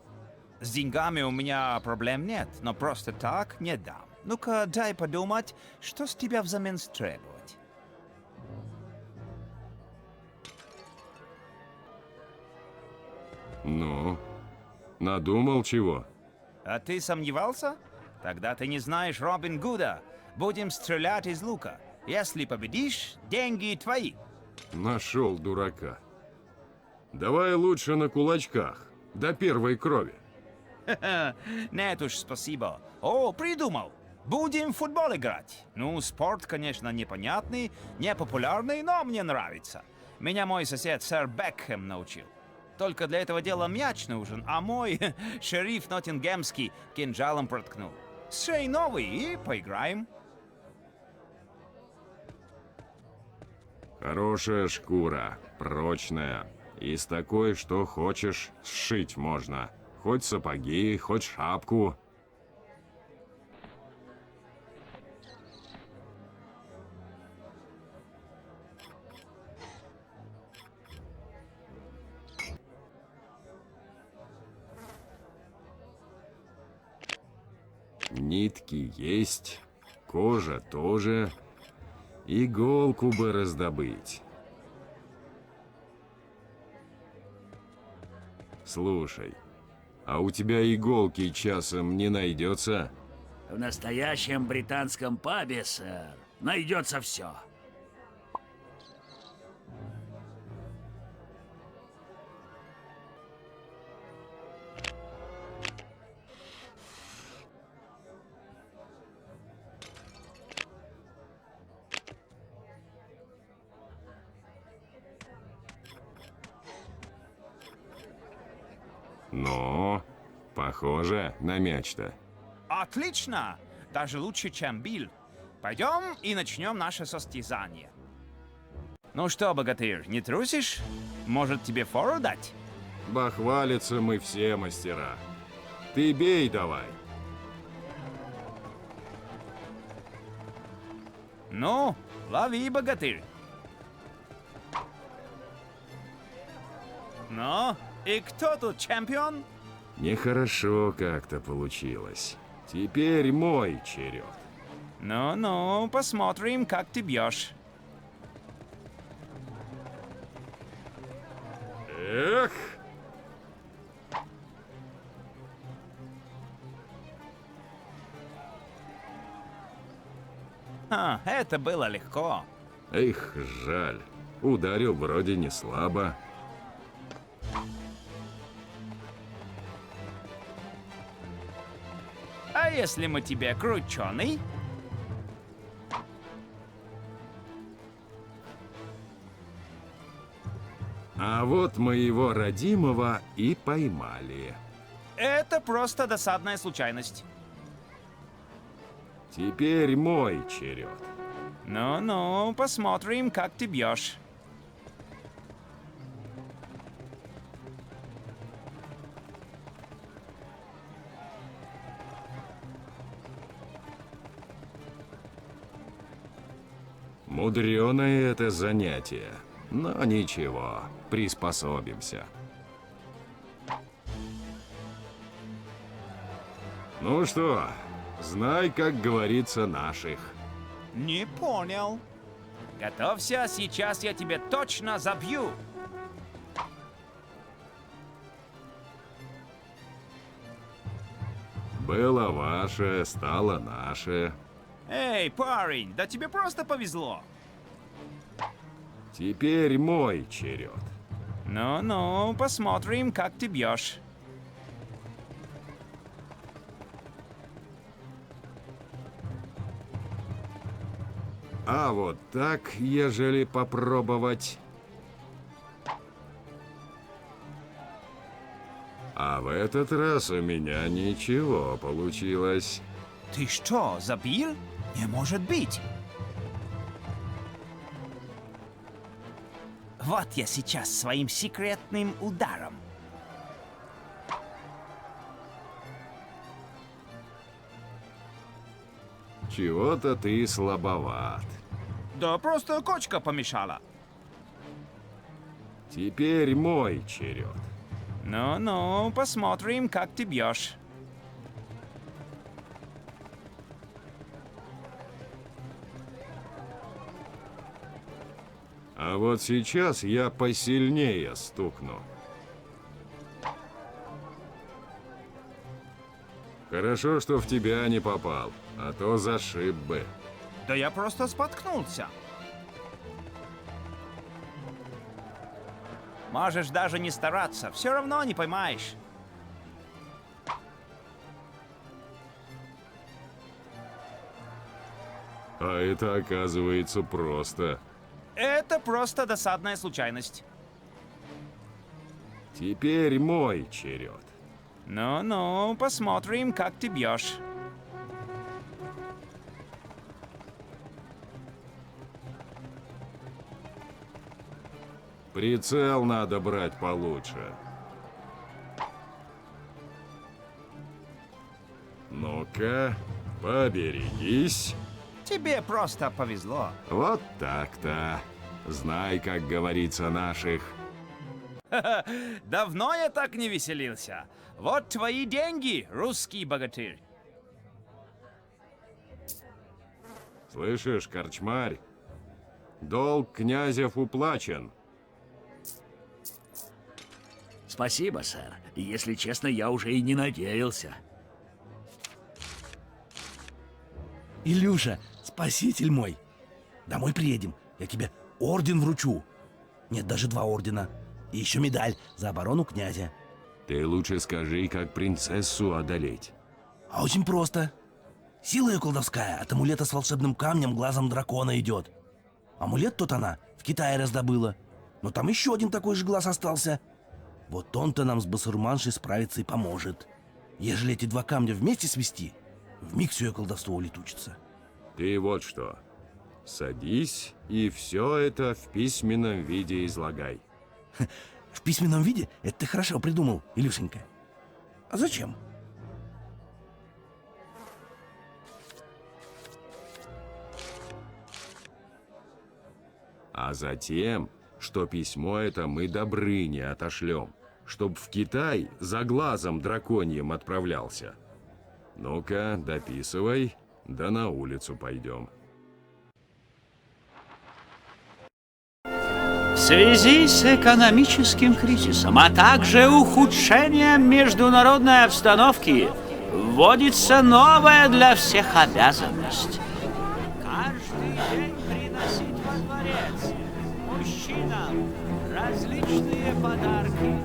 С деньгами у меня проблем нет, но просто так не дам. Ну-ка, дай подумать, что с тебя взамен требовать. Ну, надумал чего? А ты сомневался? Тогда ты не знаешь Робин Гуда. Будем стрелять из лука. Если победишь, деньги твои. Нашел дурака. Давай лучше на кулачках, до первой крови. Нет уж, спасибо. О, придумал. Будем в футбол играть. Ну, спорт, конечно, непонятный, непопулярный, но мне нравится. Меня мой сосед сэр Бекхэм научил. Только для этого дела мяч нужен, а мой шериф Ноттингемский кинжалом проткнул. Сшей новый и поиграем. Хорошая шкура, прочная. Из такой, что хочешь, сшить можно. Хоть сапоги, хоть шапку. Нитки есть, кожа тоже. Иголку бы раздобыть. Слушай, а у тебя иголки часом не найдется? В настоящем британском пабе, сэр, найдется все. Но, похоже на мяч-то. Отлично! Даже лучше, чем Билл. Пойдем и начнем наше состязание. Ну что, богатырь, не трусишь? Может, тебе фору дать? Бахвалиться мы все мастера. Ты бей давай. Ну, лови, богатырь. Ну, и кто тут чемпион? Нехорошо как-то получилось. Теперь мой черед. Ну-ну, посмотрим, как ты бьешь. Эх! Это было легко. Эх, жаль. Ударил вроде не слабо. А если мы тебе крученый? А вот моего родимого и поймали. Это просто досадная случайность. Теперь мой черед. Ну-ну, посмотрим, как ты бьешь. Мудреное это занятие. Но ничего, приспособимся. Ну что, знай, как говорится, наших. Не понял. Готовься, сейчас я тебе точно забью. Было ваше, стало наше. Эй, парень, да тебе просто повезло. Теперь мой черед. Ну-ну, посмотрим, как ты бьешь. А вот так, ежели попробовать. А в этот раз у меня ничего получилось. Ты что, забил? Не может быть. Вот я сейчас своим секретным ударом. Чего-то ты слабоват. Да просто кочка помешала. Теперь мой черед. Ну-ну, посмотрим, как ты бьешь. А вот сейчас я посильнее стукну. Хорошо, что в тебя не попал, а то зашиб бы. Да я просто споткнулся. Можешь даже не стараться, все равно не поймаешь. А это оказывается просто. Это просто досадная случайность. Теперь мой черед. Ну-ну, посмотрим, как ты бьешь. Прицел надо брать получше. Ну-ка, поберегись. Тебе просто повезло. Вот так-то. Знай, как говорится, наших. Давно я так не веселился. Вот твои деньги, русский богатырь. Слышишь, корчмарь? Долг князев уплачен. Спасибо, сэр. Если честно, я уже и не надеялся. Илюша, спаситель мой. Домой приедем, я тебе орден вручу. Нет, даже 2 ордена. И еще медаль за оборону князя. Ты лучше скажи, как принцессу одолеть. А очень просто. Сила ее колдовская от амулета с волшебным камнем глазом дракона идет. Амулет тот она в Китае раздобыла. Но там еще один такой же глаз остался. Вот он-то нам с басурманшей справиться и поможет. Ежели эти 2 камня вместе свести, вмиг все ее колдовство улетучится. Ты вот что. Садись и все это в письменном виде излагай. В письменном виде? Это ты хорошо придумал, Илюшенька. А зачем? А затем, что письмо это мы Добрыне отошлем, чтоб в Китай за глазом драконьим отправлялся. Ну-ка, дописывай, да на улицу пойдем. В связи с экономическим кризисом, а также ухудшением международной обстановки, вводится новая для всех обязанность. Каждый день приносить во дворец мужчинам различные подарки,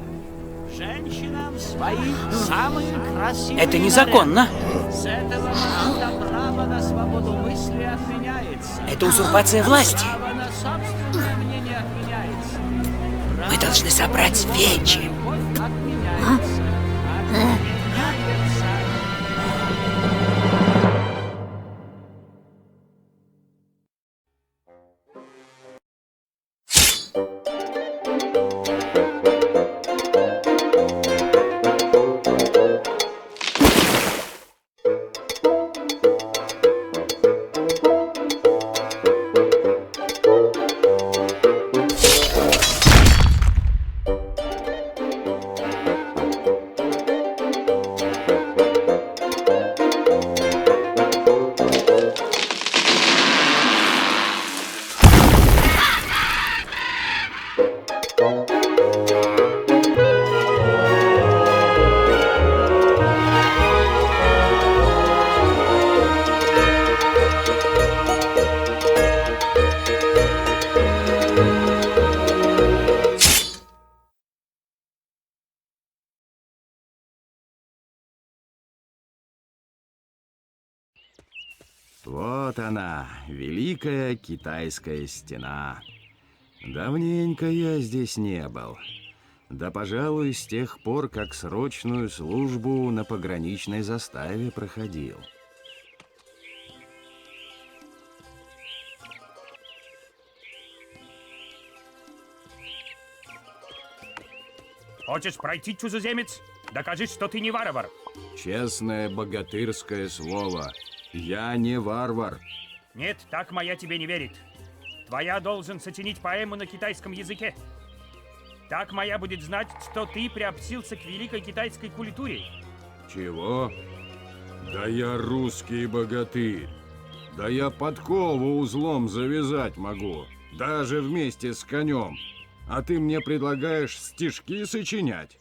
женщинам свои самые красивые. Это незаконно. наряды. С этого момента право на свободу мысли отменяется. Это узурпация власти. Право на собственное мнение отменяется. Мы должны собрать вечи. Вот она, Великая Китайская стена. Давненько я здесь не был. Да, пожалуй, с тех пор, как срочную службу на пограничной заставе проходил. Хочешь пройти, чужеземец? Докажи, что ты не варвар. Честное богатырское слово. Я не варвар. Нет, так моя тебе не верит. Твоя должен сочинить поэму на китайском языке. Так моя будет знать, что ты приобщился к великой китайской культуре. Чего? Да я русский богатырь. Да я подкову узлом завязать могу. Даже вместе с конем. А ты мне предлагаешь стишки сочинять?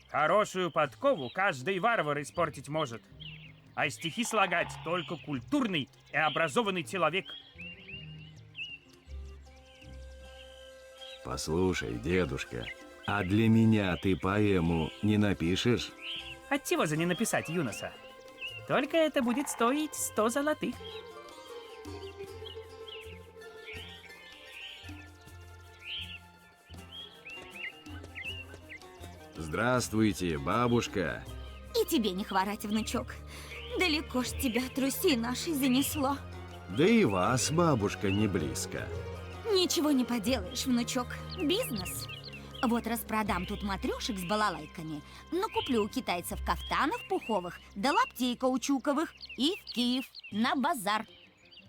Хорошую подкову каждый варвар испортить может. А стихи слагать только культурный и образованный человек. Послушай, дедушка, а для меня ты поэму не напишешь? Отчего же не написать, юноса? Только это будет стоить 100 золотых. Здравствуйте, бабушка. И тебе не хворать, внучок. Далеко ж тебя от Руси нашей занесло. Да и вас, бабушка, не близко. Ничего не поделаешь, внучок. Бизнес. Вот распродам тут матрешек с балалайками, накуплю у китайцев кафтанов пуховых да лаптей каучуковых и в Киев на базар.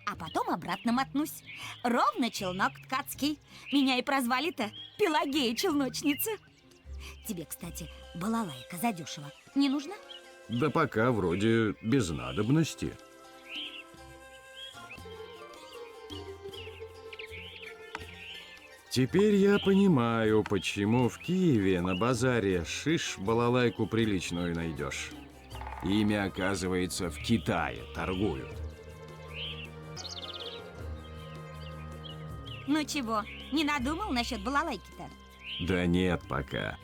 А потом обратно мотнусь. Ровно челнок ткацкий. Меня и прозвали-то Пелагея-челночница. Тебе, кстати, балалайка задешево не нужна? Да пока вроде без надобности. Теперь я понимаю, почему в Киеве на базаре шиш балалайку приличную найдешь. Ими, оказывается, в Китае торгуют. Ну чего, не надумал насчет балалайки-то? Да нет пока.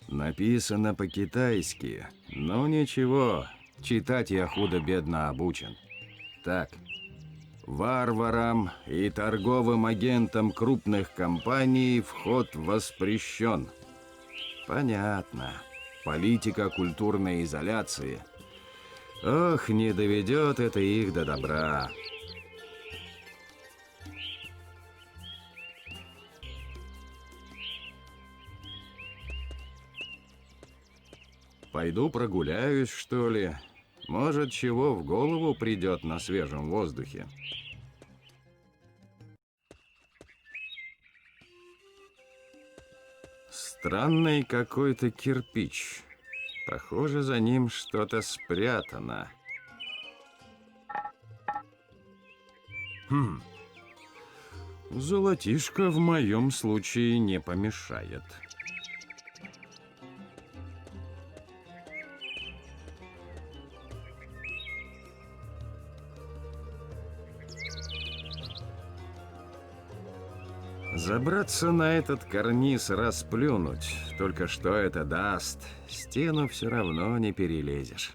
Написано по-китайски, но ничего, читать я худо-бедно обучен. Так, варварам и торговым агентам крупных компаний вход воспрещен. Понятно. Политика культурной изоляции. Ох, не доведет это их до добра. Пойду прогуляюсь, что ли? Может, чего в голову придет на свежем воздухе. Странный какой-то кирпич. Похоже, за ним что-то спрятано. Золотишко в моем случае не помешает. Забраться на этот карниз, расплюнуть. Только что это даст? Стену все равно не перелезешь.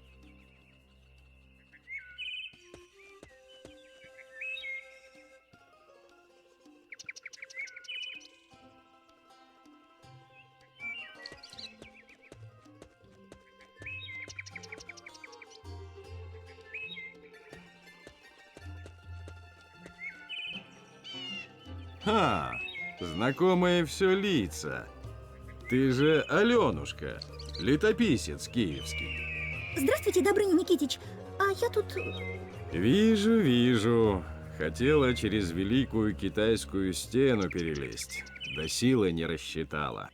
Ха! Знакомые все лица. Ты же Аленушка, летописец киевский. Здравствуйте, Добрыня Никитич. А я тут... Вижу, вижу. Хотела через Великую Китайскую стену перелезть. Да силы не рассчитала.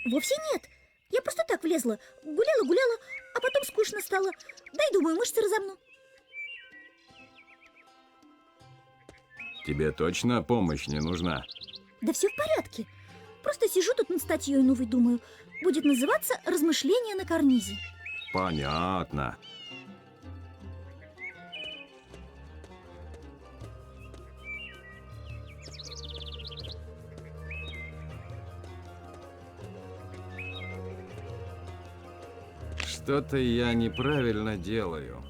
Вовсе нет. Я просто так влезла. Гуляла, а потом скучно стало. Дай, думаю, мышцы разомну. Тебе точно помощь не нужна? Да все в порядке. Просто сижу тут над статьей новой, думаю. Будет называться «Размышления на карнизе». Понятно. Что-то я неправильно делаю.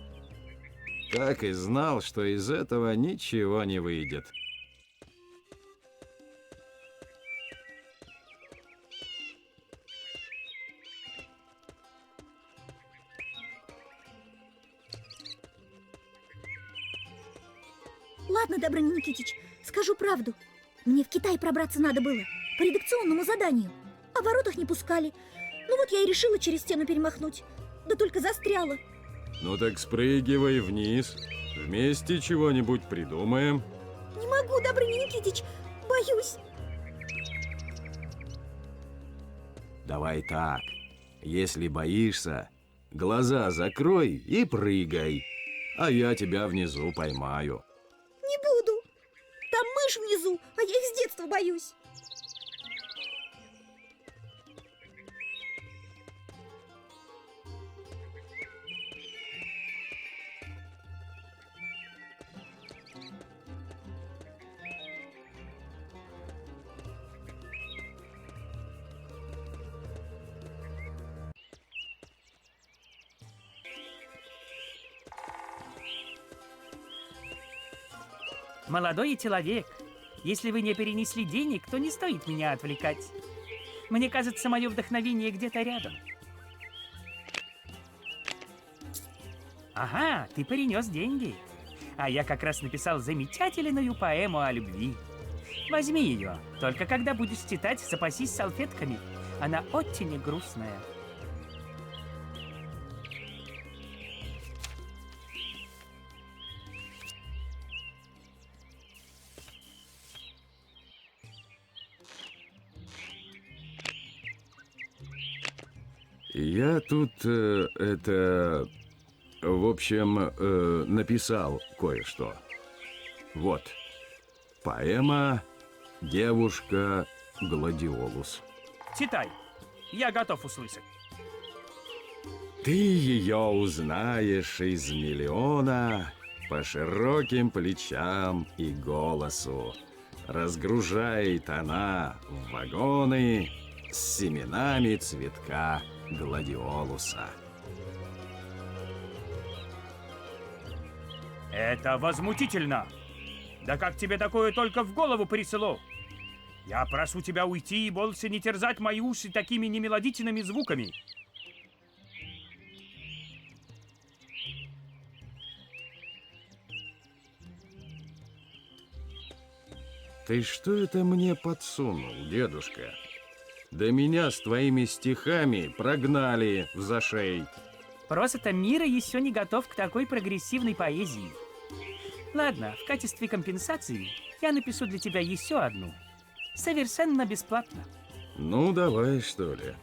Так и знал, что из этого ничего не выйдет. Ладно, Добрыня Никитич, скажу правду. Мне в Китай пробраться надо было, по редакционному заданию. А в воротах не пускали. Ну вот я и решила через стену перемахнуть. Да только застряла. Ну так спрыгивай вниз. Вместе чего-нибудь придумаем. Не могу, Добрыня Никитич, боюсь. Давай так. Если боишься, глаза закрой и прыгай. А я тебя внизу поймаю. Не буду. Там мышь внизу, а я их с детства боюсь. Молодой человек, если вы не перенесли денег, то не стоит меня отвлекать. Мне кажется, мое вдохновение где-то рядом. Ага, ты перенес деньги. А я как раз написал замечательную поэму о любви. Возьми ее. Только когда будешь читать, запасись салфетками. Она очень грустная. Я тут, в общем, написал кое-что. Вот. Поэма «Девушка Гладиолус». Читай. Я готов услышать. Ты ее узнаешь из миллиона по широким плечам и голосу. Разгружает она в вагоны с семенами цветка гладиолуса. Это возмутительно. Да как тебе такое только в голову пришло? Я прошу тебя уйти и больше не терзать мои уши такими немелодичными звуками. Ты что это мне подсунул, дедушка? Да меня с твоими стихами прогнали в зашей. Просто мира еще не готов к такой прогрессивной поэзии. Ладно, в качестве компенсации я напишу для тебя еще одну. Совершенно бесплатно. Ну, давай, что ли.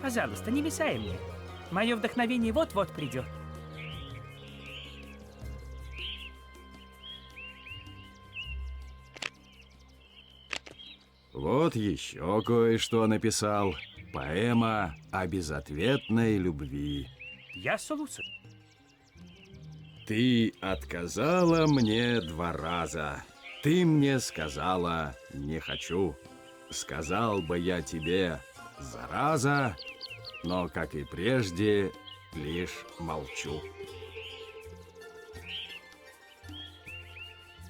Пожалуйста, не мешай мне. Мое вдохновение вот-вот придет. Вот еще кое-что написал. Поэма о безответной любви. Я слушаю. Ты отказала мне 2 раза. Ты мне сказала «не хочу». Сказал бы я тебе «зараза», но, как и прежде, лишь молчу.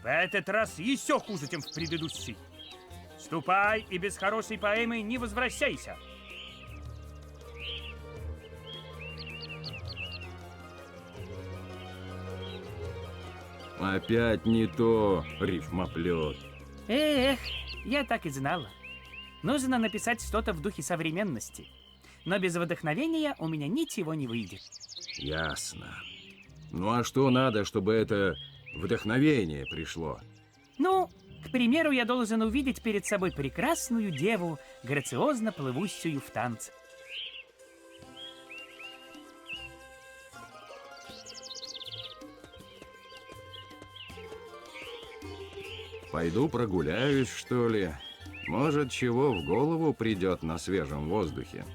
В этот раз еще хуже, чем в предыдущий. Ступай и без хорошей поэмы не возвращайся. Опять не то, рифмоплет. Эх, я так и знала. Нужно написать что-то в духе современности. Но без вдохновения у меня ничего не выйдет. Ясно. Ну а что надо, чтобы это вдохновение пришло? Ну, к примеру, я должен увидеть перед собой прекрасную деву, грациозно плывущую в танце. Пойду прогуляюсь, что ли? Может, чего в голову придет на свежем воздухе?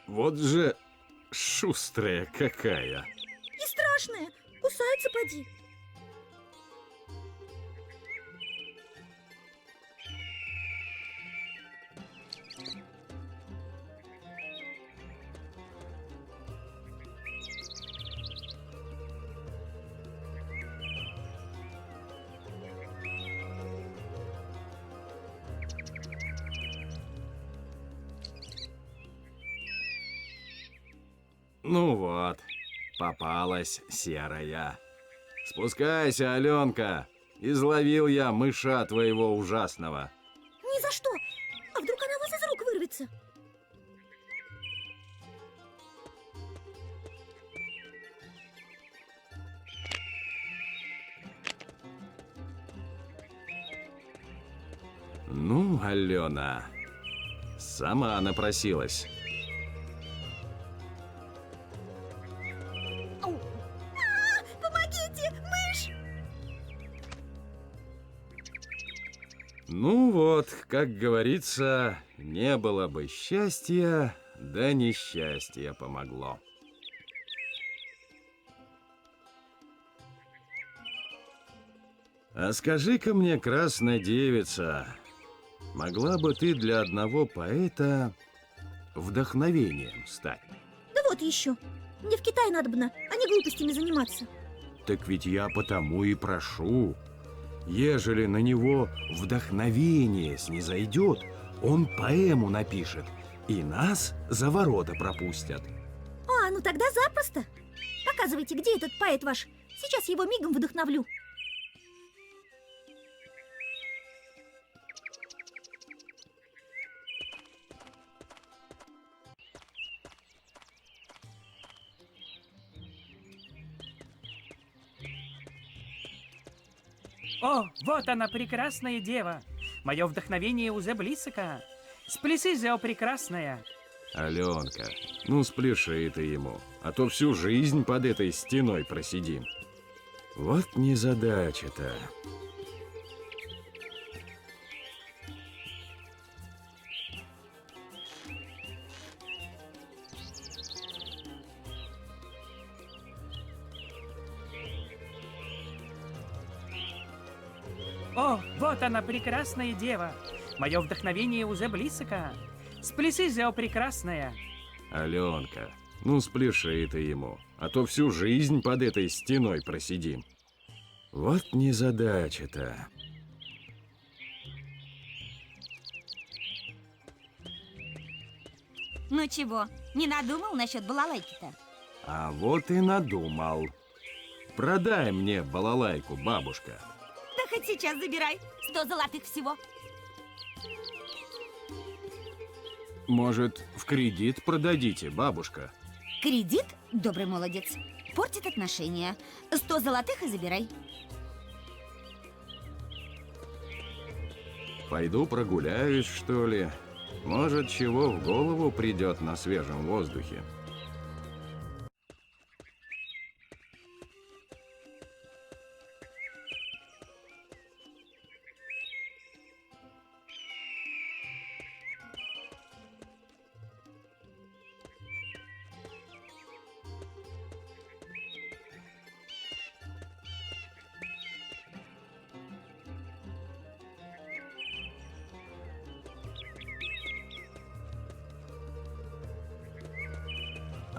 Вот же шустрая какая. И страшная. Кусается поди. Ну вот, попалась серая. Спускайся, Аленка. Изловил я мыша твоего ужасного. Ни за что. А вдруг она вас из рук вырвется? Ну, Алена, сама напросилась. Помогите, мышь! Ну вот, как говорится, не было бы счастья, да несчастье помогло. А скажи-ка мне, красная девица, могла бы ты для одного поэта вдохновением стать. Да вот еще. Мне в Китай надобно, а не глупостями заниматься. Так ведь я потому и прошу. Ежели на него вдохновение снизойдет, он поэму напишет, и нас за ворота пропустят. А, ну тогда запросто. Показывайте, где этот поэт ваш. Сейчас его мигом вдохновлю. О, вот она, прекрасная дева. Мое вдохновение уже близко. Спляси же, о прекрасная. Аленка, ну спляши ты ему, а то всю жизнь под этой стеной просидим. Вот незадача-то. О, вот она, прекрасная дева. Мое вдохновение уже близко. Спляси же, о прекрасная. Аленка, ну спляши ты ему, а то всю жизнь под этой стеной просидим. Вот незадача-то. Ну чего, не надумал насчет балалайки-то? А вот и надумал. Продай мне балалайку, бабушка. Да хоть сейчас забирай. 100 золотых всего. Может, в кредит продадите, бабушка? Кредит, добрый молодец, портит отношения. 100 золотых и забирай. Пойду прогуляюсь, что ли? Может, чего в голову придет на свежем воздухе.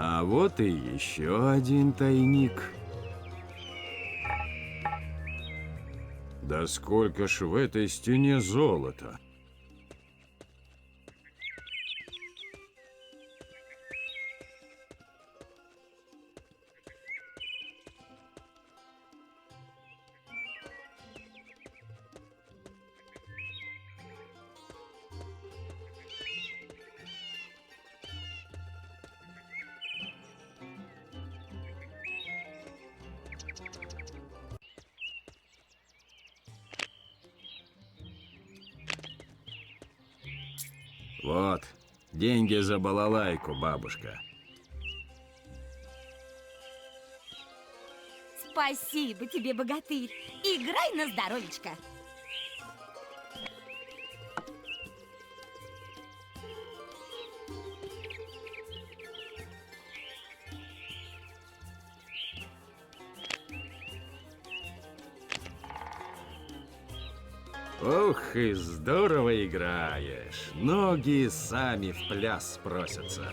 А вот и еще один тайник. Да сколько ж в этой стене золота! Вот, деньги за балалайку, бабушка. Спасибо тебе, богатырь. Играй на здоровечко. Ох, и здорово играешь. Ноги сами в пляс просятся.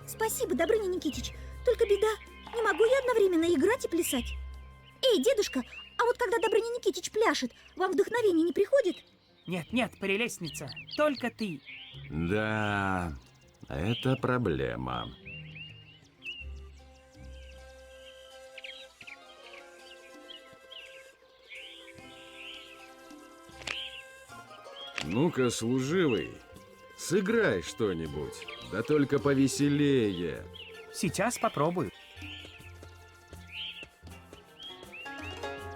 Спасибо, Добрыня Никитич. Только беда, не могу я одновременно играть и плясать. Эй, дедушка, а вот когда Добрыня Никитич пляшет, вам вдохновение не приходит? Нет, нет, прелестница, только ты. Да, это проблема. Ну-ка, служивый, сыграй что-нибудь, да только повеселее. Сейчас попробую.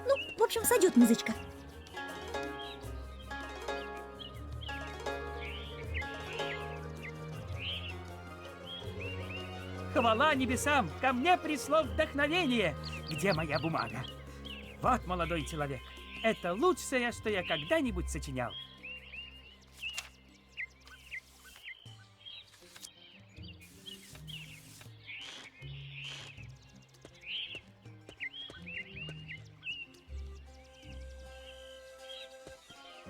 Ну, в общем, сойдет музычка. Хвала небесам, ко мне пришло вдохновение. Где моя бумага? Вот, молодой человек, это лучшее, что я когда-нибудь сочинял.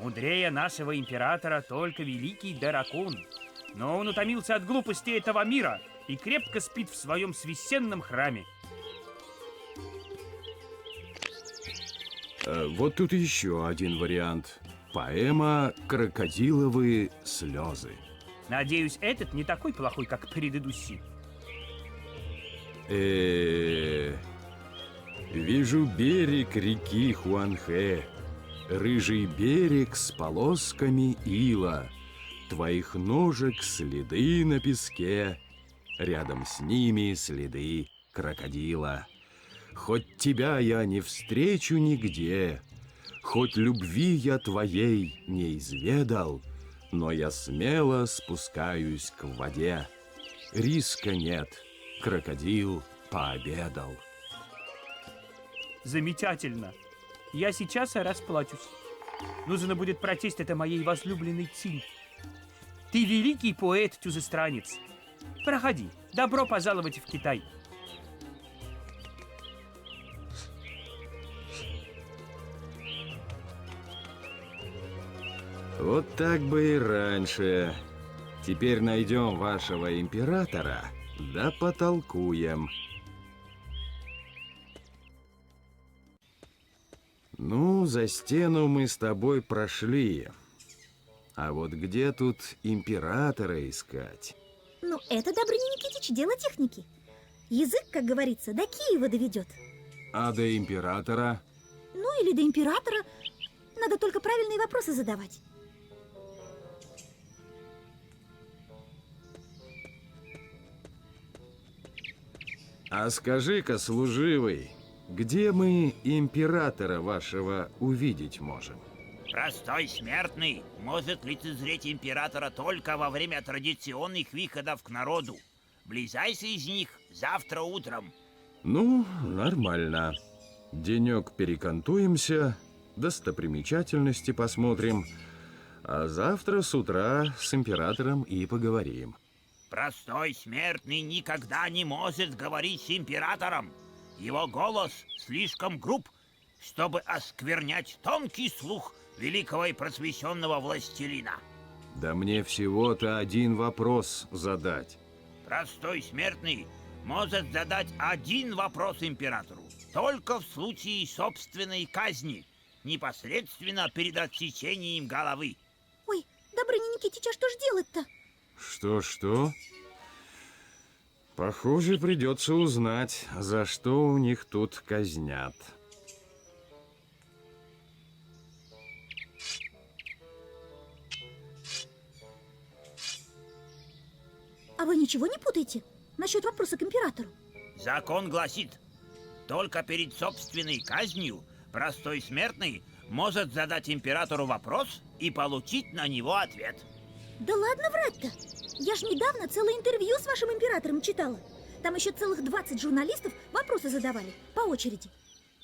Мудрее нашего императора только великий дракон. Но он утомился от глупости этого мира и крепко спит в своем священном храме. Вот тут еще один вариант. Поэма «Крокодиловые слезы». Надеюсь, этот не такой плохой, как предыдущий. Вижу берег реки Хуанхэ, рыжий берег с полосками ила, твоих ножек следы на песке, рядом с ними следы крокодила. Хоть тебя я не встречу нигде, хоть любви я твоей не изведал, но я смело спускаюсь к воде. Риска нет, крокодил пообедал. Замечательно. Я сейчас расплачусь. Нужно будет прочесть это моей возлюбленной Цинь. Ты великий поэт-чужестранец. Проходи. Добро пожаловать в Китай. Вот так бы и раньше. Теперь найдем вашего императора, да потолкуем. Ну, за стену мы с тобой прошли. А вот где тут императора искать? Ну, это, Добрыня Никитич, дело техники. Язык, как говорится, до Киева доведет. А до императора? Ну, или до императора. Надо только правильные вопросы задавать. А скажи-ка, служивый, где мы императора вашего увидеть можем? Простой смертный может лицезреть императора только во время традиционных выходов к народу. Ближайший из них завтра утром. Ну, нормально. Денек перекантуемся, достопримечательности посмотрим, а завтра с утра с императором и поговорим. Простой смертный никогда не может говорить с императором. Его голос слишком груб, чтобы осквернять тонкий слух великого и просвещенного властелина. Да мне всего-то один вопрос задать. Простой смертный может задать один вопрос императору, только в случае собственной казни, непосредственно перед отсечением головы. Ой, Добрыня Никитич, а что ж делать-то? Что? Похоже, придется узнать, за что у них тут казнят. А вы ничего не путаете насчет вопроса к императору? Закон гласит, только перед собственной казнью простой смертный может задать императору вопрос и получить на него ответ. Да ладно врать-то! Я ж недавно целое интервью с вашим императором читала. Там еще целых 20 журналистов вопросы задавали по очереди.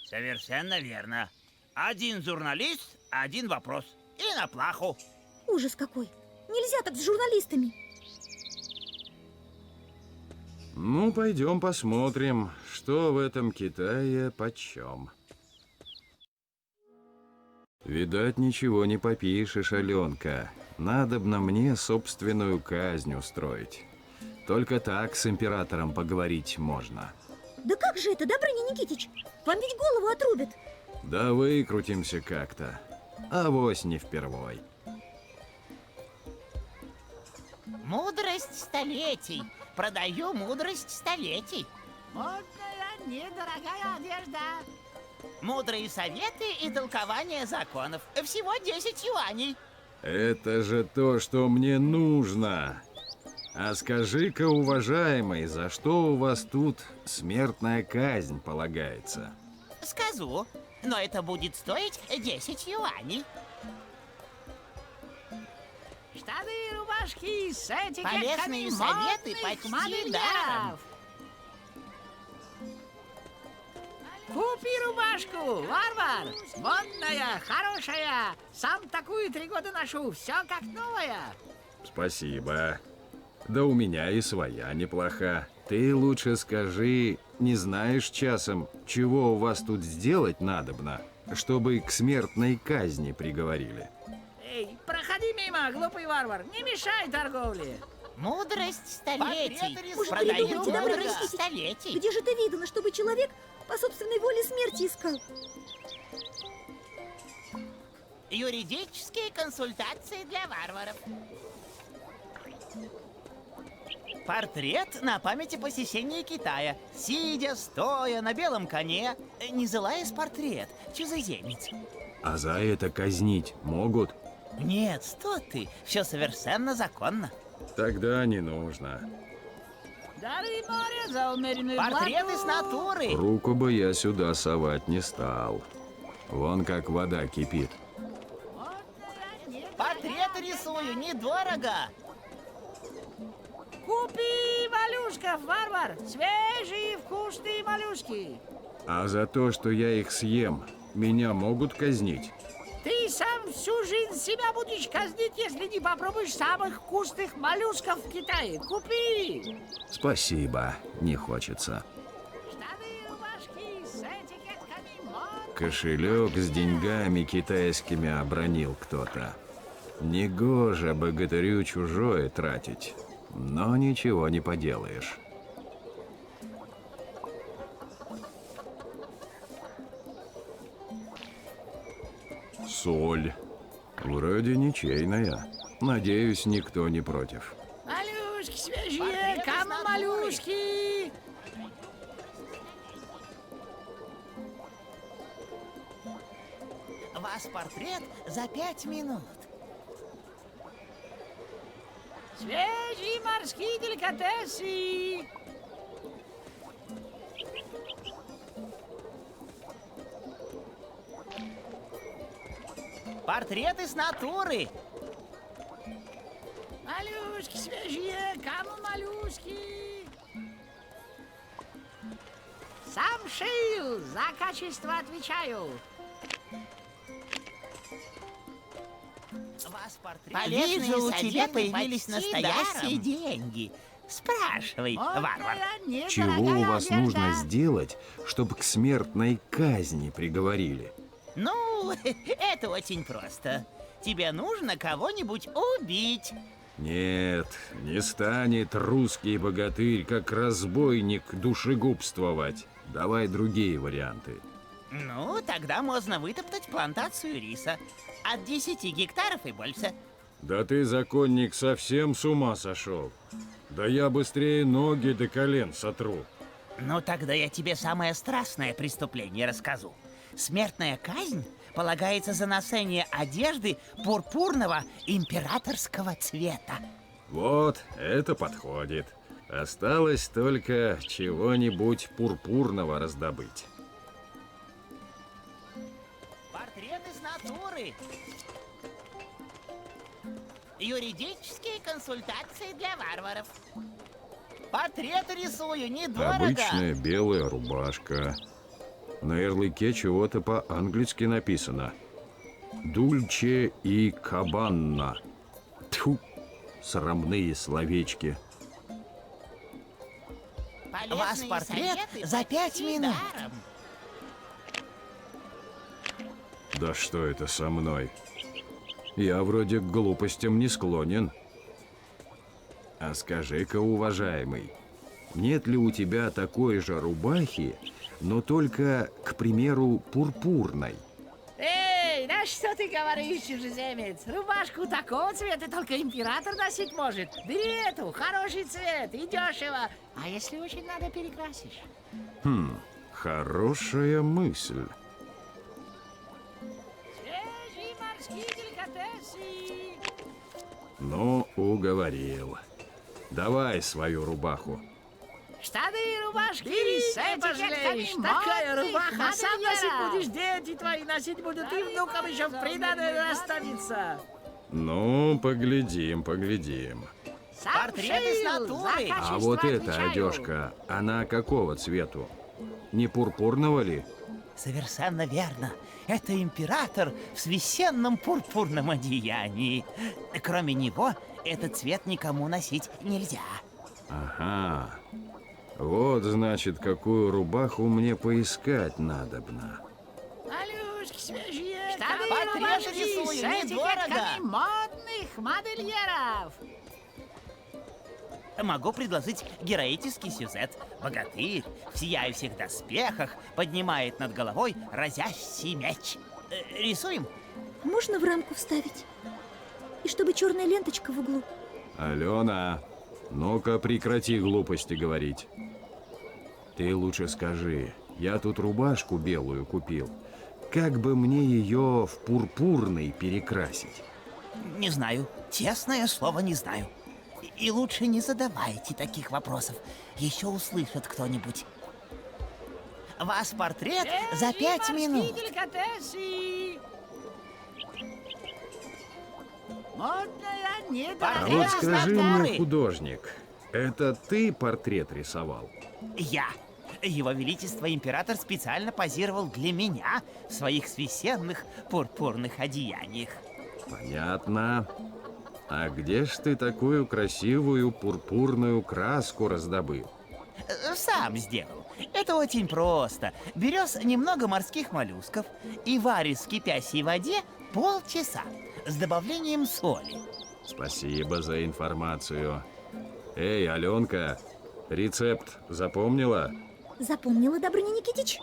Совершенно верно. Один журналист, один вопрос. И на плаху. Ужас какой! Нельзя так с журналистами. Ну, пойдем посмотрим, что в этом Китае почем. Видать, ничего не попишешь, Аленка. Надобно мне собственную казнь устроить. Только так с императором поговорить можно. Да как же это, Добрыня Никитич? Вам ведь голову отрубят. Да выкрутимся как-то. Авось не впервой. Мудрость столетий. Продаю мудрость столетий. Модная, недорогая одежда. Мудрые советы и толкование законов. Всего 10 юаней. Это же то, что мне нужно. А скажи-ка, уважаемый, за что у вас тут смертная казнь полагается? Скажу, но это будет стоить 10 юаней. Штаны, рубашки с этикетками полезные советы почти даром. Купи рубашку, варвар! Модная, хорошая! Сам такую 3 года ношу, все как новая. Спасибо. Да у меня и своя неплоха. Ты лучше скажи, не знаешь часом, чего у вас тут сделать надобно, чтобы к смертной казни приговорили? Проходи мимо, глупый варвар, не мешай торговле. Мудрость столетий. Уж Продаю придумайте, да, мудрость простите. столетий. Где же это видано, чтобы человек по собственной воле смерти искал? Юридические консультации для варваров. Портрет на память о посещении Китая. Сидя, стоя, на белом коне. Не злаясь портрет, чужеземец. А за это казнить могут? Нет, что ты, все совершенно законно. Тогда не нужно. Дары моря за умеренную Портреты плату. с натуры. Руку бы я сюда совать не стал. Вон как вода кипит. Портреты рисую, недорого. Купи моллюшков, варвар! Свежие вкусные моллюшки! А за то, что я их съем, меня могут казнить? Ты сам всю жизнь себя будешь казнить, если не попробуешь самых вкусных моллюсков в Китае. Купи! Спасибо, не хочется. Штаны, рубашки с этикетками мод. Кошелек с деньгами китайскими обронил кто-то. Негоже богатырю чужое тратить, но ничего не поделаешь. Соль. Вроде ничейная. Надеюсь, никто не против. Моллюшки свежие, кому моллюшки? Ваш портрет за 5 минут. Свежие морские деликатесы. Портреты с натуры. Моллюшки свежие, кому моллюшки? Сам шил, за качество отвечаю. Ваш портрет. Вижу, у тебя появились настоящие деньги. Спрашивай, варвар. Чего у вас нужно сделать, чтобы к смертной казни приговорили? Ну, это очень просто. Тебе нужно кого-нибудь убить. Нет, не станет русский богатырь как разбойник душегубствовать. Давай другие варианты. Ну, тогда можно вытоптать плантацию риса. От 10 гектаров и больше. Да ты, законник, совсем с ума сошел. Да я быстрее ноги до колен сотру. Ну, тогда я тебе самое страшное преступление расскажу. Смертная казнь полагается за ношение одежды пурпурного императорского цвета. Вот, это подходит. Осталось только чего-нибудь пурпурного раздобыть. Портреты с натуры. Юридические консультации для варваров. Портреты рисую, недорого. Обычная белая рубашка. На ярлыке чего-то по-английски написано. Дульче и Кабанна. Тьфу, срамные словечки. Ваш портрет за 5 минут. Да что это со мной? Я вроде к глупостям не склонен. А скажи-ка, уважаемый, нет ли у тебя такой же рубахи, но только, к примеру, пурпурной? Эй, да что ты говоришь, чужеземец? Рубашку такого цвета только император носить может. Бери эту, хороший цвет и дешево. А если очень надо, перекрасишь. Хорошая мысль. Свежие морские деликатесы. Ну, уговорил. Давай свою рубаху. Штаны и рубашки с пожалеешь. Такая рубаха, сам носить будешь, дети твои носить будут, и внукам еще в приданое останется. Ну, поглядим, поглядим. Портреты с натуры. А вот эта одежка, она какого цвету? Не пурпурного ли? Совершенно верно. Это император в священном пурпурном одеянии. Кроме него, этот цвет никому носить нельзя. Ага. Вот, значит, какую рубаху мне поискать надобно. Малюшки свежие, штаны Портрет рубашки рисую, с недорого. этикетками модных модельеров. Могу предложить героический сюжет. Богатырь в сияющих доспехах поднимает над головой разящий меч. Рисуем? Можно в рамку вставить? И чтобы черная ленточка в углу. Алена, ну-ка прекрати глупости говорить. Ты лучше скажи, я тут рубашку белую купил. Как бы мне ее в пурпурный перекрасить? Не знаю. Честное слово, не знаю. И лучше не задавайте таких вопросов. Еще услышит кто-нибудь. Ваш портрет за 5 минут. Деликатесы. Модная, А недорогая. вот скажи мне, художник, это ты портрет рисовал? Я. Его Величество Император специально позировал для меня в своих священных пурпурных одеяниях. Понятно. А где ж ты такую красивую пурпурную краску раздобыл? Сам сделал. Это очень просто. Берешь немного морских моллюсков и варишь в кипящей воде полчаса с добавлением соли. Спасибо за информацию. Эй, Аленка, рецепт запомнила? Запомнила, Добрыня Никитич?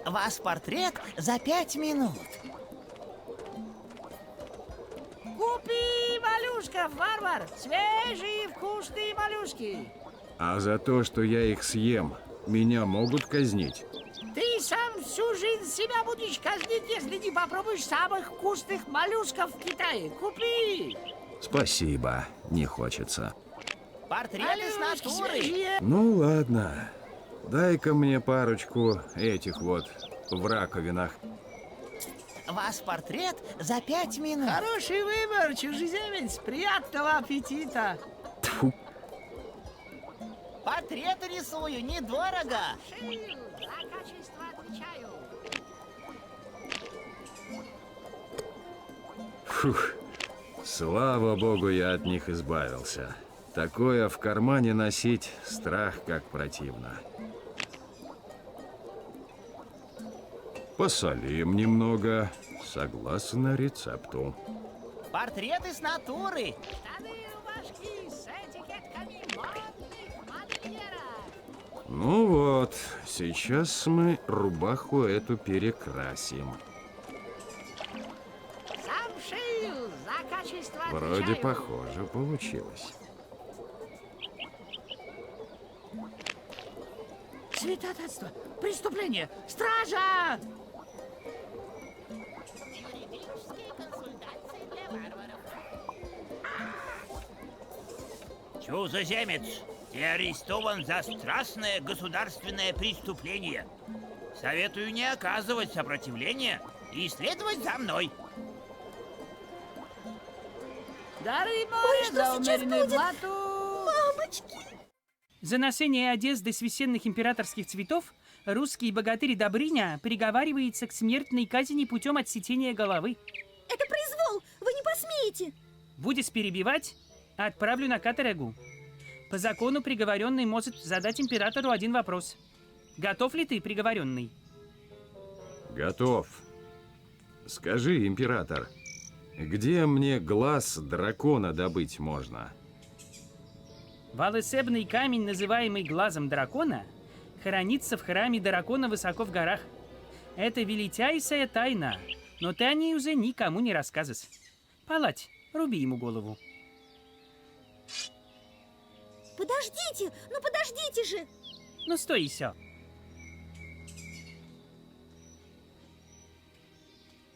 Ваш портрет за 5 минут. Купи моллюшков, варвар! Свежие вкусные моллюшки! А за то, что я их съем, меня могут казнить? Ты сам всю жизнь себя будешь казнить, если не попробуешь самых вкусных моллюсков в Китае. Купи! Спасибо, не хочется. Портреты с натуры. Ну ладно, дай-ка мне парочку этих вот в раковинах. Ваш портрет за 5 минут. Хороший выбор, чужеземец. Приятного аппетита. Тьфу. Портреты рисую, недорого. За качество отвечаю. Фух, слава богу, я от них избавился. Такое в кармане носить страх как противно. Посолим немного, согласно рецепту. Портреты с натуры. Штаны и рубашки с этикетками модных модельеров. Ну вот, сейчас мы рубаху эту перекрасим. Сам шил, за качество Вроде отвечаю. похоже получилось. Святотатство! Преступление! Стража! Чужеземец, ты арестован за страшное государственное преступление. Советую не оказывать сопротивления и следовать за мной. Дары мои за умеренную плату! Мамочки! За ношение одежды священных императорских цветов русский богатырь Добрыня приговаривается к смертной казни путем отсечения головы. Это произвол! Вы не посмеете! Будешь перебивать, отправлю на каторгу. По закону приговоренный может задать императору один вопрос. Готов ли ты, приговоренный? Готов. Скажи, император, где мне глаз дракона добыть можно? Волшебный камень, называемый глазом дракона, хранится в храме дракона высоко в горах. Это величайшая тайна, но ты о ней уже никому не рассказываешь. Палать, руби ему голову. Подождите! Ну подождите же! Ну стой еще.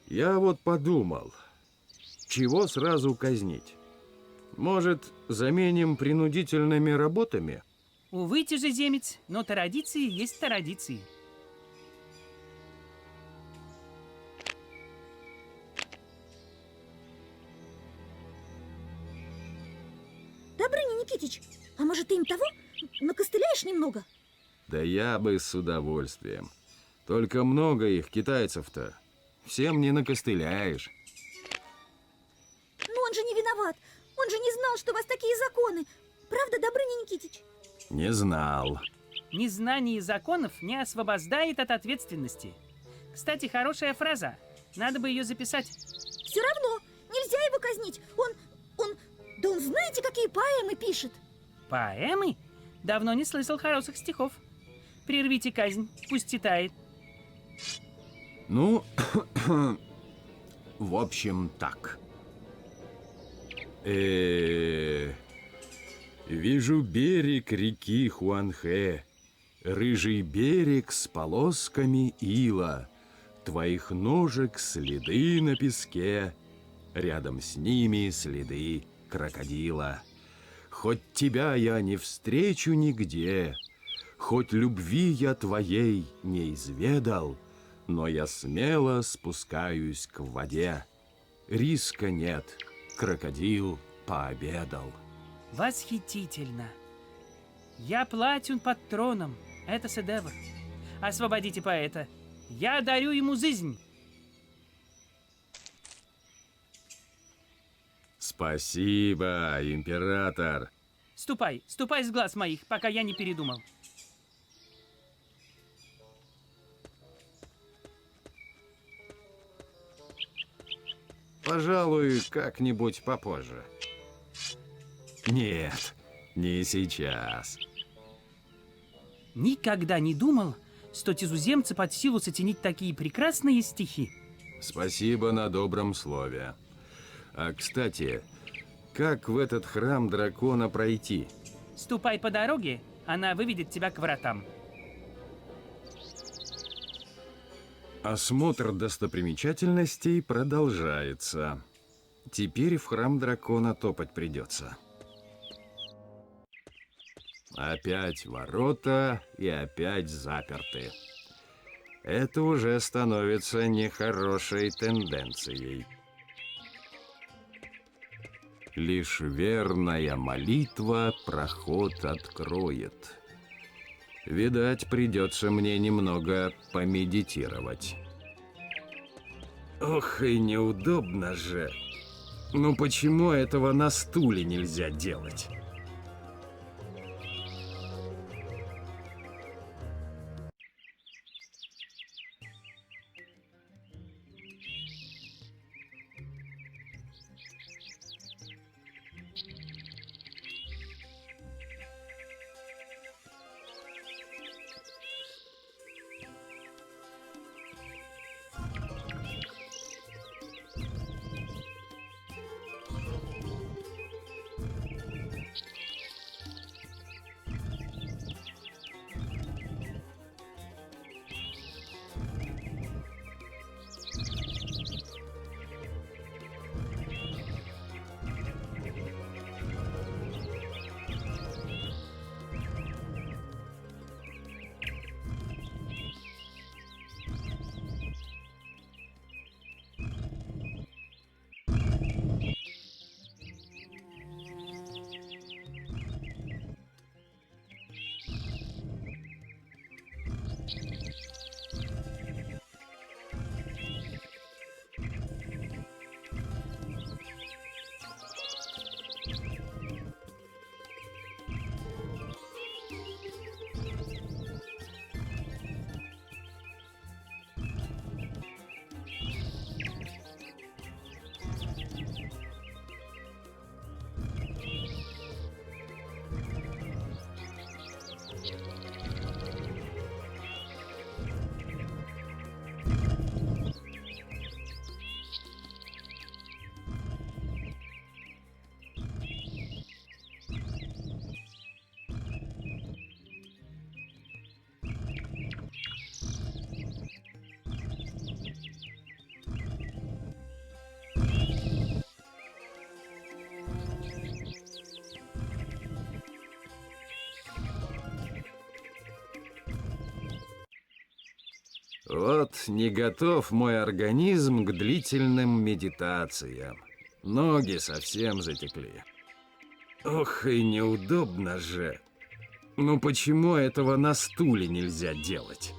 Я вот подумал, чего сразу казнить? Может, заменим принудительными работами? Увы, чужеземец, но традиции есть традиции. Добрыня Никитич, а может ты им того? Накостыляешь немного? Да я бы с удовольствием. Только много их, китайцев-то. Всем не накостыляешь. Но он же не виноват. Он же не знал, что у вас такие законы. Правда, Добрыня Никитич? Не знал. Незнание законов не освобождает от ответственности. Кстати, хорошая фраза. Надо бы ее записать. Все равно, нельзя его казнить. Да он знаете, какие поэмы пишет? Поэмы? Давно не слышал хороших стихов. Прервите казнь, пусть читает. Ну, в общем, так. Вижу берег реки Хуанхэ, рыжий берег с полосками ила, твоих ножек следы на песке, рядом с ними следы крокодила. Хоть тебя я не встречу нигде, хоть любви я твоей не изведал, но я смело спускаюсь к воде. Риска нет, крокодил пообедал. Восхитительно. Я платен под троном. Это шедевр. Освободите поэта. Я дарю ему жизнь. Спасибо, император. Ступай с глаз моих, пока я не передумал. Пожалуй, как-нибудь попозже. Нет, не сейчас. Никогда не думал, что туземцы под силу сочинить такие прекрасные стихи. Спасибо на добром слове. А, кстати, как в этот храм дракона пройти? Ступай по дороге, она выведет тебя к вратам. Осмотр достопримечательностей продолжается. Теперь в храм дракона топать придется. Опять ворота и опять заперты. Это уже становится нехорошей тенденцией. Лишь верная молитва проход откроет. Видать, придется мне немного помедитировать. Ох, и неудобно же. Ну почему этого на стуле нельзя делать? Вот не готов мой организм к длительным медитациям. Ноги совсем затекли. Ох, и неудобно же. Ну почему этого на стуле нельзя делать?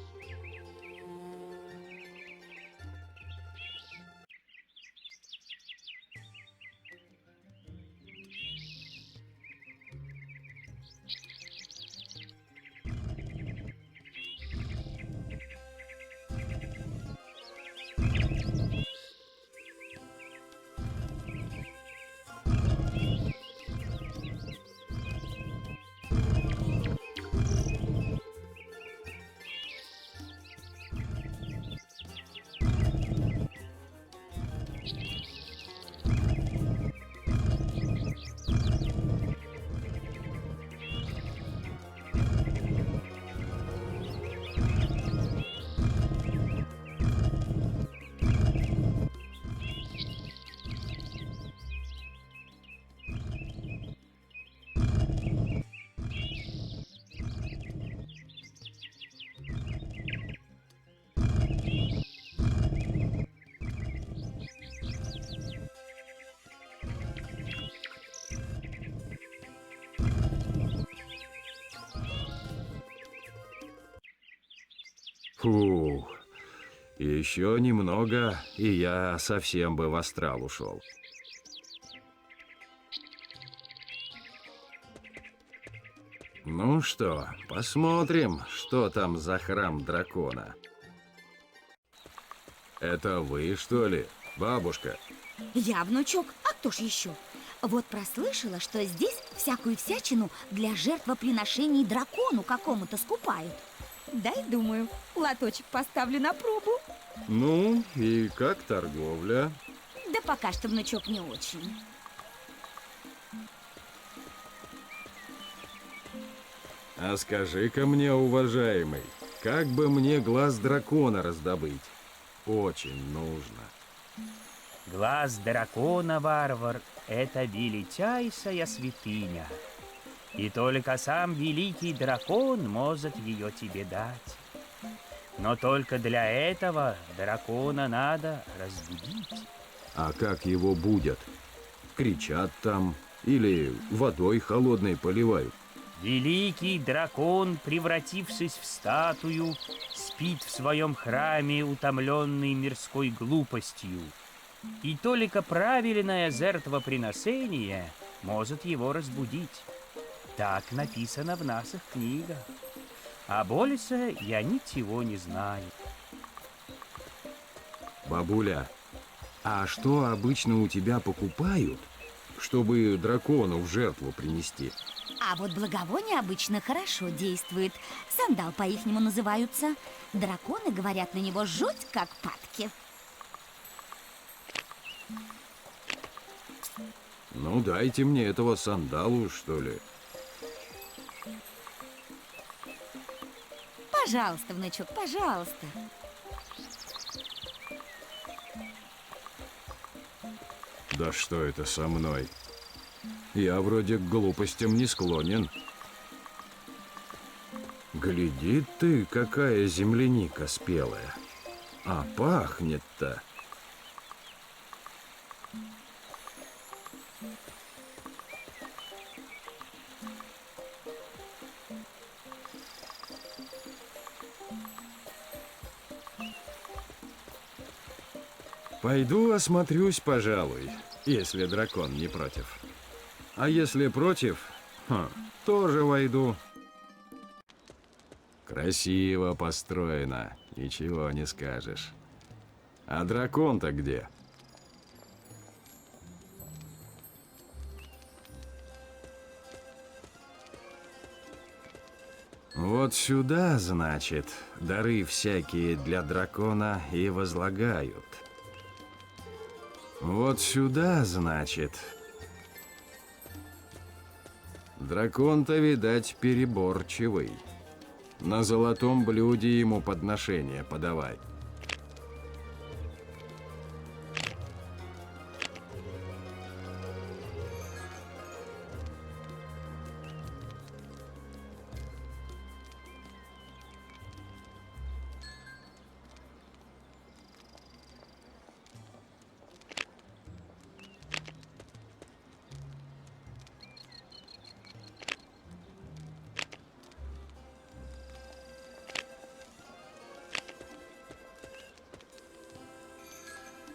Фу, еще немного, и я совсем бы в астрал ушел. Ну что, посмотрим, что там за храм дракона. Это вы, что ли, бабушка? Я, внучок, а кто ж еще? Вот прослышала, что здесь всякую всячину для жертвоприношений дракону какому-то скупают. Дай, думаю, лоточек поставлю на пробу. Ну, и как торговля? Да пока что, внучок, не очень. А скажи-ка мне, уважаемый, как бы мне глаз дракона раздобыть? Очень нужно. Глаз дракона, варвар, это величайшая святыня. И только сам великий дракон может ее тебе дать. Но только для этого дракона надо разбудить. А как его будят? Кричат там или водой холодной поливают? Великий дракон, превратившись в статую, спит в своем храме, утомленный мирской глупостью. И только правильное жертвоприношение может его разбудить. Так написано в наших книгах. А больше я ничего не знаю. Бабуля, а что обычно у тебя покупают, чтобы дракону в жертву принести? А вот благовоние обычно хорошо действует. Сандал по-ихнему называются. Драконы, говорят, на него жуть как падки. Ну, дайте мне этого сандалу, что ли. Пожалуйста, внучок, пожалуйста. Да что это со мной? Я вроде к глупостям не склонен. Гляди ты, какая земляника спелая. А пахнет-то. Пойду осмотрюсь, пожалуй, если дракон не против. А если против, тоже войду. Красиво построено, ничего не скажешь. А дракон-то где? Вот сюда, значит, дары всякие для дракона и возлагают. Вот сюда, значит. Дракон-то, видать, переборчивый. На золотом блюде ему подношение подавать.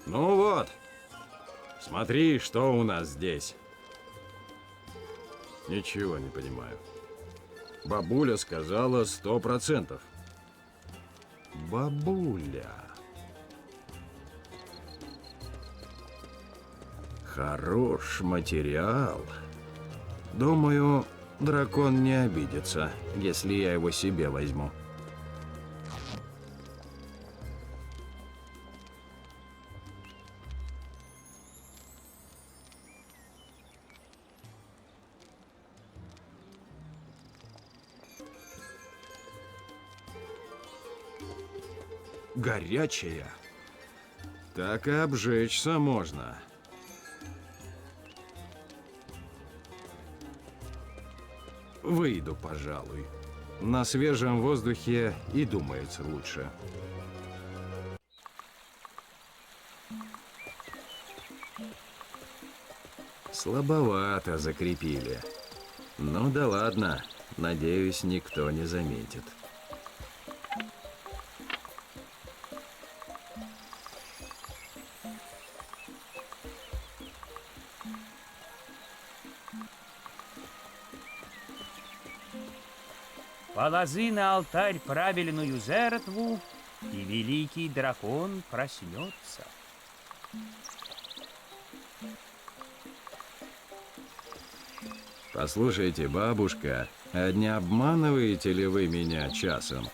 Ну вот, смотри, что у нас здесь. Ничего не понимаю. Бабуля сказала 100%. Бабуля. Хорош материал. Думаю, дракон не обидится, если я его себе возьму. Горячая. Так и обжечься можно. Выйду, пожалуй. На свежем воздухе и думается лучше. Слабовато закрепили. Ну да ладно. Надеюсь, никто не заметит. Положи на алтарь правильную жертву, и великий дракон проснется. Послушайте, бабушка, а не обманываете ли вы меня часом?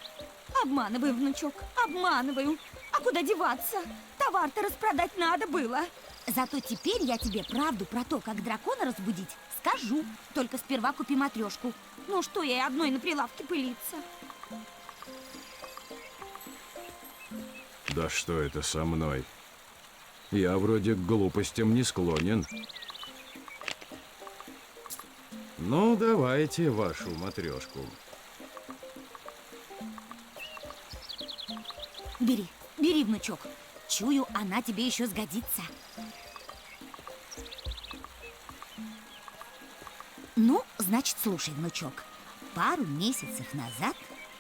Обманываю, внучок, обманываю. А куда деваться? Товар-то распродать надо было. Зато теперь я тебе правду про то, как дракона разбудить, скажу. Только сперва купи матрешку. Ну что ей одной на прилавке пылиться? Да что это со мной? Я вроде к глупостям не склонен. Ну, давайте вашу матрешку. Бери, бери, внучок. Чую, она тебе еще сгодится. Ну, значит, слушай, внучок. Пару месяцев назад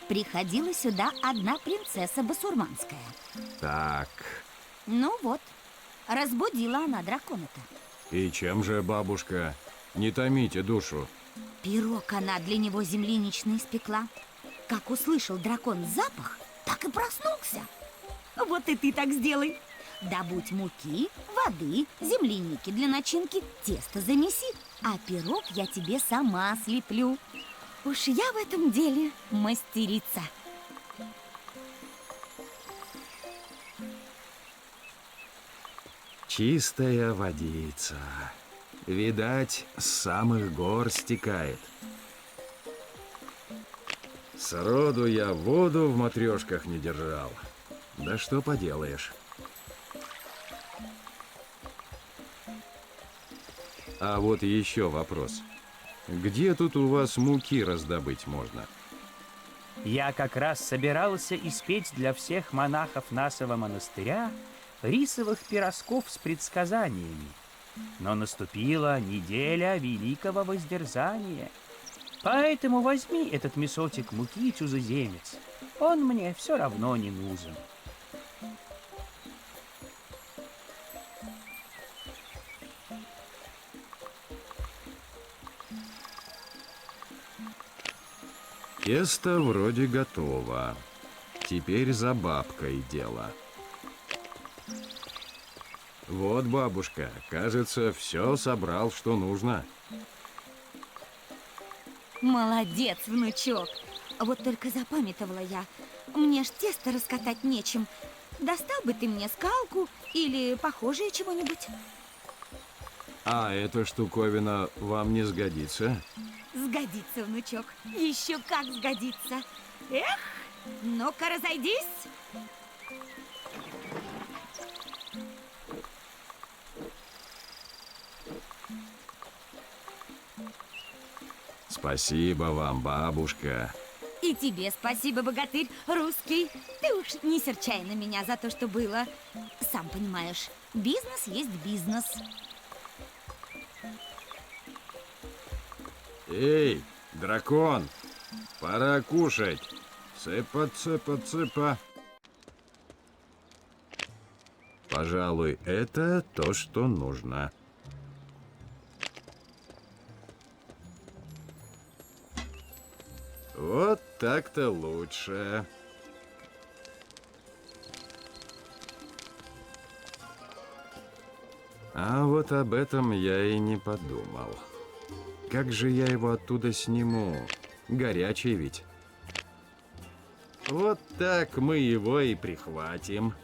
приходила сюда одна принцесса басурманская. Так, Ну вот, разбудила она дракона-то. и чем же, бабушка? Не томите душу. Пирог она для него земляничный испекла. Как услышал дракон запах, так и проснулся. Вот и ты так сделай. Добудь муки, воды, земляники для начинки, тесто замеси, а пирог я тебе сама слеплю. Уж я в этом деле мастерица. Чистая водица. Видать, с самых гор стекает. Сроду я воду в матрешках не держал. Да что поделаешь. А вот еще вопрос. Где тут у вас муки раздобыть можно? Я как раз собирался испечь для всех монахов нашего монастыря рисовых пирожков с предсказаниями. Но наступила неделя великого воздержания. Поэтому возьми этот мешочек муки, чужеземец. Он мне все равно не нужен. Тесто вроде готово. Теперь за бабкой дело. Вот, бабушка, кажется, все собрал, что нужно. Молодец, внучок. Вот только запамятовала я. Мне ж тесто раскатать нечем. Достал бы ты мне скалку или похожее чего-нибудь? А эта штуковина вам не сгодится? Сгодится, внучок. Еще как сгодится. Эх, ну-ка разойдись. Спасибо вам, бабушка. И тебе спасибо, богатырь русский. Ты уж не серчай на меня за то, что было. Сам понимаешь, бизнес есть бизнес. Эй, дракон, пора кушать. Цыпа, цыпа, цыпа. Пожалуй, это то, что нужно. Вот так-то лучше. А вот об этом я и не подумал. Как же я его оттуда сниму? Горячий ведь. Вот так мы его и прихватим.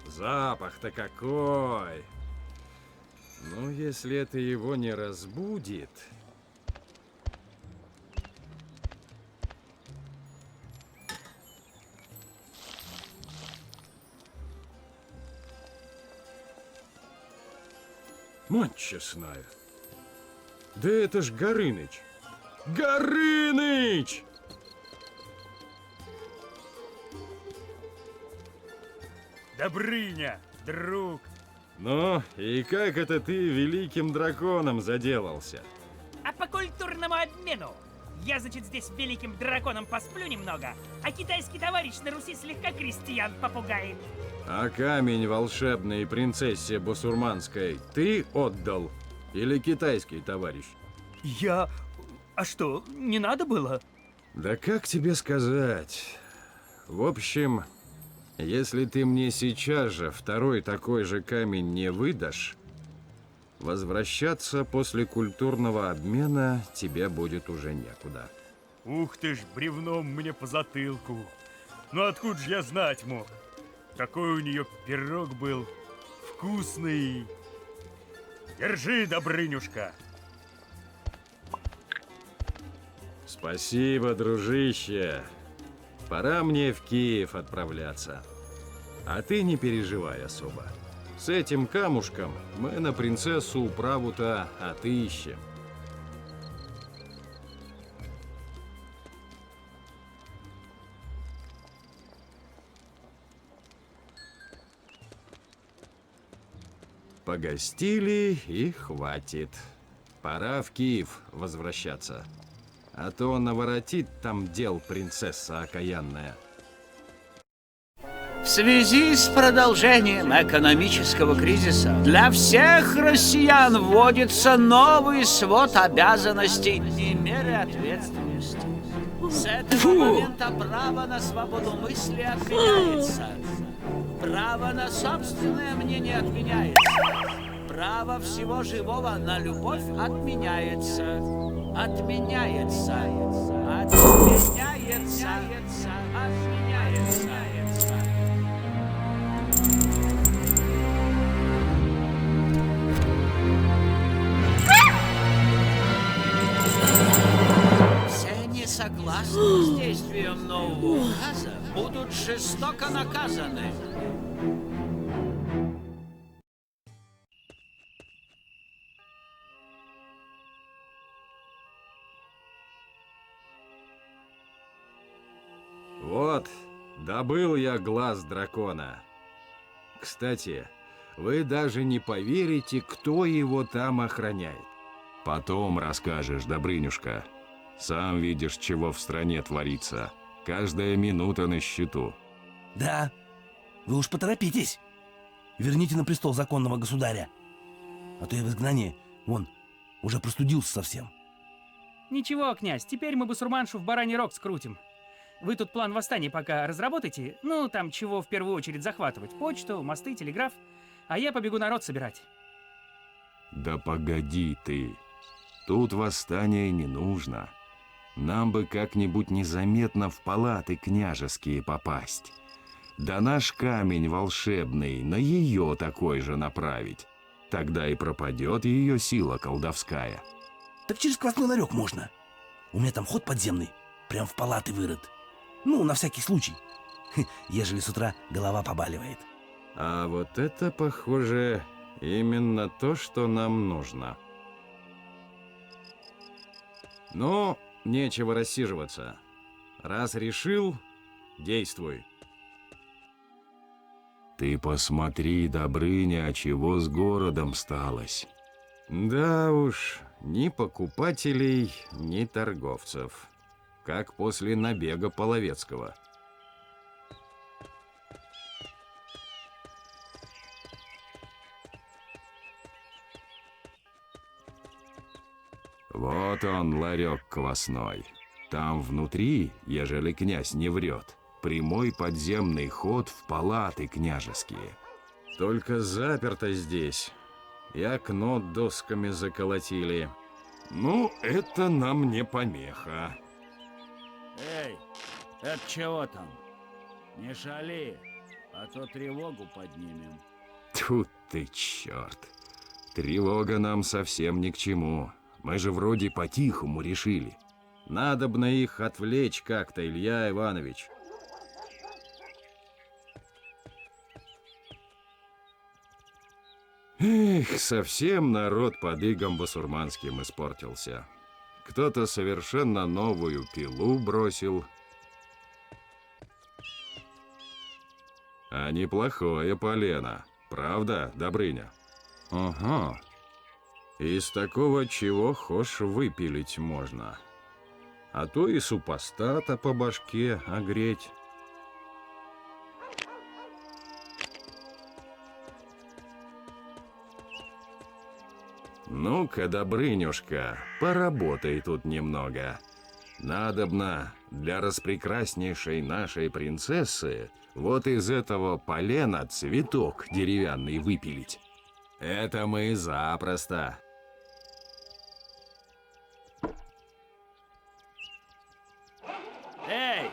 Запах-то какой! Ну, если это его не разбудит... Мать честная! Да это ж Горыныч! Горыныч! Добрыня, друг. Ну, и как это ты великим драконом заделался? А по культурному обмену Я, значит, здесь великим драконом посплю немного, а китайский товарищ на Руси слегка крестьян попугает. А камень волшебной принцессе Басурманской ты отдал? Или китайский товарищ? Я... А что, не надо было? Да как тебе сказать? В общем, если ты мне сейчас же второй такой же камень не выдашь, возвращаться после культурного обмена тебе будет уже некуда. Ух ты ж, бревном мне по затылку. Ну откуда же я знать мог? Какой у нее пирог был вкусный. Держи, Добрынюшка. Спасибо, дружище. Пора мне в Киев отправляться. А ты не переживай особо. С этим камушком мы на принцессу управу-то отыщем. Погостили и хватит. Пора в Киев возвращаться. А то наворотит там дел принцесса окаянная. В связи с продолжением экономического кризиса для всех россиян вводится новый свод обязанностей и меры ответственности. С этого момента право на свободу мысли отменяется. Право на собственное мнение отменяется. Право всего живого на любовь отменяется. Отменяется. Отменяется. Отменяется. Все несогласные с действием нового указа будут жестоко наказаны. Вот, добыл я глаз дракона. Кстати, вы даже не поверите, кто его там охраняет. Потом расскажешь, Добрынюшка. Сам видишь, чего в стране творится. Каждая минута на счету. Да, вы уж поторопитесь. Верните на престол законного государя. А то я в изгнании, вон, уже простудился совсем. Ничего, князь, теперь мы басурманшу в бараний рог скрутим. Вы тут план восстания пока разработайте. Ну, там чего в первую очередь захватывать. Почту, мосты, телеграф. А я побегу народ собирать. Да погоди ты. Тут восстание не нужно. Нам бы как-нибудь незаметно в палаты княжеские попасть. Да наш камень волшебный на ее такой же направить. Тогда и пропадет ее сила колдовская. Так через сквозной ларек можно. У меня там ход подземный, прям в палаты вырыт. Ну, на всякий случай, ежели с утра голова побаливает. А вот это, похоже, именно то, что нам нужно. Ну, нечего рассиживаться. Раз решил, действуй. Ты посмотри, Добрыня, чего с городом сталось. Да уж, ни покупателей, ни торговцев. Как после набега Половецкого. Вот он, ларек квасной. Там внутри, ежели князь не врет, прямой подземный ход в палаты княжеские. Только заперто здесь. И окно досками заколотили. Ну, это нам не помеха. Эй, это чего там? Не шали, а то тревогу поднимем. Тьфу ты, черт. Тревога нам совсем ни к чему. Мы же вроде по-тихому решили. Надобно их отвлечь как-то, Илья Иванович. Эх, совсем народ под игом басурманским испортился. Кто-то совершенно новую пилу бросил. А неплохое полено. Правда, Добрыня? Ага. Из такого чего хошь выпилить можно. А то и супостата по башке огреть. Ну-ка, Добрынюшка, поработай тут немного. Надобно для распрекраснейшей нашей принцессы вот из этого полена цветок деревянный выпилить. Это мы запросто. Эй!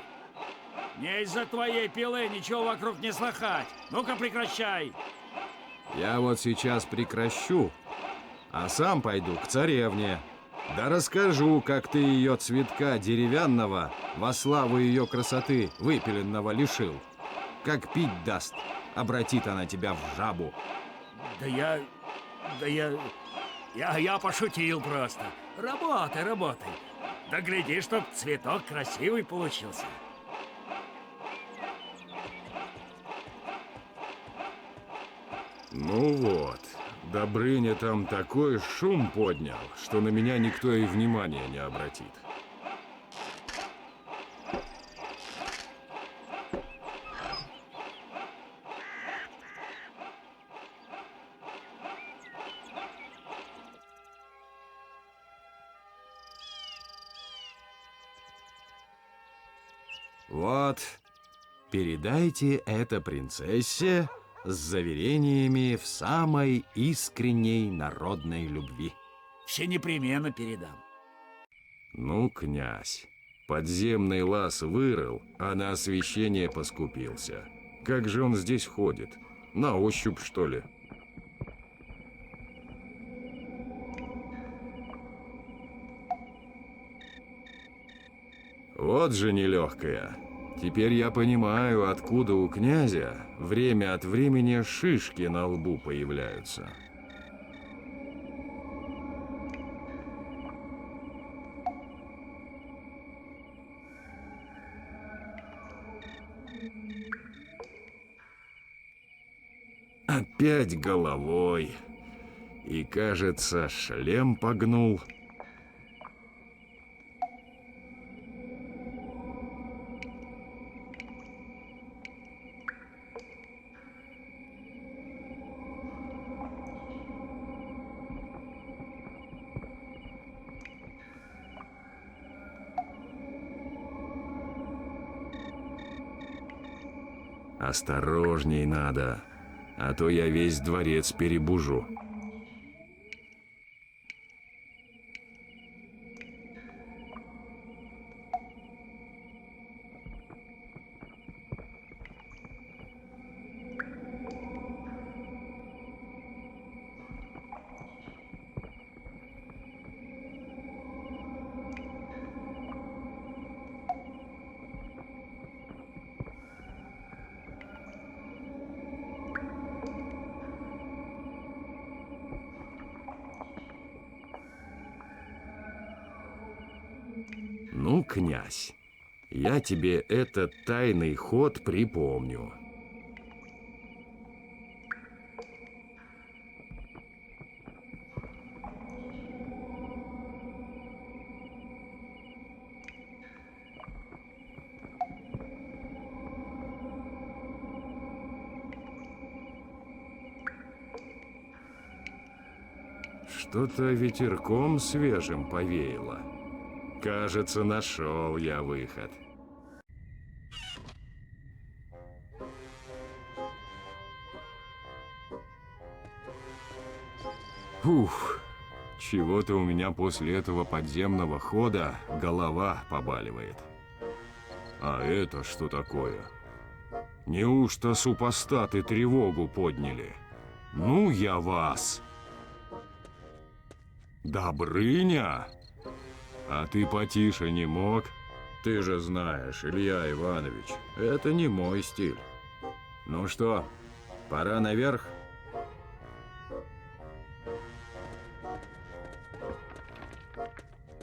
Не из-за твоей пилы ничего вокруг не слыхать. Ну-ка прекращай. Я вот сейчас прекращу, а сам пойду к царевне. Да расскажу, как ты ее цветка деревянного во славу ее красоты выпиленного лишил. Как пить даст, обратит она тебя в жабу. Я пошутил просто. Работай, работай. Да гляди, чтоб цветок красивый получился. Ну вот, Добрыня там такой шум поднял, что на меня никто и внимания не обратит. Вот, передайте это принцессе с заверениями в самой искренней народной любви. Все непременно передам. Ну, князь, подземный лаз вырыл, а на освещение поскупился. Как же он здесь ходит? На ощупь, что ли? Вот же нелегкая. Теперь я понимаю, откуда у князя время от времени шишки на лбу появляются. Опять головой. И, кажется, шлем погнул. Осторожней надо, а то я весь дворец перебужу. Ну, князь, я тебе этот тайный ход припомню. Что-то ветерком свежим повеяло. Кажется, нашел я выход. Ух, чего-то у меня после этого подземного хода голова побаливает. А это что такое? Неужто супостаты тревогу подняли? Ну, я вас! Добрыня? А ты потише не мог? Ты же знаешь, Илья Иванович, это не мой стиль. Ну что, пора наверх?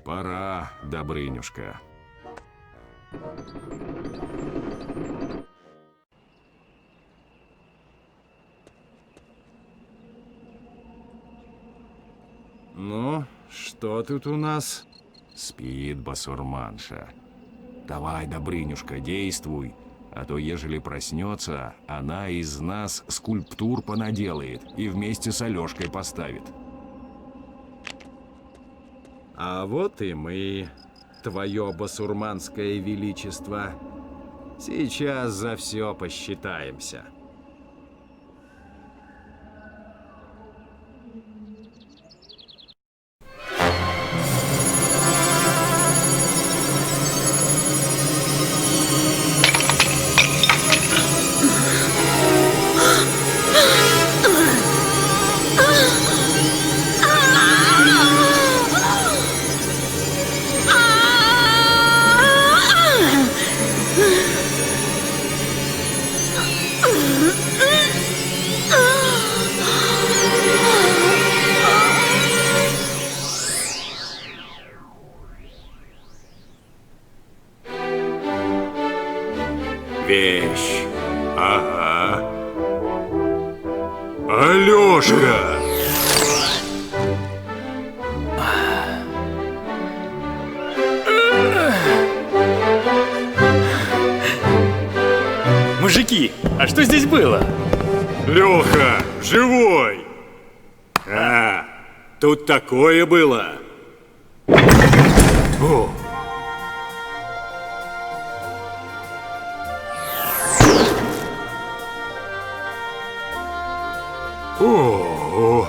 Пора, Добрынюшка. Ну, что тут у нас? Спит басурманша. Давай, Добрынюшка, действуй. А то, ежели проснется, она из нас скульптур понаделает и вместе с Алешкой поставит. А вот и мы, твое басурманское величество. Сейчас за все посчитаемся. Вещь. Ага. Алешка! Мужики, а что здесь было? Леха, живой! А, тут такое было. О. О.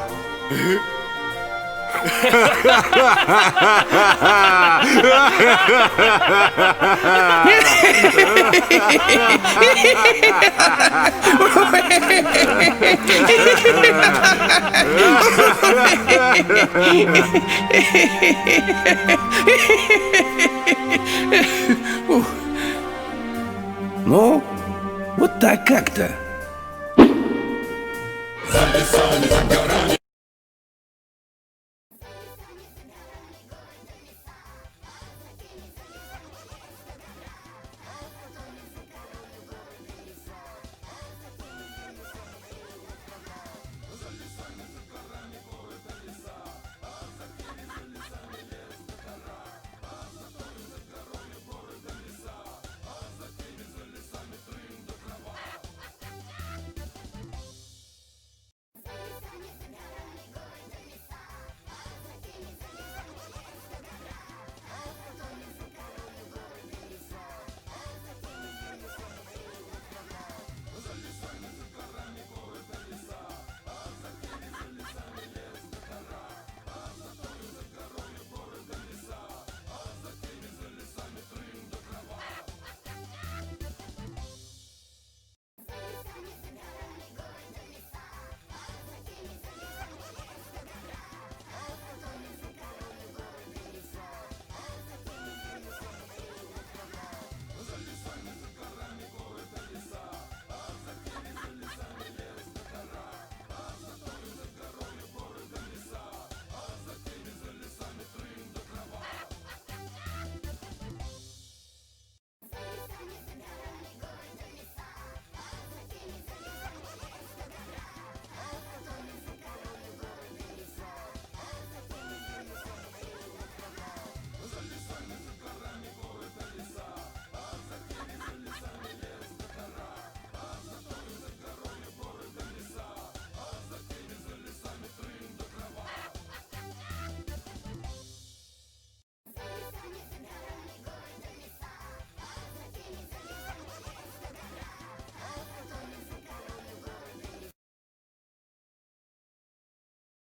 Ну, вот так как-то. Sun is gonna